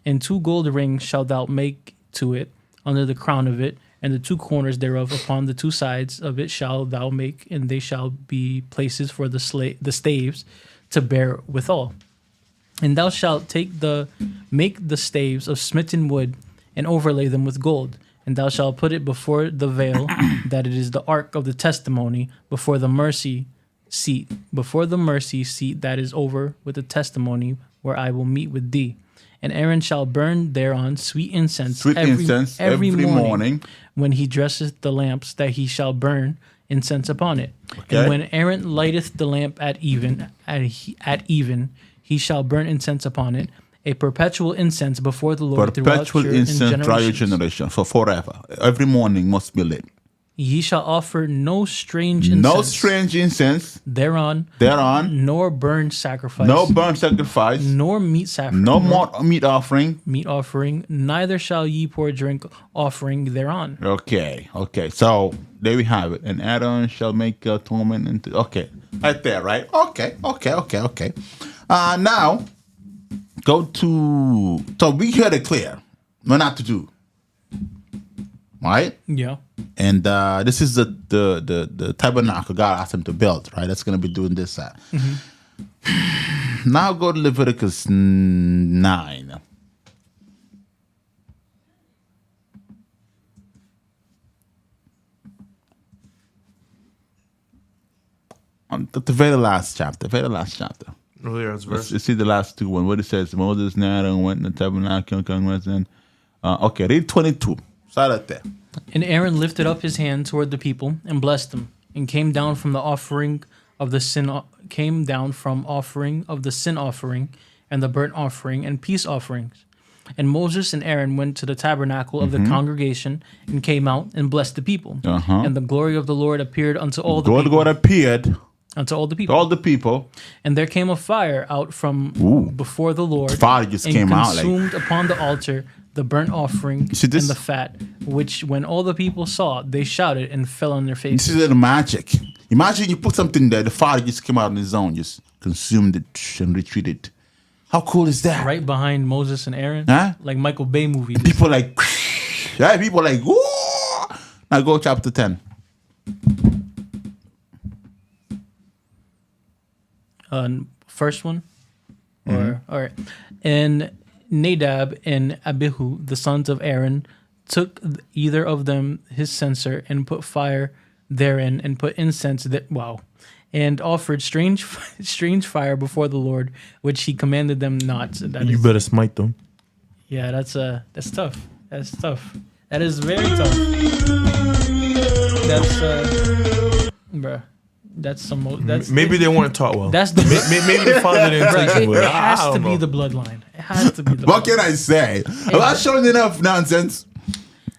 And 2 gold rings shalt thou make to it under the crown of it, and the two corners thereof upon the two sides of it shall thou make, and they shall be places for the staves to bear withal. And thou shalt make the staves of smitten wood, and overlay them with gold. And thou shalt put it before the veil, that it is the ark of the testimony, before the mercy seat that is over with the testimony, where I will meet with thee. And Aaron shall burn thereon sweet incense every morning when he dresseth the lamps, that he shall burn incense upon it. Okay. And when Aaron lighteth the lamp at even, he shall burn incense upon it, a perpetual incense before the Lord throughout your generation. For forever. Every morning must be lit. Ye shall offer no strange incense thereon, nor burn sacrifice, nor meat sacrifice, no more meat offering, neither shall ye pour drink offering thereon. Okay. So there we have it. And Aaron shall make atonement. Okay, right there, right? Okay. Now go to. So we heard it clear. What not to do. Right? Yeah. And this is the tabernacle God asked him to build, right? That's going to be doing this. Now go to Leviticus 9. The very last chapter. Earlier, you see the last two one. What it says, Moses and Aaron went in the tabernacle. Okay, read 22. Start right there. And Aaron lifted up his hand toward the people and blessed them, and came down from offering of the sin offering and the burnt offering and peace offerings. And Moses and Aaron went to the tabernacle of the congregation and came out and blessed the people. And the glory of the Lord appeared unto all the people. God appeared unto all the people. All the people. And there came a fire out from before the Lord. Fire just came out, consumed upon the altar the burnt offering and the fat, which when all the people saw, they shouted and fell on their faces. This is the magic. Imagine you put something there, the fire just came out on its own, just consumed it and retreated. How cool is that? Right behind Moses and Aaron, like Michael Bay movie. People like, people like, woo! Now go chapter 10. First one, all right, and Nadab and Abihu, the sons of Aaron, took either of them his censer and put fire therein and put incense and offered strange fire before the Lord, which he commanded them not. You better smite them. Yeah, that's tough. That's tough. That is very tough. That's bruh. That's some. That's maybe they weren't taught well. That's the maybe the father didn't teach them well. It has to be the bloodline. It has to be the. What can I say? Have I shown enough nonsense?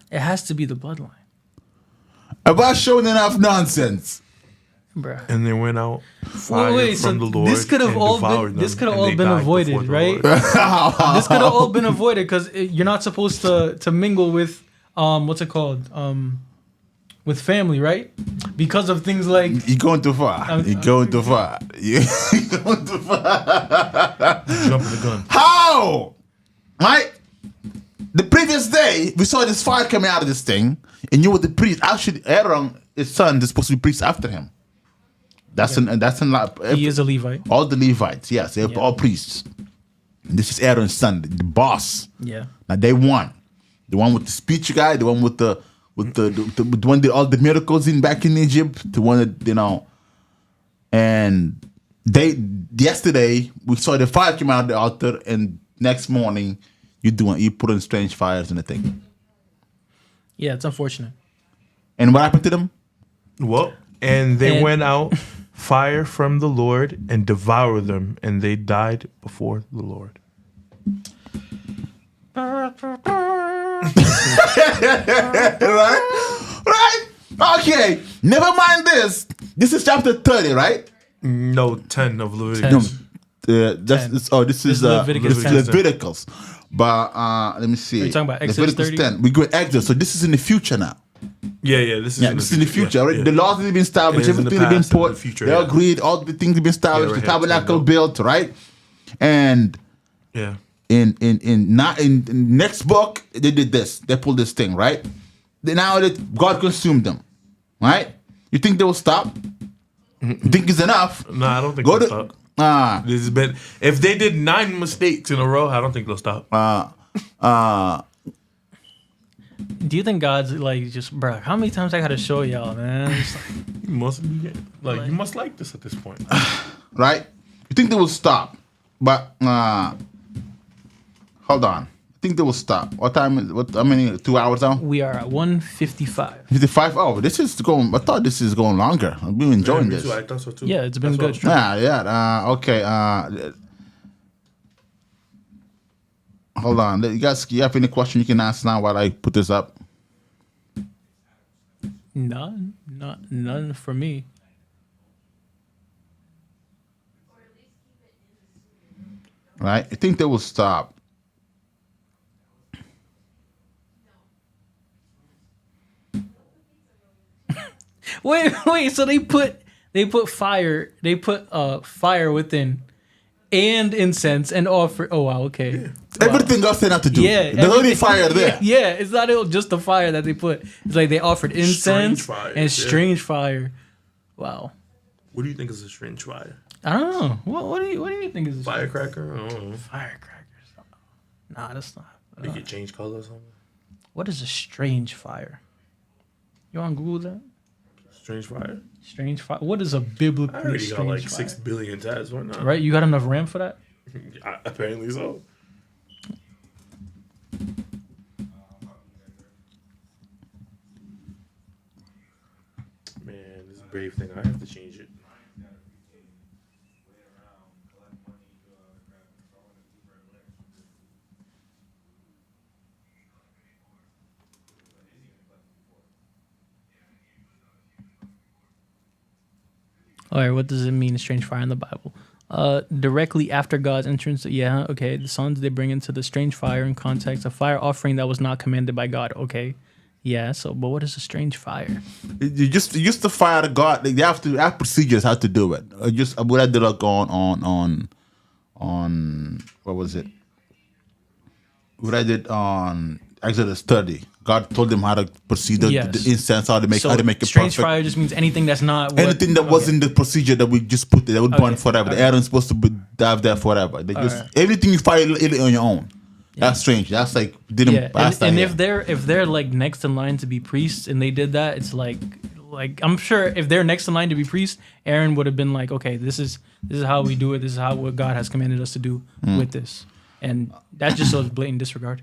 It has to be the bloodline. Have I shown enough nonsense? Bruh. And they went out fire from the Lord. This could have all been avoided, right? This could have all been avoided because you're not supposed to mingle with what's it called with family, right? Because of things like you're going too far. You're going too far. You're going too far. Jumping the gun. How? Right? The previous day we saw this fire coming out of this thing, and you were the priest. Actually, Aaron, his son, is supposed to be priest after him. That's he is a Levite. All the Levites, yes, they're all priests. And this is Aaron's son, the boss. Yeah. Now they won. The one with the speech guy, the one with the one that did all the miracles back in Egypt, the one that and yesterday we saw the fire come out of the altar, and next morning you put in strange fires in the thing. Yeah, it's unfortunate. And what happened to them? Well, and they went out fire from the Lord and devoured them, and they died before the Lord. Right? Okay. Never mind this. This is chapter 30, right? No, 10 of Leviticus. This is Leviticus. But let me see. Are you talking about Exodus 30? 10. We go Exodus. So this is in the future now. Yeah. This is in the future. Right? Yeah. The laws have been established. Everything has been put. The they agreed. All the things have been established. The tabernacle built, right? And in next book they did this. They pulled this thing, right? now that God consumed them, right? You think they will stop? You think it's enough? No, I don't think Go they'll to stop. This has been, if they did 9 mistakes in a row, I don't think they'll stop. Do you think God's like just, bro? How many times I gotta show y'all, man? It's You must be like, you must like this at this point. right? You think they will stop? But hold on. I think they will stop. What time is? What? How many? 2 hours now? we are at 1:55. 55. Oh, this is going. I thought this is going longer. I've been enjoying Me this. too, I thought so too. Yeah, it's been That's good. what Yeah. Okay. Hold on. You guys, you have any question you can ask now while I put this up? None for me. Right? I think they will stop. Wait. So they put fire. They put fire within, and incense and offer. Oh wow. Okay. Wow. Everything else they have to do. Yeah, There's only everything- fire there. Yeah, it's not just the fire that they put. It's like they offered incense fire, and yeah. strange fire. Wow. What do you think is a strange fire? I don't know. What do you think is Firecracker? I don't know. firecrackers? Nah, that's not. Make it change color or something? What is a strange fire? You want to Google that? Strange fire? Strange fire. What is a I biblically already got strange like fire? 6 billion tabs. Why not? Right? You got enough RAM for that? Apparently so. Man, this Brave thing, I have to change it. All right, what does it mean, strange fire in the Bible? Directly after God's entrance, yeah, okay. The sons they bring into the strange fire in context, a fire offering that was not commanded by God, okay. Yeah, so, but what is a strange fire? You just the fire to God. They have to have procedures how to do it. Just what I did like on what was it? What I did on Exodus 30. God told them how to proceed the incense, how to make it strange perfect. fire just means anything that's not what, Anything that wasn't the procedure that we just put there, that would burn forever. The Aaron's supposed to dive there forever. They just everything you fire it on your own. That's strange. That's like didn't. And if they're like next in line to be priests and they did that, it's like I'm sure if they're next in line to be priests, Aaron would have been like, okay, this is how we do it. This is what God has commanded us to do with this, and that just shows blatant disregard.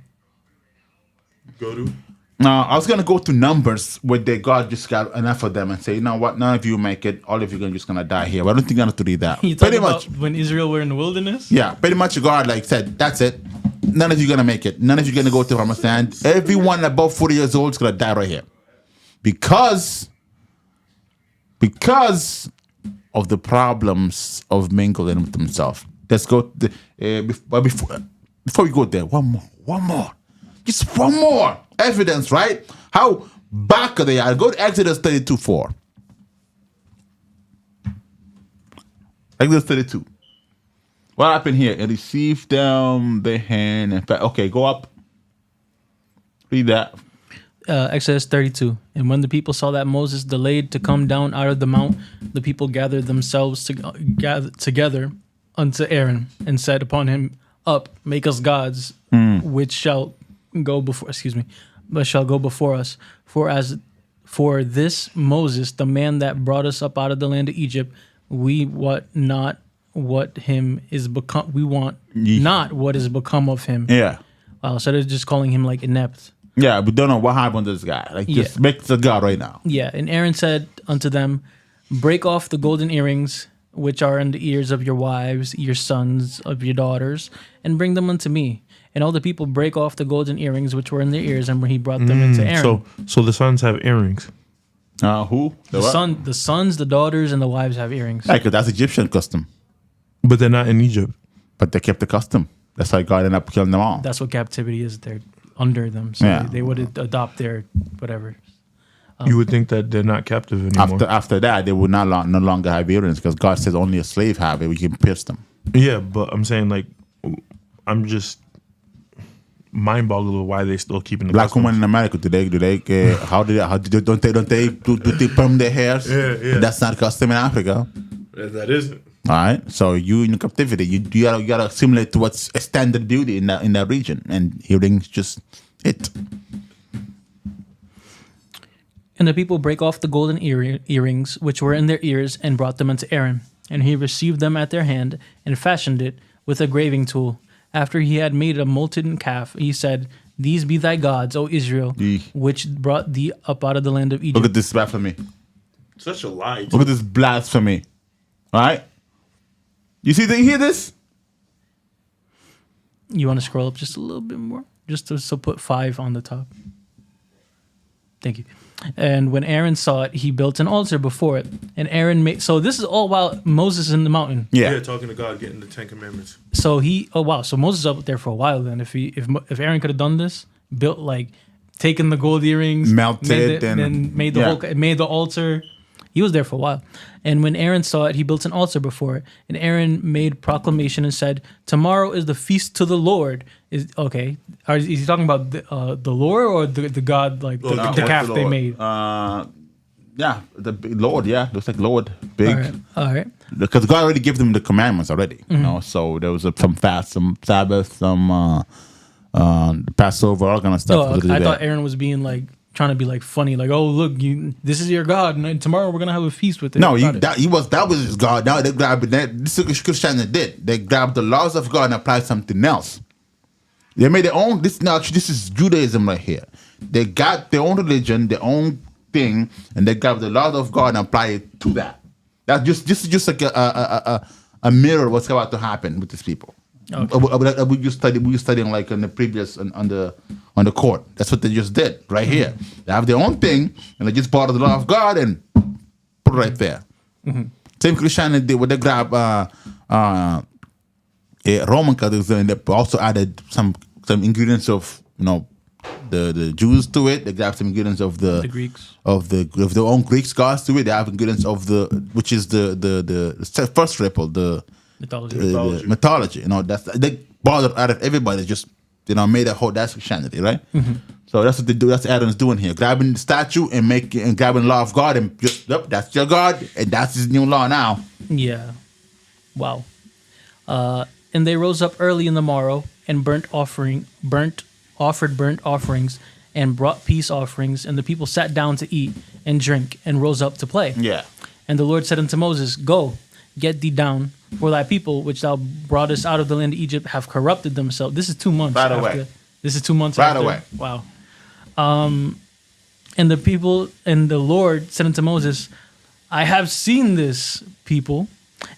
Go to? Now I was gonna go to Numbers where God just got enough of them and say, you know what, none of you make it. All of you are just gonna die here. But I don't think I'm gonna read that. You talking about when Israel were in the wilderness? Yeah, pretty much God like said, that's it. None of you gonna make it. None of you gonna go to Promised Land. Everyone above 40 years old is gonna die right here, because of the problems of mingling with themselves. Let's go. Before we go there, one more, just one more evidence, right? How back they are. Go to Exodus 32:4. Exodus 32. What happened here? And received them the hand. Okay, go up. Read that. Exodus 32. And when the people saw that Moses delayed to come down out of the mount, the people gathered themselves together unto Aaron and said upon him, "Up, make us gods, which shall go before." But shall go before us. For this Moses, the man that brought us up out of the land of Egypt, we want not what him is become. We want not what is become of him. Yeah. Wow. So they're just calling him like inept. Yeah, we don't know what happened to this guy. Like, just make the God right now. Yeah. And Aaron said unto them, "Break off the golden earrings which are in the ears of your wives, your sons, of your daughters, and bring them unto me." And all the people break off the golden earrings which were in their ears, and he brought them into Aaron. So the sons have earrings. Who? The sons, the daughters, and the wives have earrings. Yeah, because that's Egyptian custom. But they're not in Egypt. But they kept the custom. That's why God ended up killing them all. That's what captivity is. They're under them, so they would adopt their whatever. You would think that they're not captive anymore. After that, they would no longer have earrings, because God says only a slave have it. We can pierce them. Yeah, but I'm saying, like, I'm just mind-boggled with why they still keeping the Black customs. women in America, do they don't they do they perm their hairs? Yeah. That's not custom in Africa. That isn't. All right, so you in captivity, you gotta assimilate to what's a standard beauty in that region, and earrings just it. And the people break off the golden earrings which were in their ears and brought them unto Aaron. And he received them at their hand and fashioned it with a graving tool. After he had made a molten calf, he said, These be thy gods, O Israel, which brought thee up out of the land of Egypt. Look at this blasphemy. Such a lie. Look at this blasphemy. All right, you hear this? You want to scroll up just a little bit more? Just to put 5 on the top. Thank you. And when Aaron saw it, he built an altar before it. And Aaron made... So this is all while Moses is in the mountain. Yeah, talking to God, getting the 10 Commandments. So he... Oh, wow. So Moses up there for a while then. If Aaron could have done this, built like... Taken the gold earrings... melted and made the whole... Made the altar... He was there for a while. And when Aaron saw it, he built an altar before it. And Aaron made proclamation and said, Tomorrow is the feast to the Lord. Is he talking about the Lord or the God, like the calf they made? Yeah, the Lord, yeah. Looks like Lord. Big. All right. Because God already gave them the commandments already. You know, so there was some fast, some Sabbath, some Passover, all kind of stuff. I thought Aaron was being like, trying to be like funny, like, oh look, this is your God, and tomorrow we're gonna have a feast with it. No, that was his God. Now they grabbed that. This is what Christianity did. They grabbed the laws of God and applied something else. They made their own. This is Judaism right here. They got their own religion, their own thing, and they grabbed the laws of God and apply it to that. This is just like a mirror of what's about to happen with these people. Okay. We just studying like in the previous on the court. That's what they just did right here. They have their own thing, and they just borrow the law of God and put it right there. Mm-hmm. Same Christianity did. When they grab Roman Catholics, and they also added some ingredients of the Jews to it. They grab some ingredients of the Greeks of their own Greek gods to it. They have ingredients of which is the first ripple the mythology. They bothered out of everybody. Just made a whole. That's Christianity, right? Mm-hmm. So that's what they do. That's what Adam's doing here, grabbing the statue and grabbing the law of God and just that's your God and that's his new law now. Yeah. Wow. And they rose up early in the morrow and offered burnt offerings and brought peace offerings, and the people sat down to eat and drink and rose up to play. Yeah. And the Lord said unto Moses, Go, get thee down, for thy people, which thou broughtest out of the land of Egypt, have corrupted themselves. This is 2 months. By the way. This is 2 months By after. the way. Wow. And the people, and the Lord said unto Moses, I have seen this people,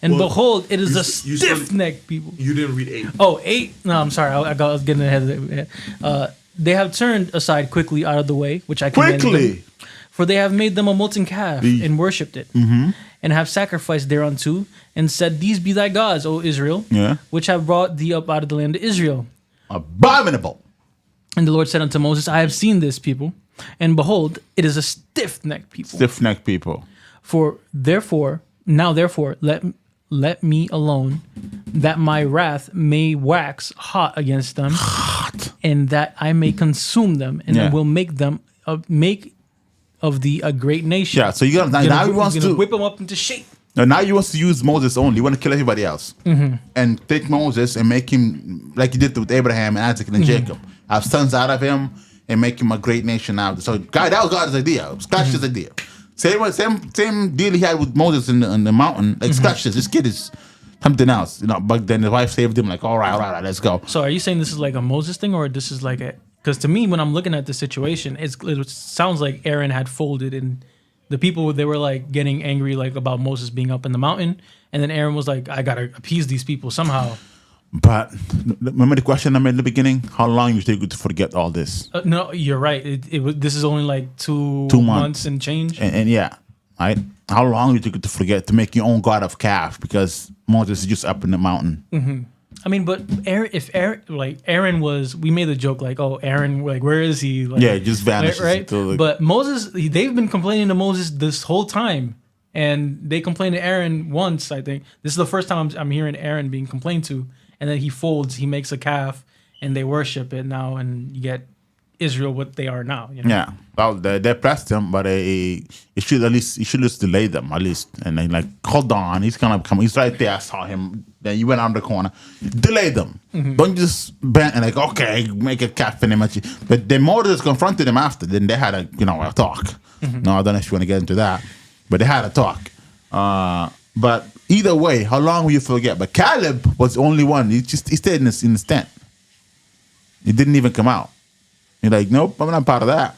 and behold, it is a stiff-necked people. You didn't read 8. Oh, 8? No, I'm sorry. I was getting ahead of it. They have turned aside quickly out of the way, which I commend them. For they have made them a molten calf and worshipped it, and have sacrificed thereunto, and said, These be thy gods, O Israel, which have brought thee up out of the land of Israel. Abominable. And the Lord said unto Moses, I have seen this people, and behold, it is a stiff-necked people. Stiff-necked people. Therefore, let me alone, that my wrath may wax hot against them, and that I may consume them, and I will make them of thee a great nation. Yeah, so now he wants to whip them up into shape. Now he wants to use Moses only. You want to kill everybody else, and take Moses and make him like he did with Abraham and Isaac and Jacob. Have sons out of him and make him a great nation out. So God, that was God's idea. Scratch his idea. Same deal he had with Moses in the mountain. Like scratch this. This kid is something else. But then his wife saved him. Like all right, let's go. So are you saying this is like a Moses thing, or this is like a? Because to me, when I'm looking at the situation, it sounds like Aaron had folded, and the people, they were like getting angry like about Moses being up in the mountain, and then Aaron was like, I gotta appease these people somehow. But remember the question I made in the beginning? How long you take to forget all this? No, you're right. This is only like two months and change. And yeah, right. How long you took to forget to make your own god of calf because Moses is just up in the mountain. Mm-hmm. I mean, but Aaron was, we made the joke like, oh, Aaron, like where is he? Like, yeah, just vanishes. Right. But Moses, they've been complaining to Moses this whole time, and they complained to Aaron once. I think this is the first time I'm hearing Aaron being complained to. And then he folds, he makes a calf, and they worship it now, and you get Israel what they are now. You know? Yeah. Well, they pressed him, but it should at least delay them at least. And then like, hold on, he's gonna come. He's right there. I saw him. Then you went around the corner. Delay them. Don't just bend and like, okay, make a calf in him. But then Moses confronted him after. Then they had a talk. No, I don't know if you want to get into that, but they had a talk. But either way, how long will you forget? But Caleb was the only one. He stayed in his tent. He didn't even come out. You're like, nope, I'm not part of that.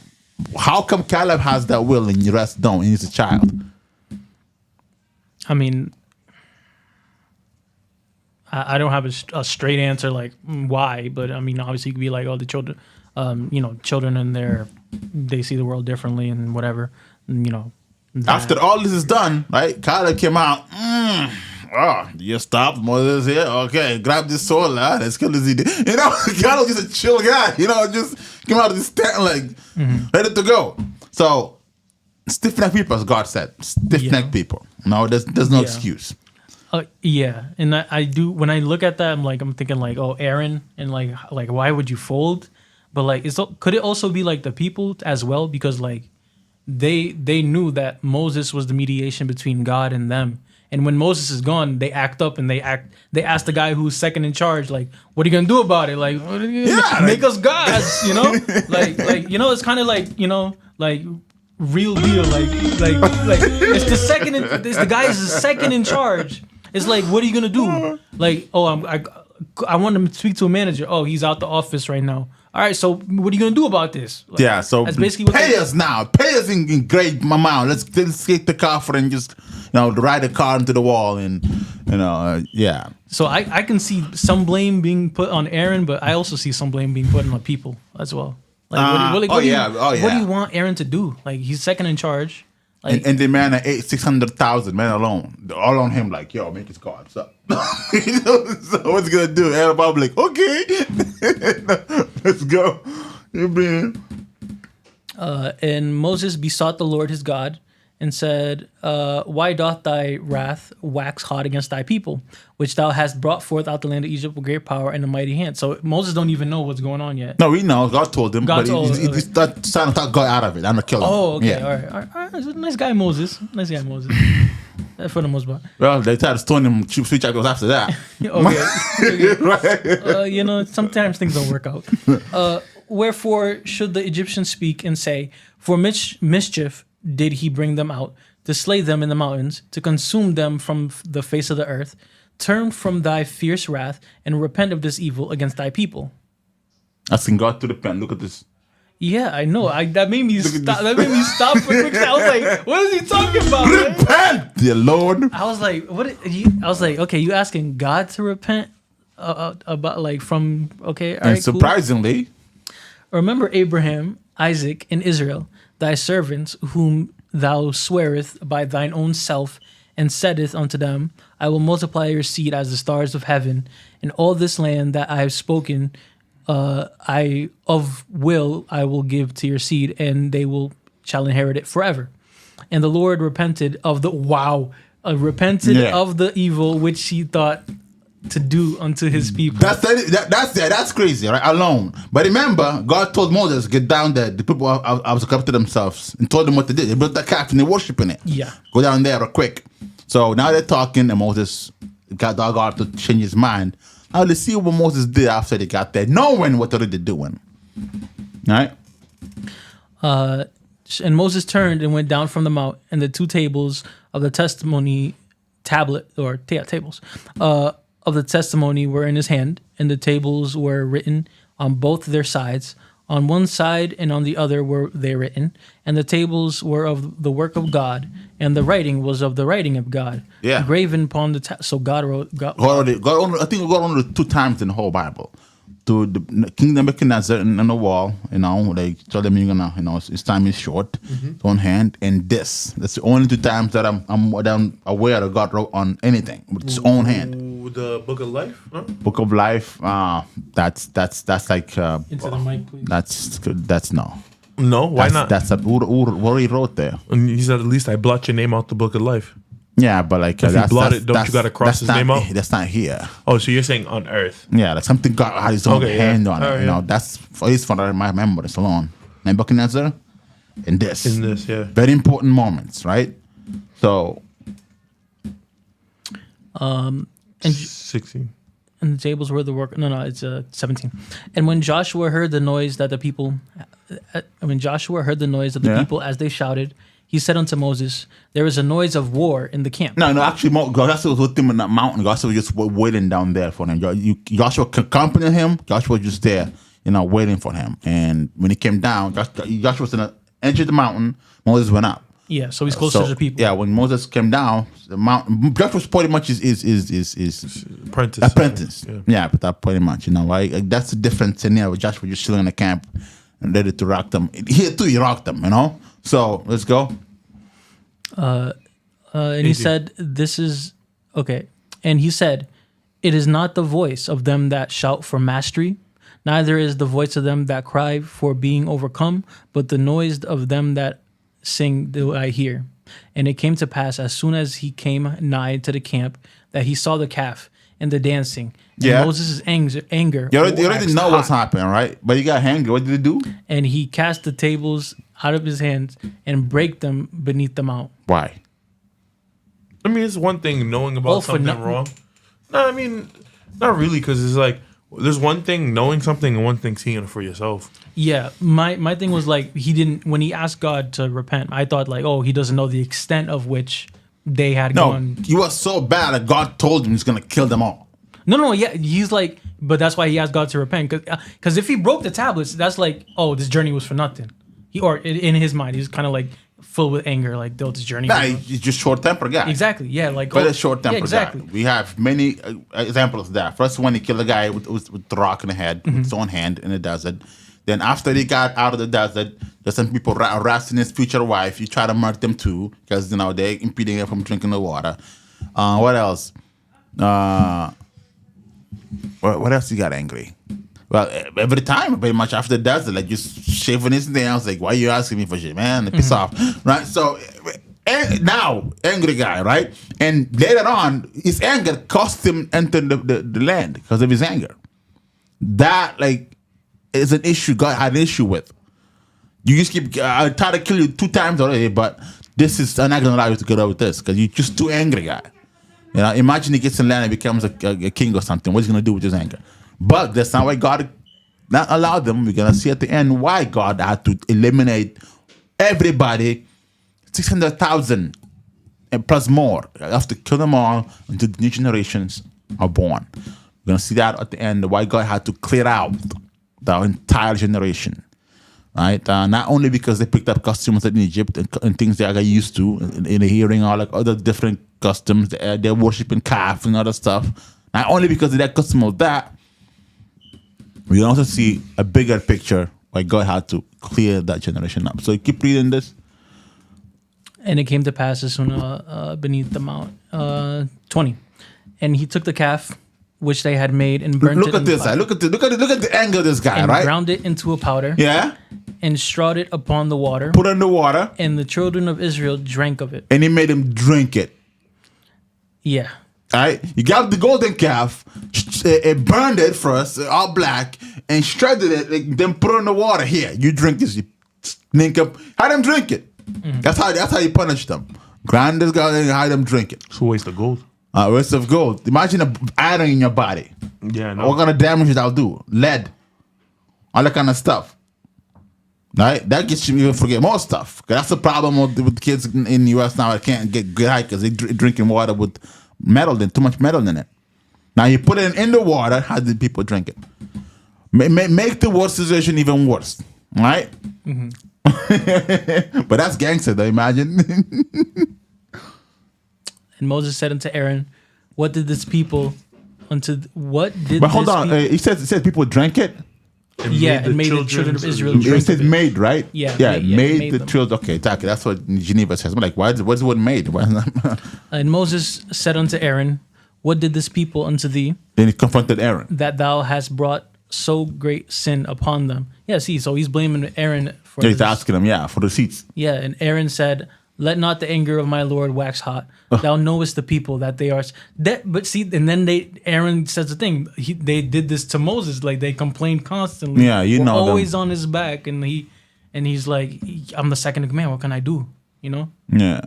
How come Caleb has that will and the rest don't? And he's a child. I mean, I don't have a straight answer like why, but I mean, obviously, you could be like, oh, the children, children and they see the world differently and whatever, and, After all this is done, right? Caleb came out. You stopped Moses here. Okay, grab this sword, lad. Let's kill this idiot. Caleb was just a chill guy. Just came out of this tent like ready to go. So stiff-necked people, as God said, stiff-necked people. No, there's no excuse. Yeah, and I do. When I look at that, I'm thinking like, oh, Aaron, and like why would you fold? But like, could it also be like the people as well? Because like they knew that Moses was the mediation between God and them. And when Moses is gone, they act up and they ask the guy who's second in charge, like, what are you gonna do about it? Like, what are you gonna make us gods, like it's kind of like, like real deal, like it's the guy is the second in charge. It's like, what are you gonna do? Like, oh, I want him to speak to a manager. Oh, he's out the office right now. All right, so what are you gonna do about this? Like, so that's basically pay us now. Pay us in great amount. Let's get the car for and just ride the car into the wall and yeah. So I can see some blame being put on Aaron, but I also see some blame being put on the people as well. Like, what do you want Aaron to do? Like, he's second in charge. Like, and the man at 600,000 men alone, all on him. Like, yo, make his card. So what's he gonna do? Aaron Bob like, okay, let's go. And Moses besought the Lord his God and said, why doth thy wrath wax hot against thy people, which thou hast brought forth out the land of Egypt with great power and a mighty hand? So Moses don't even know what's going on yet. No, he knows. God told him. He's trying to talk God out of it. I'm going to kill him. Oh, okay. Yeah. All right. Nice guy, Moses. For the most part. Well, they tried to stone him. Sweet chapters after that. Okay. Right. Sometimes things don't work out. Wherefore should the Egyptians speak and say, for mischief did he bring them out, to slay them in the mountains, to consume them from the face of the earth? Turn from thy fierce wrath and repent of this evil against thy people. Asking God to repent. Look at this. Yeah, I know. That made me stop. That made me stop for a quick second. I was like, "What is he talking about?" Repent, dear Lord. I was like, "What?" I was like, "Okay, you asking God to repent about like from okay?" All right, and surprisingly, cool. Remember Abraham, Isaac, and Israel, thy servants, whom thou swearest by thine own self, and saidest unto them, I will multiply your seed as the stars of heaven, and all this land that I have spoken, I will give to your seed, and they shall inherit it forever. And the Lord repented of the of the evil which he thought to do unto his people. That's crazy, right? Alone. But remember, God told Moses, get down there. The people have to come to themselves and told them what to do. They built that calf and they're worshiping it. Yeah. Go down there real quick. So now they're talking and Moses got God to change his mind. Now let's see what Moses did after they got there, knowing what they're already doing. All right? And Moses turned and went down from the mount, and the two tables of the testimony tables of the testimony were in his hand, and the tables were written on both their sides. On one side and on the other were they written, and the tables were of the work of God, and the writing was of the writing of God. Yeah. Graven upon the so God wrote. I think God only 2 times in the whole Bible. To the King Nebuchadnezzar on the wall, they told them you're gonna, his time is short, on hand, and this. That's the only 2 times that I'm aware that God wrote on anything with his own hand. The Book of Life? Huh? Book of Life, that's like Into the mic, please. That's no. No, why not? That's what he wrote there. And he said, at least I blot your name out the Book of Life. Yeah, but like If he blotted, don't you gotta cross his name out? That's not here. Oh, so you're saying on earth? Yeah, like something God had his own hand on it. Oh, You know, that's at least for my memories alone. Nebuchadnezzar, in this, yeah, very important moments, right? So, And 16. and the tables were the work. No, it's 17. And when Joshua heard the noise that the people, people as they shouted, he said unto Moses, "There is a noise of war in the camp." no, actually, Joshua was with him in that mountain. Joshua was just waiting down there for him. Joshua accompanied him. Joshua was just there, waiting for him. And when he came down, Joshua was in the edge of the mountain. Moses went up. Yeah, so he's closer to the people. Yeah, when Moses came down, the mountain, Joshua was pretty much his apprentice. Yeah, but that pretty much, right? Like, that's the difference in there. Joshua just chilling in the camp and ready to rock them. Here too, he rocked them, So let's go. And he said, "This is okay." And he said, "It is not the voice of them that shout for mastery, neither is the voice of them that cry for being overcome, but the noise of them that sing do I hear." And it came to pass, as soon as he came nigh to the camp, that he saw the calf and the dancing. And Moses' anger. You already know what's happening, right? But you got angry. What did he do? And he cast the tables out of his hands and break them beneath the mount. Why? I mean, it's one thing knowing about something wrong. No, I mean, not really, because it's like there's one thing knowing something and one thing seeing it for yourself. Yeah, my thing was like when he asked God to repent, I thought like, oh, he doesn't know the extent of which they had gone. No, he was so bad that God told him he's gonna kill them all. No, yeah, he's like, but that's why he asked God to repent, because if he broke the tablets, that's like, oh, this journey was for nothing. In his mind, he's kind of like filled with anger, like, this journey. Nah, he's just short-tempered guy. Exactly, yeah, like but a short-tempered exactly. guy. We have many examples of that. First, when he killed a guy with the rock in the head, with his own hand in the desert. Then after he got out of the desert, there's some people harassing his future wife. He tried to murder them too, because they're impeding him from drinking the water. What else? What else he got angry? Well, every time, pretty much after the desert, like just shaving his nails. Like, why are you asking me for shit, man? Piss off, right? So now, angry guy, right? And later on, his anger cost him enter the land because of his anger. That is an issue God had an issue with. You just keep. I tried to kill you 2 times already, but this is. I'm not gonna allow you to get out with this because you're just too angry, guy. Imagine he gets in land and becomes a king or something. What's he gonna do with his anger? But that's not why God not allowed them. We're gonna see at the end why God had to eliminate everybody, 600,000 and plus more. You have to kill them all until the new generations are born. We're gonna see that at the end. Why God had to clear out the entire generation. Right, not only because they picked up customs in Egypt and things they got used to in the hearing, all like other different customs, they're worshiping calf and other stuff. Not only because of that custom of that, we also see a bigger picture why God had to clear that generation up. So keep reading this. And it came to pass as soon beneath the mount, 20, and he took the calf which they had made and burnt look it. Look at this guy. Look at the anger of this guy, and right? Ground it into a powder. Yeah. And strawed it upon the water. Put it in the water. And the children of Israel drank of it. And he made them drink it. Yeah. All right. You got the golden calf, burned it first, all black, and shredded it, then put it in the water. Here, you drink this. You sneak up. Have them drink it. Mm-hmm. That's how you punish them. Grind this guy and have them drink it. It's a waste of gold. Waste of gold. Imagine an iron in your body. Yeah, no. What kind of damage that'll do? Lead. All that kind of stuff. Right? That gets you to forget more stuff. That's the problem with kids in the U.S. now. They can't get good high because they're drinking water with metal too much metal in it. Now you put it in the water, how did people drink it? Make the worst situation even worse. Right? Mm-hmm. But that's gangster though, imagine. And Moses said unto Aaron, what did this people But hold on, he says people drank it? And made the children of Israel drink it. It says made, right? Yeah. Made the children. Okay, exactly. That's what Geneva says. I'm like, what's the word made? And Moses said unto Aaron, what did this people unto thee? Then he confronted Aaron. That thou hast brought so great sin upon them. Yeah, see, so he's blaming Aaron for he's asking him, for the seats. Yeah, and Aaron said, Let not the anger of my Lord wax hot. Thou knowest the people that they are. But see, and then Aaron says the thing. They did this to Moses. Like they complained constantly. Yeah, you We're know them. always on his back, and he's like, I'm the second in command. What can I do? You know. Yeah.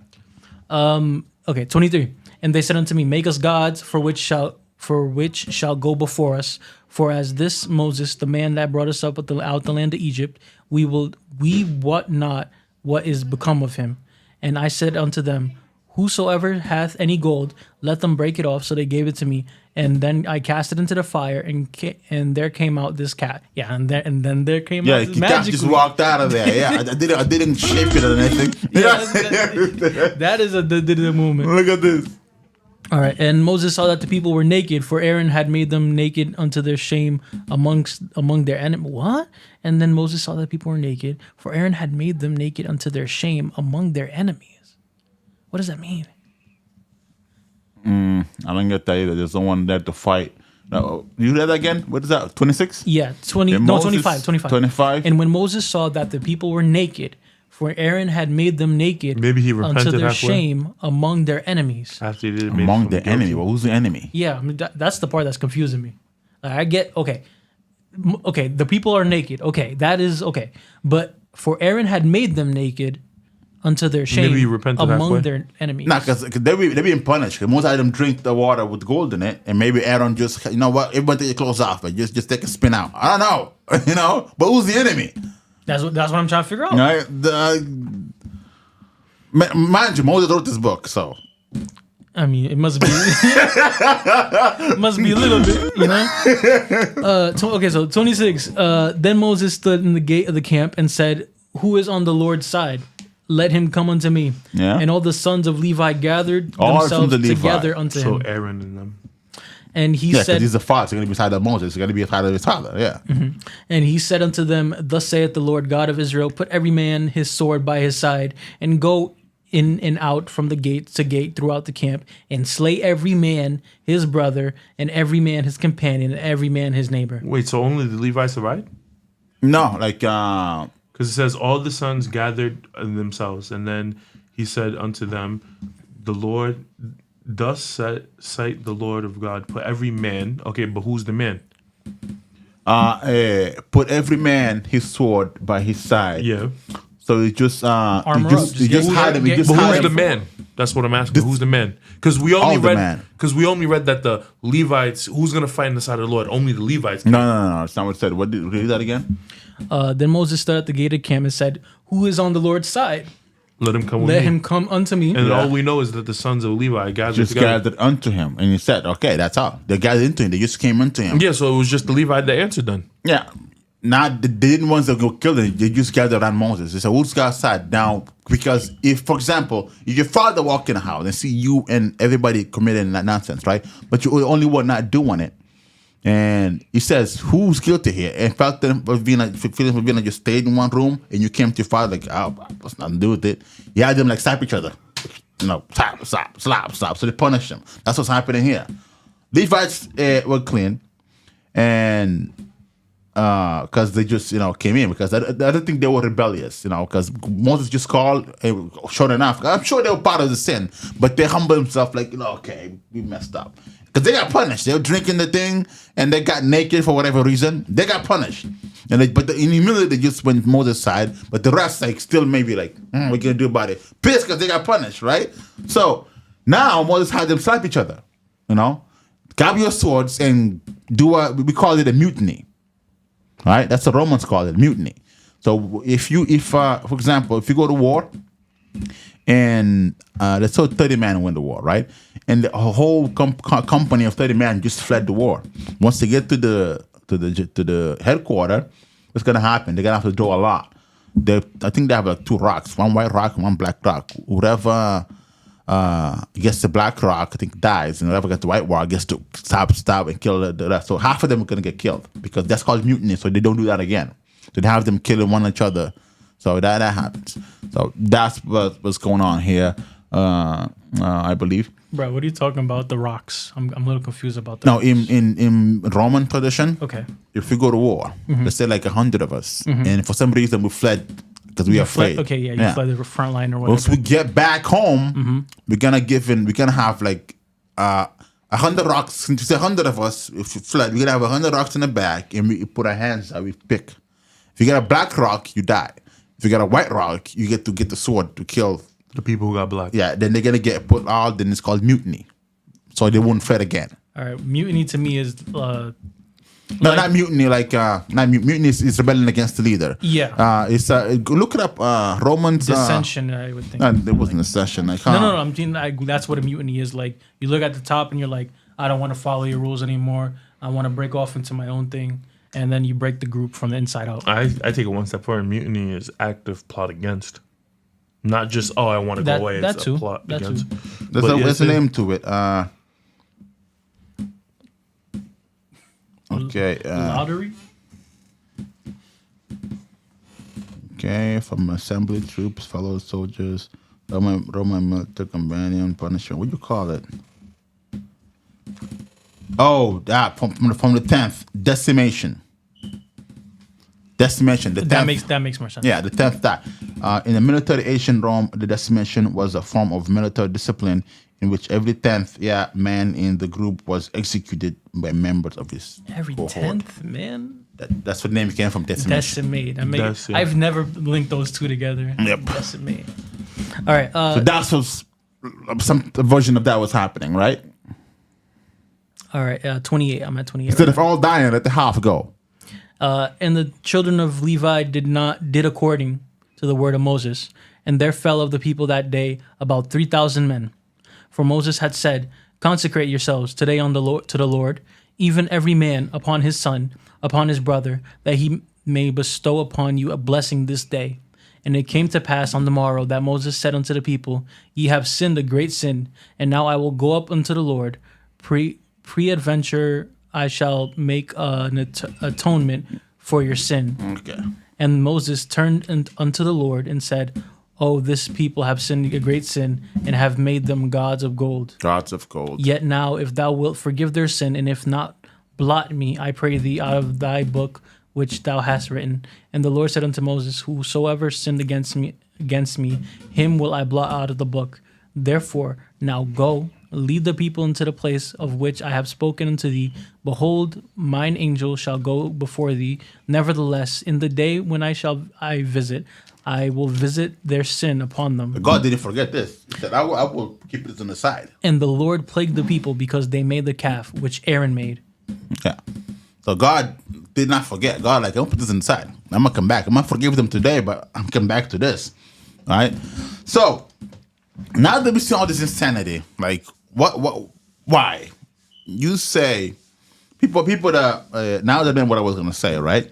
Okay, 23. And they said unto me, make us gods for which shall go before us. For as this Moses, the man that brought us up out the land of Egypt, we wot not what is become of him. And I said unto them, whosoever hath any gold, let them break it off. So they gave it to me, and then I cast it into the fire, and there came out this cat. Yeah, and then there came Yeah, out the cat just walked out of there. Yeah, I didn't shape it or anything. That is the movement. Look at this. All right, and Moses saw that the people were naked, for Aaron had made them naked unto their shame among their enemies. What? And then Moses saw that people were naked, for Aaron had made them naked unto their shame among their enemies. What does that mean? I don't get that either. There's no one there to fight. No, you read that again? What is that? 26? Yeah, 25. 25. And when Moses saw that the people were naked, for Aaron had made them naked Maybe he repented unto their halfway. shame among their enemies. After he did it, Among the enemy. Well, who's the enemy? Yeah, I mean, that's the part that's confusing me. Like, I get, okay, the people are naked. Okay, that is okay. But for Aaron had made them naked unto their shame Maybe he repented among halfway. their enemies. Nah, because they're being punished. 'Cause most of them drink the water with gold in it, and maybe Aaron just, you know what, everybody take your clothes off, but just take a spin out. I don't know, you know. But who's the enemy? That's what I'm trying to figure out. Right? Mind you, Moses wrote this book, so I mean, it must be it must be a little bit, you know. Okay, so 26. Then Moses stood in the gate of the camp and said, "Who is on the Lord's side? Let him come unto me." Yeah. And all the sons of Levi gathered All themselves sons of Levi. together unto So him. Aaron and them. And he yeah, because said, he's the father. So he's going to be beside of Moses. He's going to be beside of his father. Yeah. And he said unto them, Thus saith the Lord God of Israel, put every man his sword by his side, and go in and out from the gate to gate throughout the camp, and slay every man his brother, and every man his companion, and every man his neighbor. Wait, so only the Levites survived? No, like, Because it says all the sons gathered themselves, and then he said unto them, the Lord, thus cite the Lord of God, put every man. Okay, but who's the man? put every man his sword by his side. Yeah. So it just Armor you up. just, Just you just get- hide him. You get- just But hide who's the him. man? That's what I'm asking. Who's the man? Because we only All the read. man. Because we only read that the Levites. Who's gonna fight on the side of the Lord? Only the Levites. No. That's not what it said. What did read that again? Then Moses stood at the gate of camp and said, Who is on the Lord's side? Let him come with Let me. him come unto me. And Yeah. all we know is that the sons of Levi gathered Just together. gathered unto him, and he said, "Okay, that's all." They gathered into him. They just came into him. Yeah, so it was just the Levite that answered then. Yeah. Not they didn't ones that go kill them. They just gathered around Moses. They said, "Who's God's side now?" Because if, for example, if your father walk in the house and see you and everybody committing that nonsense, right? But you're the only one not doing it, and he says, "Who's guilty here?" And felt them of being like feeling of being like you stayed in one room and you came to your father like, "Oh, what's nothing to do with it." You had them like slap each other, slap. So they punish them. That's what's happening here. Levites were clean, and because they just came in because I don't think they were rebellious, because Moses just called. Sure enough, I'm sure they were part of the sin, but they humbled themselves like, okay, we messed up because they got punished. They were drinking the thing and they got naked for whatever reason. They got punished, and in humility they just went Moses' side, but the rest like still maybe like, what we gonna do about it? Pissed because they got punished, right? So now Moses had them slap each other, grab your swords and do we call it a mutiny. All right, that's the Romans call it mutiny. So if for example, if you go to war and let's say 30 men win the war, right? And the whole company of 30 men just fled the war. Once they get to the headquarters, what's gonna happen? They're gonna have to draw a lot. I think they have like 2 rocks, one white rock and one black rock. Whoever gets the black rock, I think, dies, and whoever gets the white rock gets to stab and kill the rest. So half of them are gonna get killed because that's called mutiny. So they don't do that again. So they have them killing one each other. So that happens. So that's what's going on here. I believe. Bro, what are you talking about? The rocks. I'm a little confused about that. No, in Roman tradition, Okay. if we go to war, let's say like 100 of us, and for some reason we fled because we are afraid. You fled the front line or whatever. Once we get back home, we're gonna have like 100 rocks. Since there's 100 of us, if we fled, we're gonna have 100 rocks in the back, and we put our hands out. We pick. If you get a black rock, you die. If you got a white rock, you get the sword to kill the people who got black. Yeah, then they're gonna get put out. Then it's called mutiny, so they won't fight again. All right, mutiny to me is no, not mutiny. Mutiny is rebellion against the leader. Yeah, it's look it up. Romans dissension. I would think. There wasn't a session. No. I'm thinking that's what a mutiny is. Like you look at the top and you're like, I don't want to follow your rules anymore. I want to break off into my own thing. And then you break the group from the inside out. I take it one step further. Mutiny is active plot against. Not just, I want to go away. It's a plot against. There's a name to it. Okay. Lottery? Okay, from assembly troops, fellow soldiers, Roman military companion, punishment. What do you call it? Oh, that from the 10th, decimation. Decimation. The 10th, that makes more sense. Yeah, the 10th that. In the military ancient Rome, the decimation was a form of military discipline in which every 10th man in the group was executed by members of his every cohort. 10th man. That's what the name came from. Decimation. Decimate. I've never linked those two together. Yep. Decimate. All right. So that was some version of that was happening, right? All right, 28. I'm at 28. Instead of all dying, let the half go. And the children of Levi did according to the word of Moses, and there fell of the people that day about 3,000 men. For Moses had said, "Consecrate yourselves today to the Lord, even every man upon his son, upon his brother, that he may bestow upon you a blessing this day." And it came to pass on the morrow that Moses said unto the people, "Ye have sinned a great sin, and now I will go up unto the Lord. Pre-adventure I shall make an atonement for your sin." Okay. And Moses turned unto the Lord and said, "Oh, this people have sinned a great sin, and have made them gods of gold. Gods of gold. Yet now, if thou wilt forgive their sin, and if not, blot me, I pray thee, out of thy book which thou hast written." And the Lord said unto Moses, "Whosoever sinned against me, him will I blot out of the book. Therefore, now go, lead the people into the place of which I have spoken unto thee. Behold, mine angel shall go before thee. Nevertheless, in the day when I visit, I will visit their sin upon them." But God didn't forget this. He said, I will keep this on the side. And the Lord plagued the people because they made the calf which Aaron made. Yeah. So God did not forget. God, I'm going to put this inside. I'm going to come back. I'm going to forgive them today, but I'm coming back to this. All right? So, now that we see all this insanity, why? You say, people that, now that what I was going to say, right?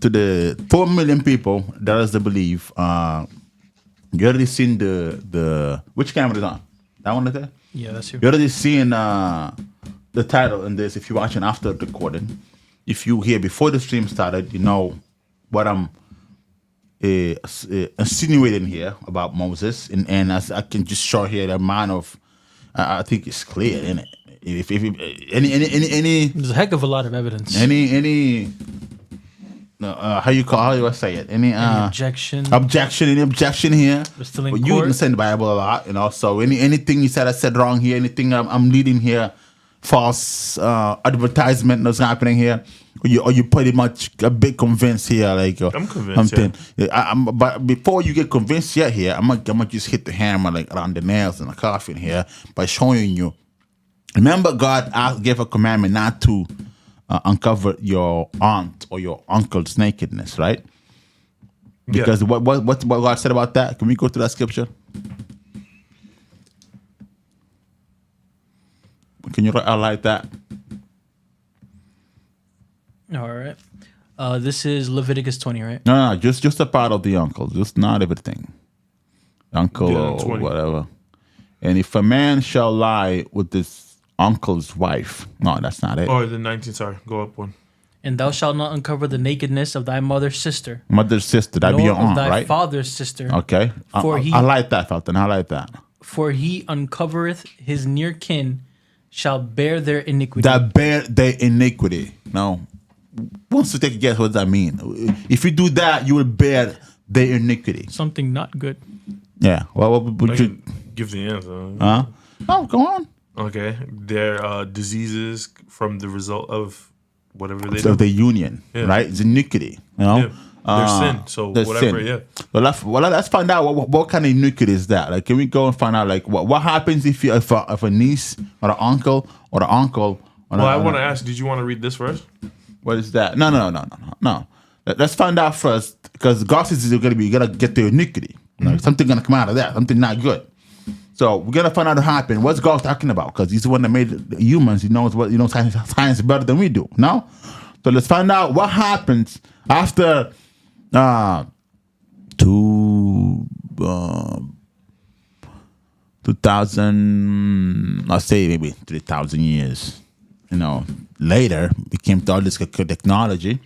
To the 4 million people that is to believe, you already seen the which camera is on? That one right there? Yeah, that's you. You already seen the title in this. If you're watching after the recording, if you hear before the stream started, you know what I'm insinuating here about Moses, and as I can just show here the amount of, I think it's clear, isn't it? If any, there's a heck of a lot of evidence. How do I say it? Any objection? Any objection here? We're still in Well, court. you understand the Bible a lot, So anything you said I said wrong here, anything I'm leading here, false advertisement that's happening here, or you pretty much a bit convinced here, I'm convinced. something. Yeah. But before you get convinced yet here, I'm gonna just hit the hammer around the nails and the coffin here by showing you. Remember, God gave a commandment not to uncover your aunt or your uncle's nakedness, right? Because what God said about that? Can we go to that scripture? Can you highlight that? All right. This is Leviticus 20, right? No, just a part of the uncle, just not everything. Uncle or 20. whatever. And if a man shall lie with his uncle's wife, no, that's not it. Or the 19th, sorry, go up one. "And thou shalt not uncover the nakedness of thy mother's sister, Mother's sister, that'd be nor your aunt, of thy right? father's sister. Okay. I like that, Felton. I like that. For he uncovereth his near kin, shall bear their iniquity." That bear their iniquity. Now, once you take a guess, what does that mean? If you do that, you will bear their iniquity? Something not good. Yeah. Well, what would I you? can give the answer. Huh? Oh, go on. Okay, they're diseases from the result of whatever they So do. the union, Yeah. right? It's iniquity. You know. Yeah. Their sin. So their whatever. sin. Yeah. Well, let's find out what kind of iniquity is that. Like, can we go and find out like what happens if a niece or an uncle or an uncle? Well, I want to ask. Did you want to read this first? What is that? No. Let's find out first, because God says you gotta get the iniquity. Like, something gonna come out of that. Something not good. So we're gonna find out what happened. What's God talking about? Because He's the one that made humans. He knows science better than we do. No. So let's find out what happens after 2,000. I'll say maybe 3,000 years. Later we came to all this technology.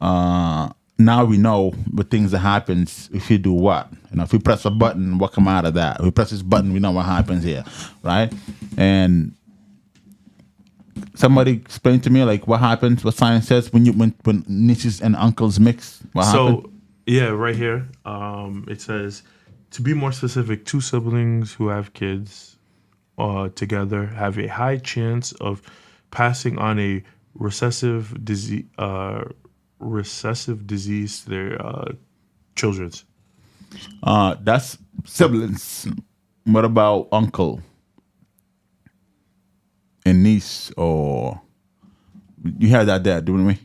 Now we know what things that happens if you do what. If we press a button, what come out of that? If we press this button, we know what happens here, right? And somebody explain to me like what happens, what science says when nieces and uncles mix. What happens? Yeah, right here. It says, to be more specific, two siblings who have kids together have a high chance of passing on a recessive disease to their children's. That's siblings. What about uncle and niece? Or you had that there, didn't we?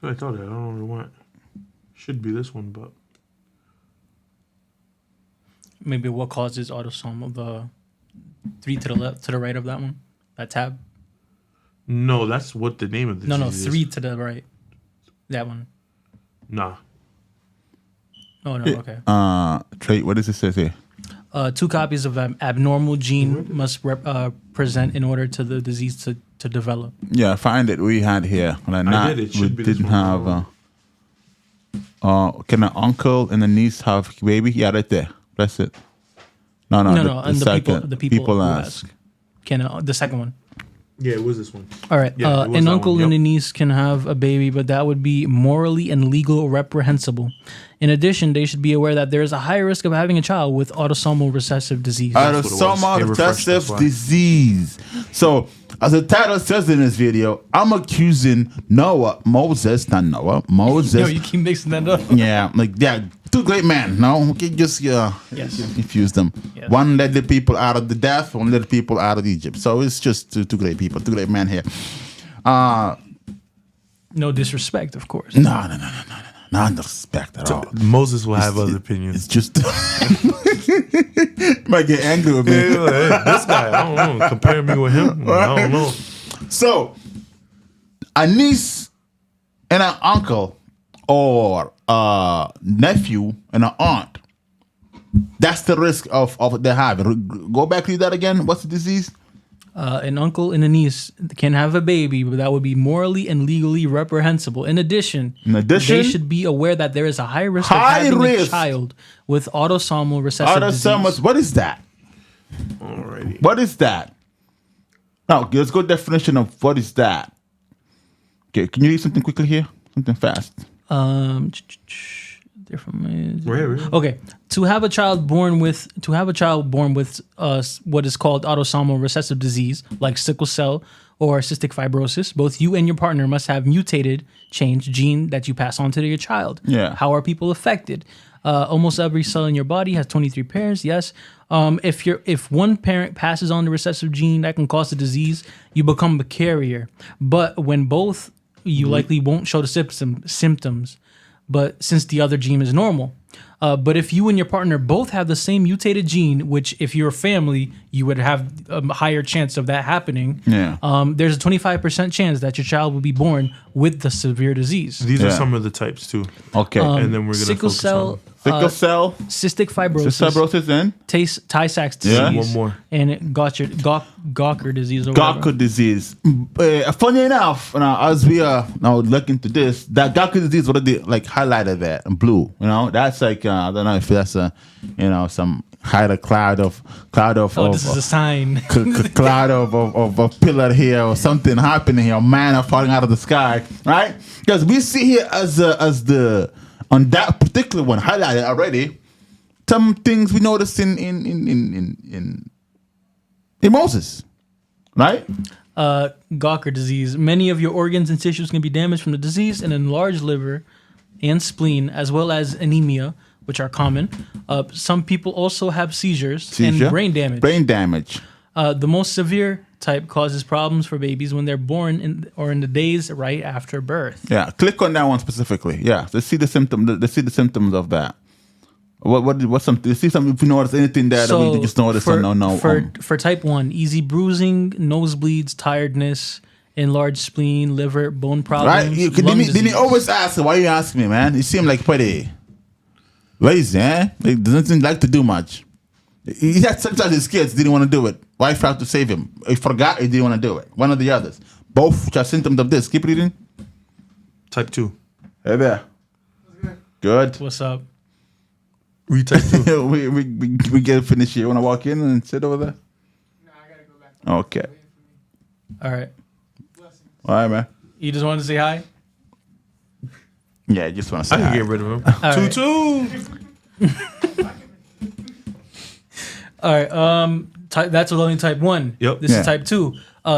I thought that. I don't know what. Should be this one, but Maybe what causes autosomal, the 3 to the left, to the right of that one, that tab. no, that's what the name of the No, disease 3 is. to the right, that one. Nah. Oh no, okay. Trait. What does it say here? 2 copies of an abnormal gene must present in order to the disease to develop. Yeah, find it. We had here. Like did. It should we be this didn't one. have. Can an uncle and a niece have baby? Yeah, right there. That's it. No. No, and the people who ask. Can the second one? Yeah, it was this one. All right. Yeah, it was An that uncle one, and a yep. niece can have a baby, but that would be morally and legal reprehensible. In addition, they should be aware that there is a high risk of having a child with autosomal recessive disease. Autosomal Hey, refresh, that's recessive why. disease. So, as the title says in this video, I'm accusing Moses. Yo, you keep mixing that up. Yeah, two great men. No, we can just Yes. confuse them. Yes. One led the people out of the death, one led the people out of Egypt. So it's just two great people, two great men here. No disrespect, of course. No, not respect at all. Moses will have other opinions. It's just might get angry with me. Hey, this guy, I don't know. Compare me with him. I don't know. So, a niece and an uncle, or a nephew and an aunt, that's the risk of they have. Go back to that again. What's the disease? An uncle and a niece can have a baby, but that would be morally and legally reprehensible. In addition, they should be aware that there is a high risk of having a child with autosomal recessive disease. What is that? Alrighty. What is that? Now, let's go definition of what is that. Okay, can you read something quickly here? Something fast. Different. Right. Okay, to have a child born with what is called autosomal recessive disease, like sickle cell or cystic fibrosis, both you and your partner must have mutated, changed gene that you pass on to your child. Yeah. How are people affected? Almost every cell in your body has 23 pairs. Yes. If one parent passes on the recessive gene that can cause the disease, you become the carrier. But when both, you likely won't show the symptoms. But since the other gene is normal. But if you and your partner both have the same mutated gene, which if you're a family, you would have a higher chance of that happening. Yeah. There's a 25% chance that your child will be born with the severe disease. These are some of the types too. Okay. And then we're gonna Sickle focus cell, on Sickle cell, cystic fibrosis, fibrosis, and Tay-Sachs disease, Yeah. one more. and Gawker disease. Or whatever. Gawker disease. Funny enough, as we are now looking into this, that Gawker disease, what are they like highlighted there in blue? That's like I don't know if that's some hide a cloud of This is a sign. cloud of a pillar here or something happening here, a manna falling out of the sky, right? Because we see here as the on that particular one highlighted already, some things we noticed in Moses, right? Gawker disease. Many of your organs and tissues can be damaged from the disease. An enlarged liver and spleen, as well as anemia, which are common. Some people also have seizures and brain damage. Brain damage. The most severe type causes problems for babies when they're born in the days right after birth. Yeah, click on that one specifically. Yeah, let's see the symptom. Let's see the symptoms of that. What's something? See something? If you notice anything there that we just noticed or no. For type 1, easy bruising, nosebleeds, tiredness, enlarged spleen, liver, bone problems. Right? Didn't he always ask? Why you ask me, man? You seem like pretty lazy, eh? He doesn't like to do much. He had sometimes his kids didn't want to do it. Wife tried to save him. He forgot he didn't want to do it. One or the others. Both which are symptoms of this. Keep reading. Type 2. Hey there. Good. What's up? Read type 2. we get finished here. You want to walk in and sit over there? No, I gotta go back. Okay. All right. All right, man. You just wanted to say hi? Yeah, I just want to say I can hi. get rid of him. All right. 2-2. All right. That's only type 1. Yep. This Yeah. is type 2.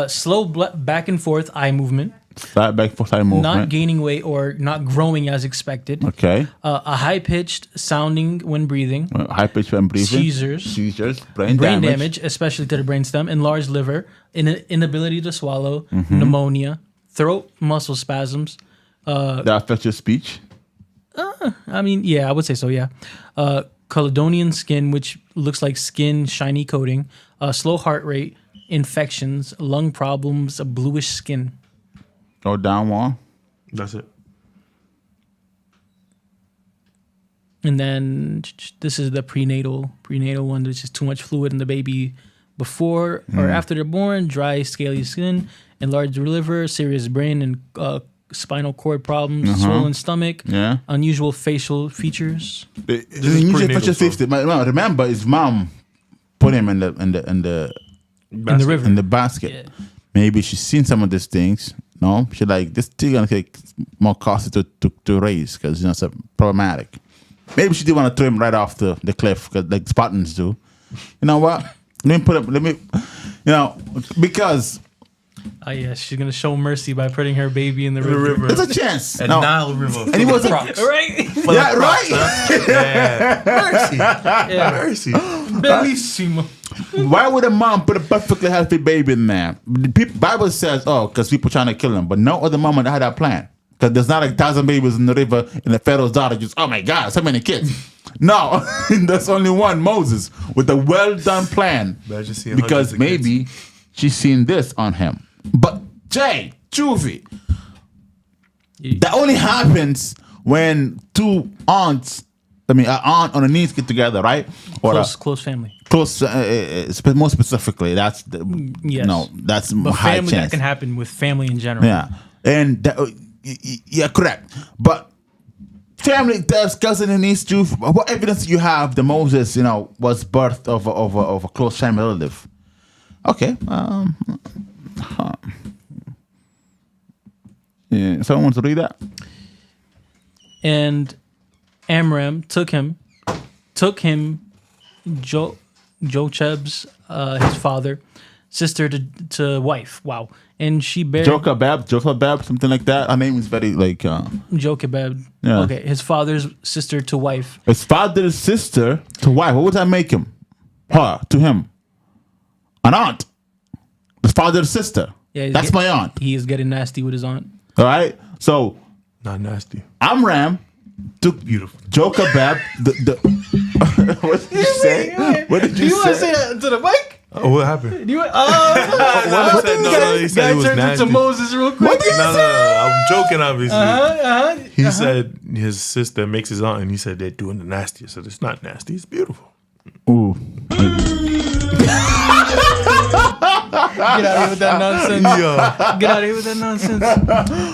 Slow back and forth eye movement. Side back for side movement. Not gaining weight or not growing as expected. Okay. A high-pitched sounding when breathing. High pitch when breathing. Seizures. Brain damage, especially to the brainstem. Enlarged liver. Inability to swallow. Pneumonia. Throat muscle spasms. That affects your speech. I mean, yeah, I would say so, yeah. Caledonian skin, which looks like skin, shiny coating. Slow heart rate. Infections. Lung problems. Bluish skin. Or down one. That's it. And then this is the prenatal one. There's just too much fluid in the baby before or after they're born. Dry, scaly skin, enlarged liver, serious brain and spinal cord problems, swollen stomach, Yeah. unusual facial features. Usually prenatal, put your safety. Remember, his mom put him in the river. in the basket. Yeah. Maybe she's seen some of these things. No, she like this thing gonna take more costly to raise because it's problematic. Maybe she did want to throw him right off the cliff because like Spartans do. You know what? Because Yeah, she's gonna show mercy by putting her baby in the river. there's a chance. A No. Nile River. And he wasn't. Right? Yeah, right. Yeah. Mercy. Bellissimo. Why would a mom put a perfectly healthy baby in there? The Bible says, because people trying to kill him. But no other mama had that plan. Because there's not 1,000 babies in the river and the Pharaoh's daughter just, oh my God, so many kids. No, there's only one, Moses, with a well-done plan. Imagine seeing Because hundreds of maybe she's seen this on him. But Jay, Juvie, that only happens when two aunts, an aunt on her knees get together, right? Or Close family. close, more specifically, that's Yes. that's But high family, chance. that can happen with family in general. Yeah, and yeah, correct. But family does cousin and niece. What evidence do you have that Moses, was birthed of a close family relative? Okay. Yeah, someone wants to read that? And Amram took him, Jocheb's his father, sister to wife. Wow, and she bare Jochebed, something like that. Her name is very like. Jochebed. Yeah. Okay, his father's sister to wife. His father's sister to wife. What would that make him? Her to him. An aunt. His father's sister. Yeah, That's my aunt. He is getting nasty with his aunt. All right. So Not nasty. Amram took Beautiful. Jochebed. What did you say? What did you want to say? say that to the mic? Oh, what happened? Do you want? What said no, he said guy it was turned nasty. into Moses real quick. No. I'm joking, obviously. He Uh-huh. said his sister makes his aunt, and he said they're doing the nasty. I said it's not nasty. It's beautiful. Ooh. Get out of here with that nonsense. Yeah. Get out of here with that nonsense.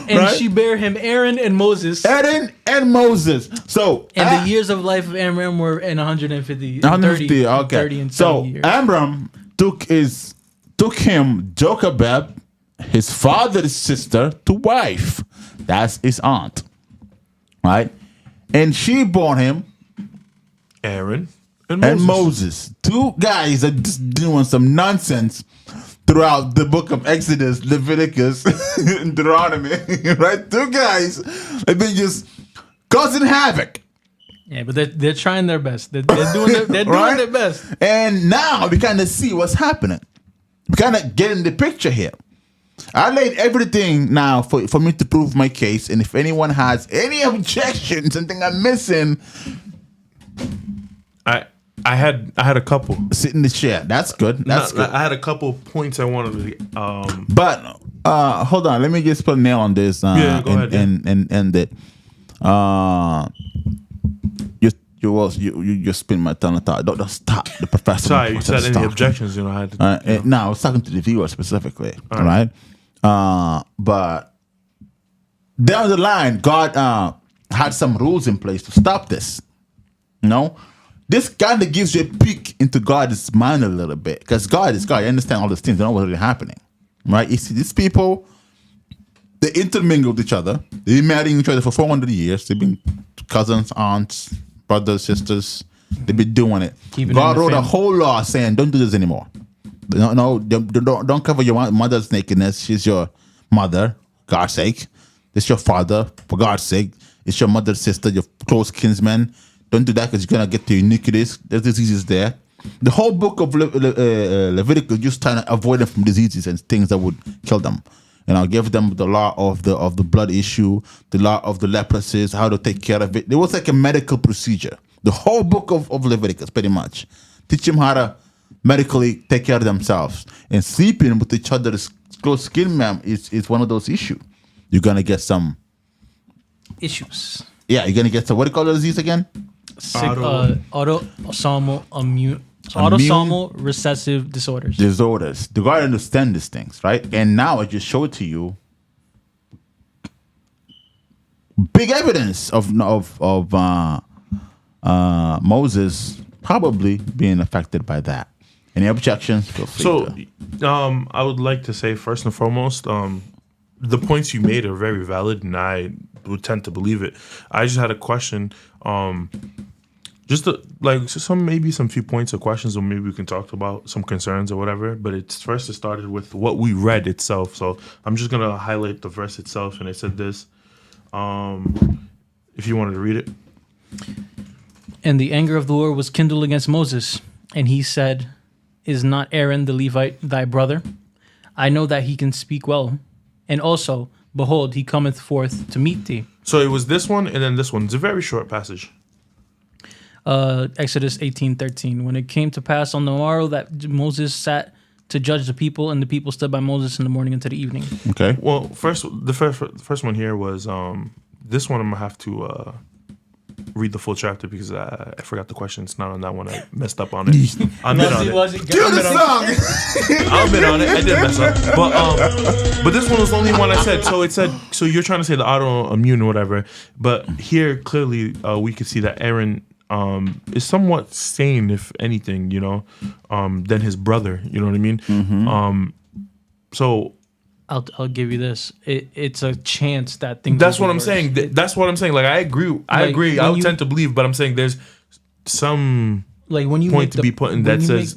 And Right? she bare him Aaron and Moses. Aaron and Moses. So And the years of life of Amram were in 150. 150. Okay. 30 and So 70 years. Amram took him Jochebed, his father's sister, to wife. That's his aunt, right? And she born him Aaron and Moses. Two guys that just doing some nonsense throughout the book of Exodus, Leviticus, and Deuteronomy. Right? Two guys have been just causing havoc. Yeah, but they're trying their best. They're doing Right? their best. And now we kind of see what's happening. We kind of get in the picture here. I laid everything now for me to prove my case. And if anyone has any objections, something I'm missing, I had a couple. sit in the chair. That's good. That's good. I had a couple points I wanted to. But hold on. Let me just put a nail on this. Go ahead. And end it. You just spin my tongue of thought. Don't stop the professor. Sorry, you said any Stop. objections? I had to. No, I was talking to the viewer specifically. All right. But down the line, God had some rules in place to stop this. You know, this kind of gives you a peek into God's mind a little bit, because God is God. You understand all these things. They know what's really happening, right? You see, these people, they intermingle with each other. They've been marrying each other for 400 years. They've been cousins, aunts, brothers, sisters. They've been doing it. God wrote a whole law saying, don't do this anymore. No, don't cover your mother's nakedness. She's your mother, God's sake. It's your father, for God's sake. It's your mother's sister, your close kinsman. Don't do that because you're going to get the iniquities. There's diseases there. The whole book of Leviticus just trying to avoid them from diseases and things that would kill them. And I'll give them the law of the blood issue, the law of the leprosy, how to take care of it. It was like a medical procedure. The whole book of Leviticus, pretty much. Teach them how to medically take care of themselves. And sleeping with each other's close skin, ma'am, is one of those issues. You're going to get some issues. Yeah, you're going to get some, what do you call the disease again? Autosomal recessive disorders. You got to understand these things, right? And now I just showed to you big evidence of Moses probably being affected by that. Any objections? Feel free to. I would like to say first and foremost, the points you made are very valid, and I would tend to believe it. I just had a question, some few points or questions, or maybe we can talk about some concerns or whatever. But it started with what we read itself. So I'm just gonna highlight the verse itself, and it said this. If you wanted to read it. And the anger of the Lord was kindled against Moses, and he said, "Is not Aaron the Levite thy brother? I know that he can speak well. And also, behold, he cometh forth to meet thee." So it was this one and then this one. It's a very short passage. Exodus 18:13. When it came to pass on the morrow that Moses sat to judge the people, and the people stood by Moses in the morning until the evening. Okay. Well, the first one here was this one. I'm gonna have to read the full chapter because I forgot the question. It's not on that one. I messed up on it. I admit on it. Do the song. I'll admit on it. I did mess up. But this one was the only one I said. So it said, so you're trying to say the autoimmune or whatever. But here, clearly, we could see that Aaron is somewhat sane, if anything, than his brother. You know what I mean? Mm-hmm. So I'll give you this. It's a chance that things. That's what I'm saying. That's what I'm saying. Like I agree. I agree. I would tend to believe, but I'm saying there's some when you point to be put in that says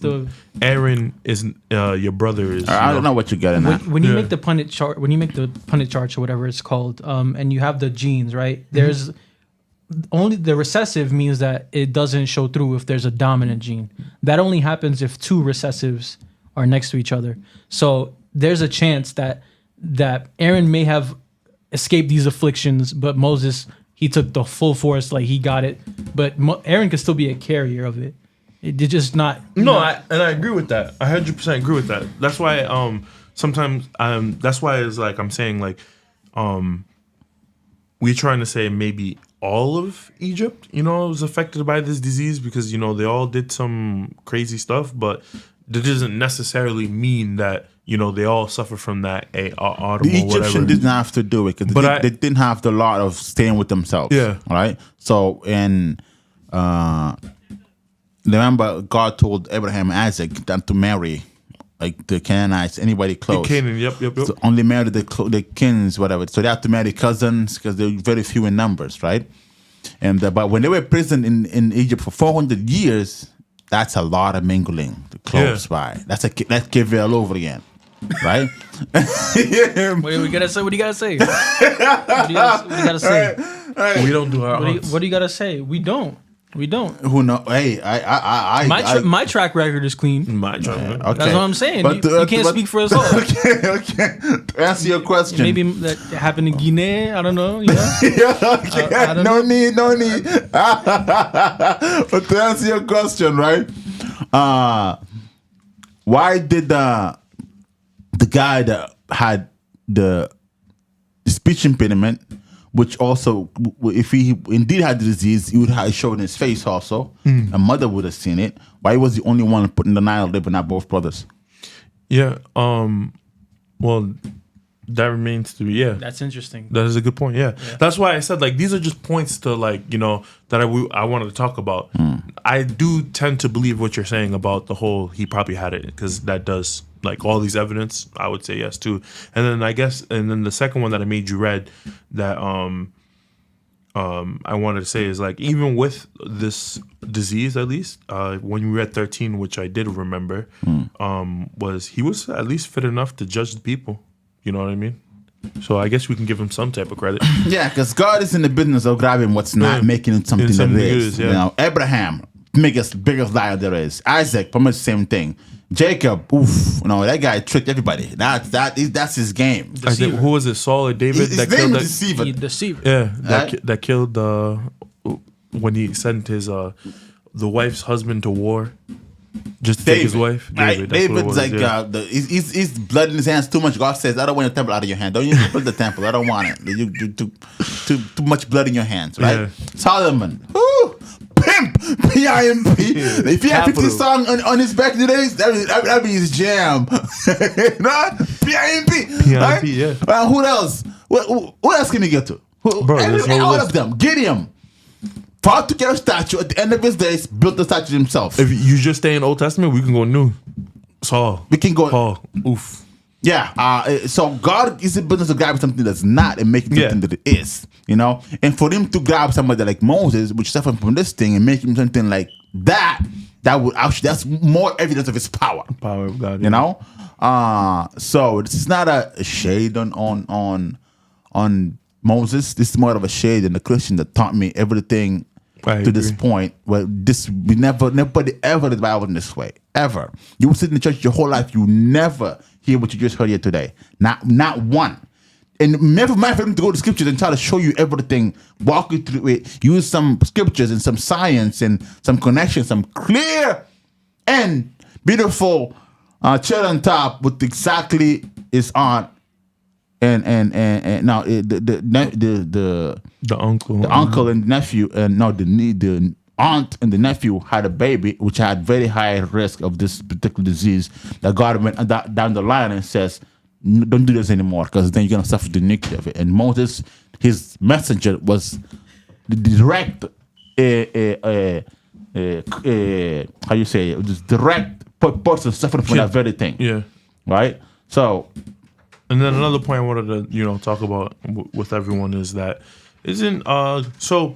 Aaron is your brother is. I don't know what you're getting at. When you make the Punnett chart, or whatever it's called, and you have the genes, right? There's only the recessive means that it doesn't show through if there's a dominant gene. That only happens if two recessives are next to each other. So there's a chance that Aaron may have escaped these afflictions, but Moses, he took the full force, like he got it. But Aaron could still be a carrier of it. It's just not. I agree with that. I 100% agree with that. That's why sometimes that's why it's like I'm saying like we're trying to say maybe all of Egypt, was affected by this disease because they all did some crazy stuff, but that doesn't necessarily mean that they all suffer from that autosomal. The Egyptian didn't have to do it because they didn't have the law of staying with themselves. Yeah. Right. So remember, God told Abraham and Isaac not to marry like the Canaanites, anybody close. Canaan, yep. So only marry the kins, whatever. So they have to marry cousins because they're very few in numbers, right? And but when they were in prison in Egypt for 400 years, that's a lot of mingling. The close by. That's Kivir all over again, right? What do you gotta say? What do you gotta say? What do you gotta say? Right. We don't do our aunts. What do you gotta say? We don't. Who know? Hey, My track record is clean. My job. Okay. That's what I'm saying. But You can't speak for us all. Okay. To answer your question. Maybe that happened in Guinea. I don't know. You know? Okay. I don't no need. But to answer your question, right? Why did the guy that had the speech impediment, which also, if he indeed had the disease, he would have shown his face also. A mother would have seen it. Why was the only one put in denial, but not both brothers? Yeah. Well, that remains to be. Yeah. That's interesting. That is a good point. Yeah. That's why I said, like, these are just points to, like, you know, that I wanted to talk about. I do tend to believe what you're saying about the whole he probably had it, because that does, like, all these evidence. I would say yes too. And then the second one that I made you read that I wanted to say is, like, even with this disease, at least when you read 13, which I did remember, was he was at least fit enough to judge the people. You know what I mean? So I guess we can give him some type of credit. Yeah, because God is in the business of grabbing what's not, making it something that is. You know, Abraham, biggest liar there is. Isaac, pretty much the same thing. Jacob, oof, you know, that guy tricked everybody. That's his game. I think, who was it? Saul or David His that name killed is Deceiver. Yeah, that killed when he sent his the wife's husband to war. Just to take his wife. David's like he's blood in his hands too much. God says, "I don't want your temple out of your hand. Don't you put the temple? I don't want it. You too much blood in your hands." Right? Yeah. Solomon, woo, pimp, PIMP. If he had 50 songs on his back today, that'd be his jam. Nah? PIMP. Right? Yeah. Who else? What else can you get to? Bro, all of them. Gideon. Fought to get a statue. At the end of his days, built the statue himself. If you just stay in Old Testament, we can go new. Saul. We can go. Paul. Oof. Yeah. So God is in business of grabbing something that's not and making something that it is. You know? And for him to grab somebody like Moses, which suffered from this thing, and make him something like that would actually, that's more evidence of his power. Power of God. You know? So this is not a shade on Moses. This is more of a shade than the Christian that taught me everything to this point. Where nobody ever read the Bible in this way. Ever. You will sit in the church your whole life, you never hear what you just heard here today. Not one. And never mind for them to go to scriptures and try to show you everything, walk you through it, use some scriptures and some science and some connection, some clear and beautiful cherry on top with exactly is on. And now the uncle and the nephew the aunt and the nephew had a baby which had very high risk of this particular disease. That God went down the line and says, don't do this anymore, because then you're gonna suffer the iniquity of it. And Moses, his messenger, was the direct how you say it, just direct person suffering from that very thing. Yeah. Right. So. And then another point I wanted to, talk about with everyone is that so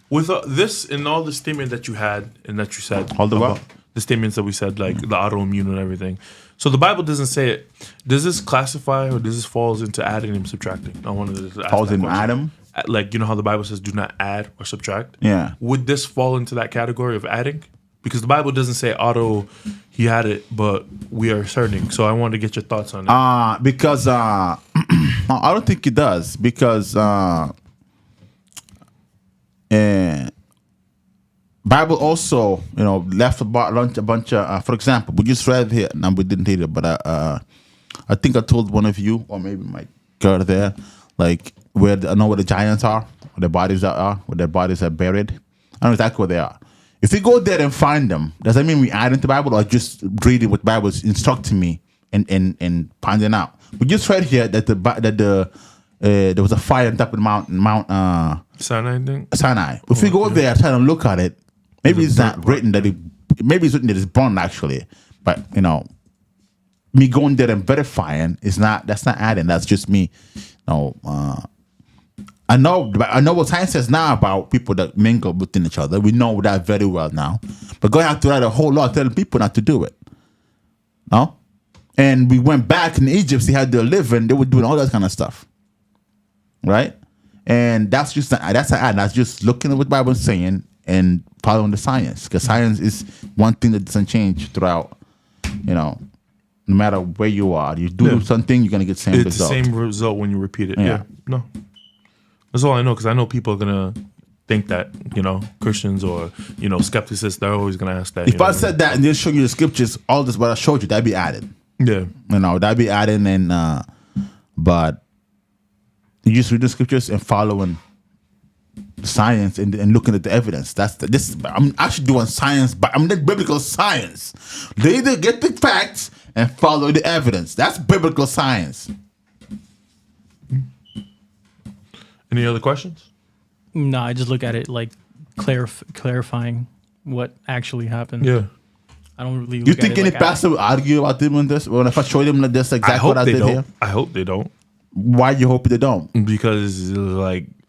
with this and all the statement that you had and that you said about the statements that we said, like the autoimmune and everything. So the Bible doesn't say it. Does this classify or does this falls into adding and subtracting? I wanted to ask falls in Adam. Like, how the Bible says do not add or subtract. Yeah. Would this fall into that category of adding? Because the Bible doesn't say he had it, but we are asserting. So I wanted to get your thoughts on it. Because I don't think it does. Because Bible also, left a bunch of, for example, we just read here, and we didn't read it, but I think I told one of you, or maybe my girl there, like I know where the giants are, where their bodies are buried. I know exactly where they are. If we go there and find them, does that mean we add into the Bible, or just reading what the Bible is instructing me and finding out? We just read here that there was a fire on top of Mount Sinai, I think. Sinai. If we go there, try to look at it, maybe it's not written that maybe it's written that it's burned actually, but me going there and verifying that's not adding. That's just me, I know what science says now about people that mingle within each other. We know that very well now. But God had to write a whole law telling people not to do it. No? And we went back in Egypt, see how they're living. They were doing all that kind of stuff. Right? And that's just looking at what the Bible is saying and following the science. Because science is one thing that doesn't change throughout, no matter where you are. You do something, you're going to get the same result. It's the same result when you repeat it. Yeah. No. That's all I know, because I know people are going to think that, Christians or, skepticists, they're always going to ask that. If I said that and then show you the scriptures, all this what I showed you, that'd be added. Yeah. That'd be added, and but you just read the scriptures and following science and looking at the evidence. I'm actually doing science, but I'm the biblical science. They either get the facts and follow the evidence. That's biblical science. Any other questions? No, I just look at it like clarifying what actually happened. Yeah. I don't really. You think any pastor will argue about them on this? Well, if I show them like this, exactly what I did here. I hope they don't. Why you hope they don't? Because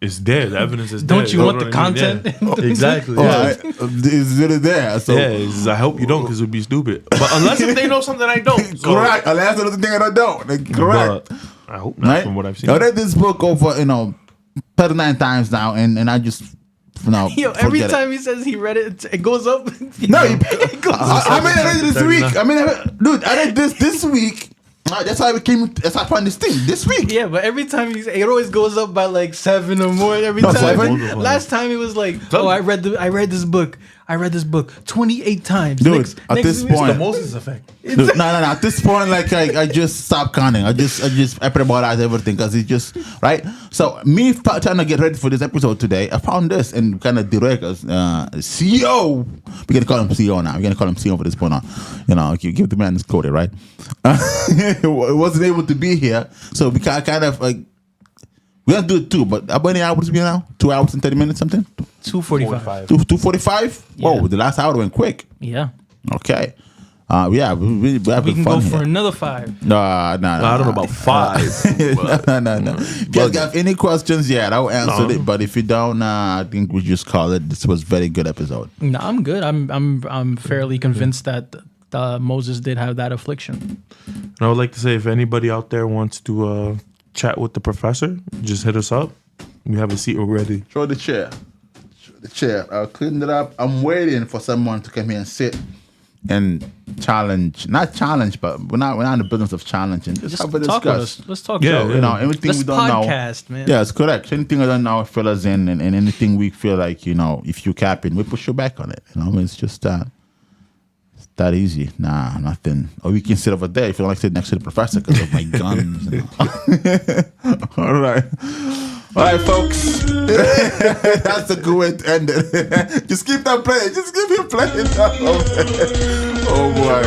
it's there. The evidence is there. Don't you want the content? Exactly. Yeah. It's really there. So I hope you don't, because it would be stupid. But unless if they know something I don't. So. Correct. Unless there's something I don't. Correct. But I hope not, from what I've seen. I read this book over 39 times now, and I just every time he says he read it, it goes up. No, I read it this week. Dude, I read this week. That's how I found this thing this week. Yeah, but every time it always goes up by like 7 or more. Every time. 7? Last time it was like, I read this book 28 times. Dude, at this point, the Moses effect. Dude, no. At this point, I just stopped counting. I preparated everything because it's just right. So me trying to get ready for this episode today, I found this and kind of direct us. CEO, we're gonna call him CEO now. We're gonna call him CEO for this point on. Give the man his quote, right? Wasn't able to be here, so we kind of we're gonna do it too. But how many hours we now? 2 hours and 30 minutes, something. 2:45. 2:45. Yeah. Whoa, the last hour went quick. Yeah. Okay. We can go here. for another 5. No. I don't know about 5. No. If you guys have any questions, I'll answer it. But if you don't, I think we just call it. This was a very good episode. No, I'm good. I'm fairly convinced that Moses did have that affliction. And I would like to say, if anybody out there wants to chat with the professor, just hit us up. We have a seat already. Show the chair. I'll clean it up. I'm waiting for someone to come here and sit and not challenge, but we're not in the business of challenging. Just have a talk discuss. with us. Let's talk. Anything Let's we don't know. podcast, man. Yeah, it's correct. Anything I don't know, fill us in, and anything we feel like if you capping, we push you back on it. It's just that easy. Nah, nothing. Or we can sit over there if you don't like to sit next to the professor because of my guns. All right. All right, folks. That's a good way to end it. Just keep that playing. Just keep it playing. Oh boy.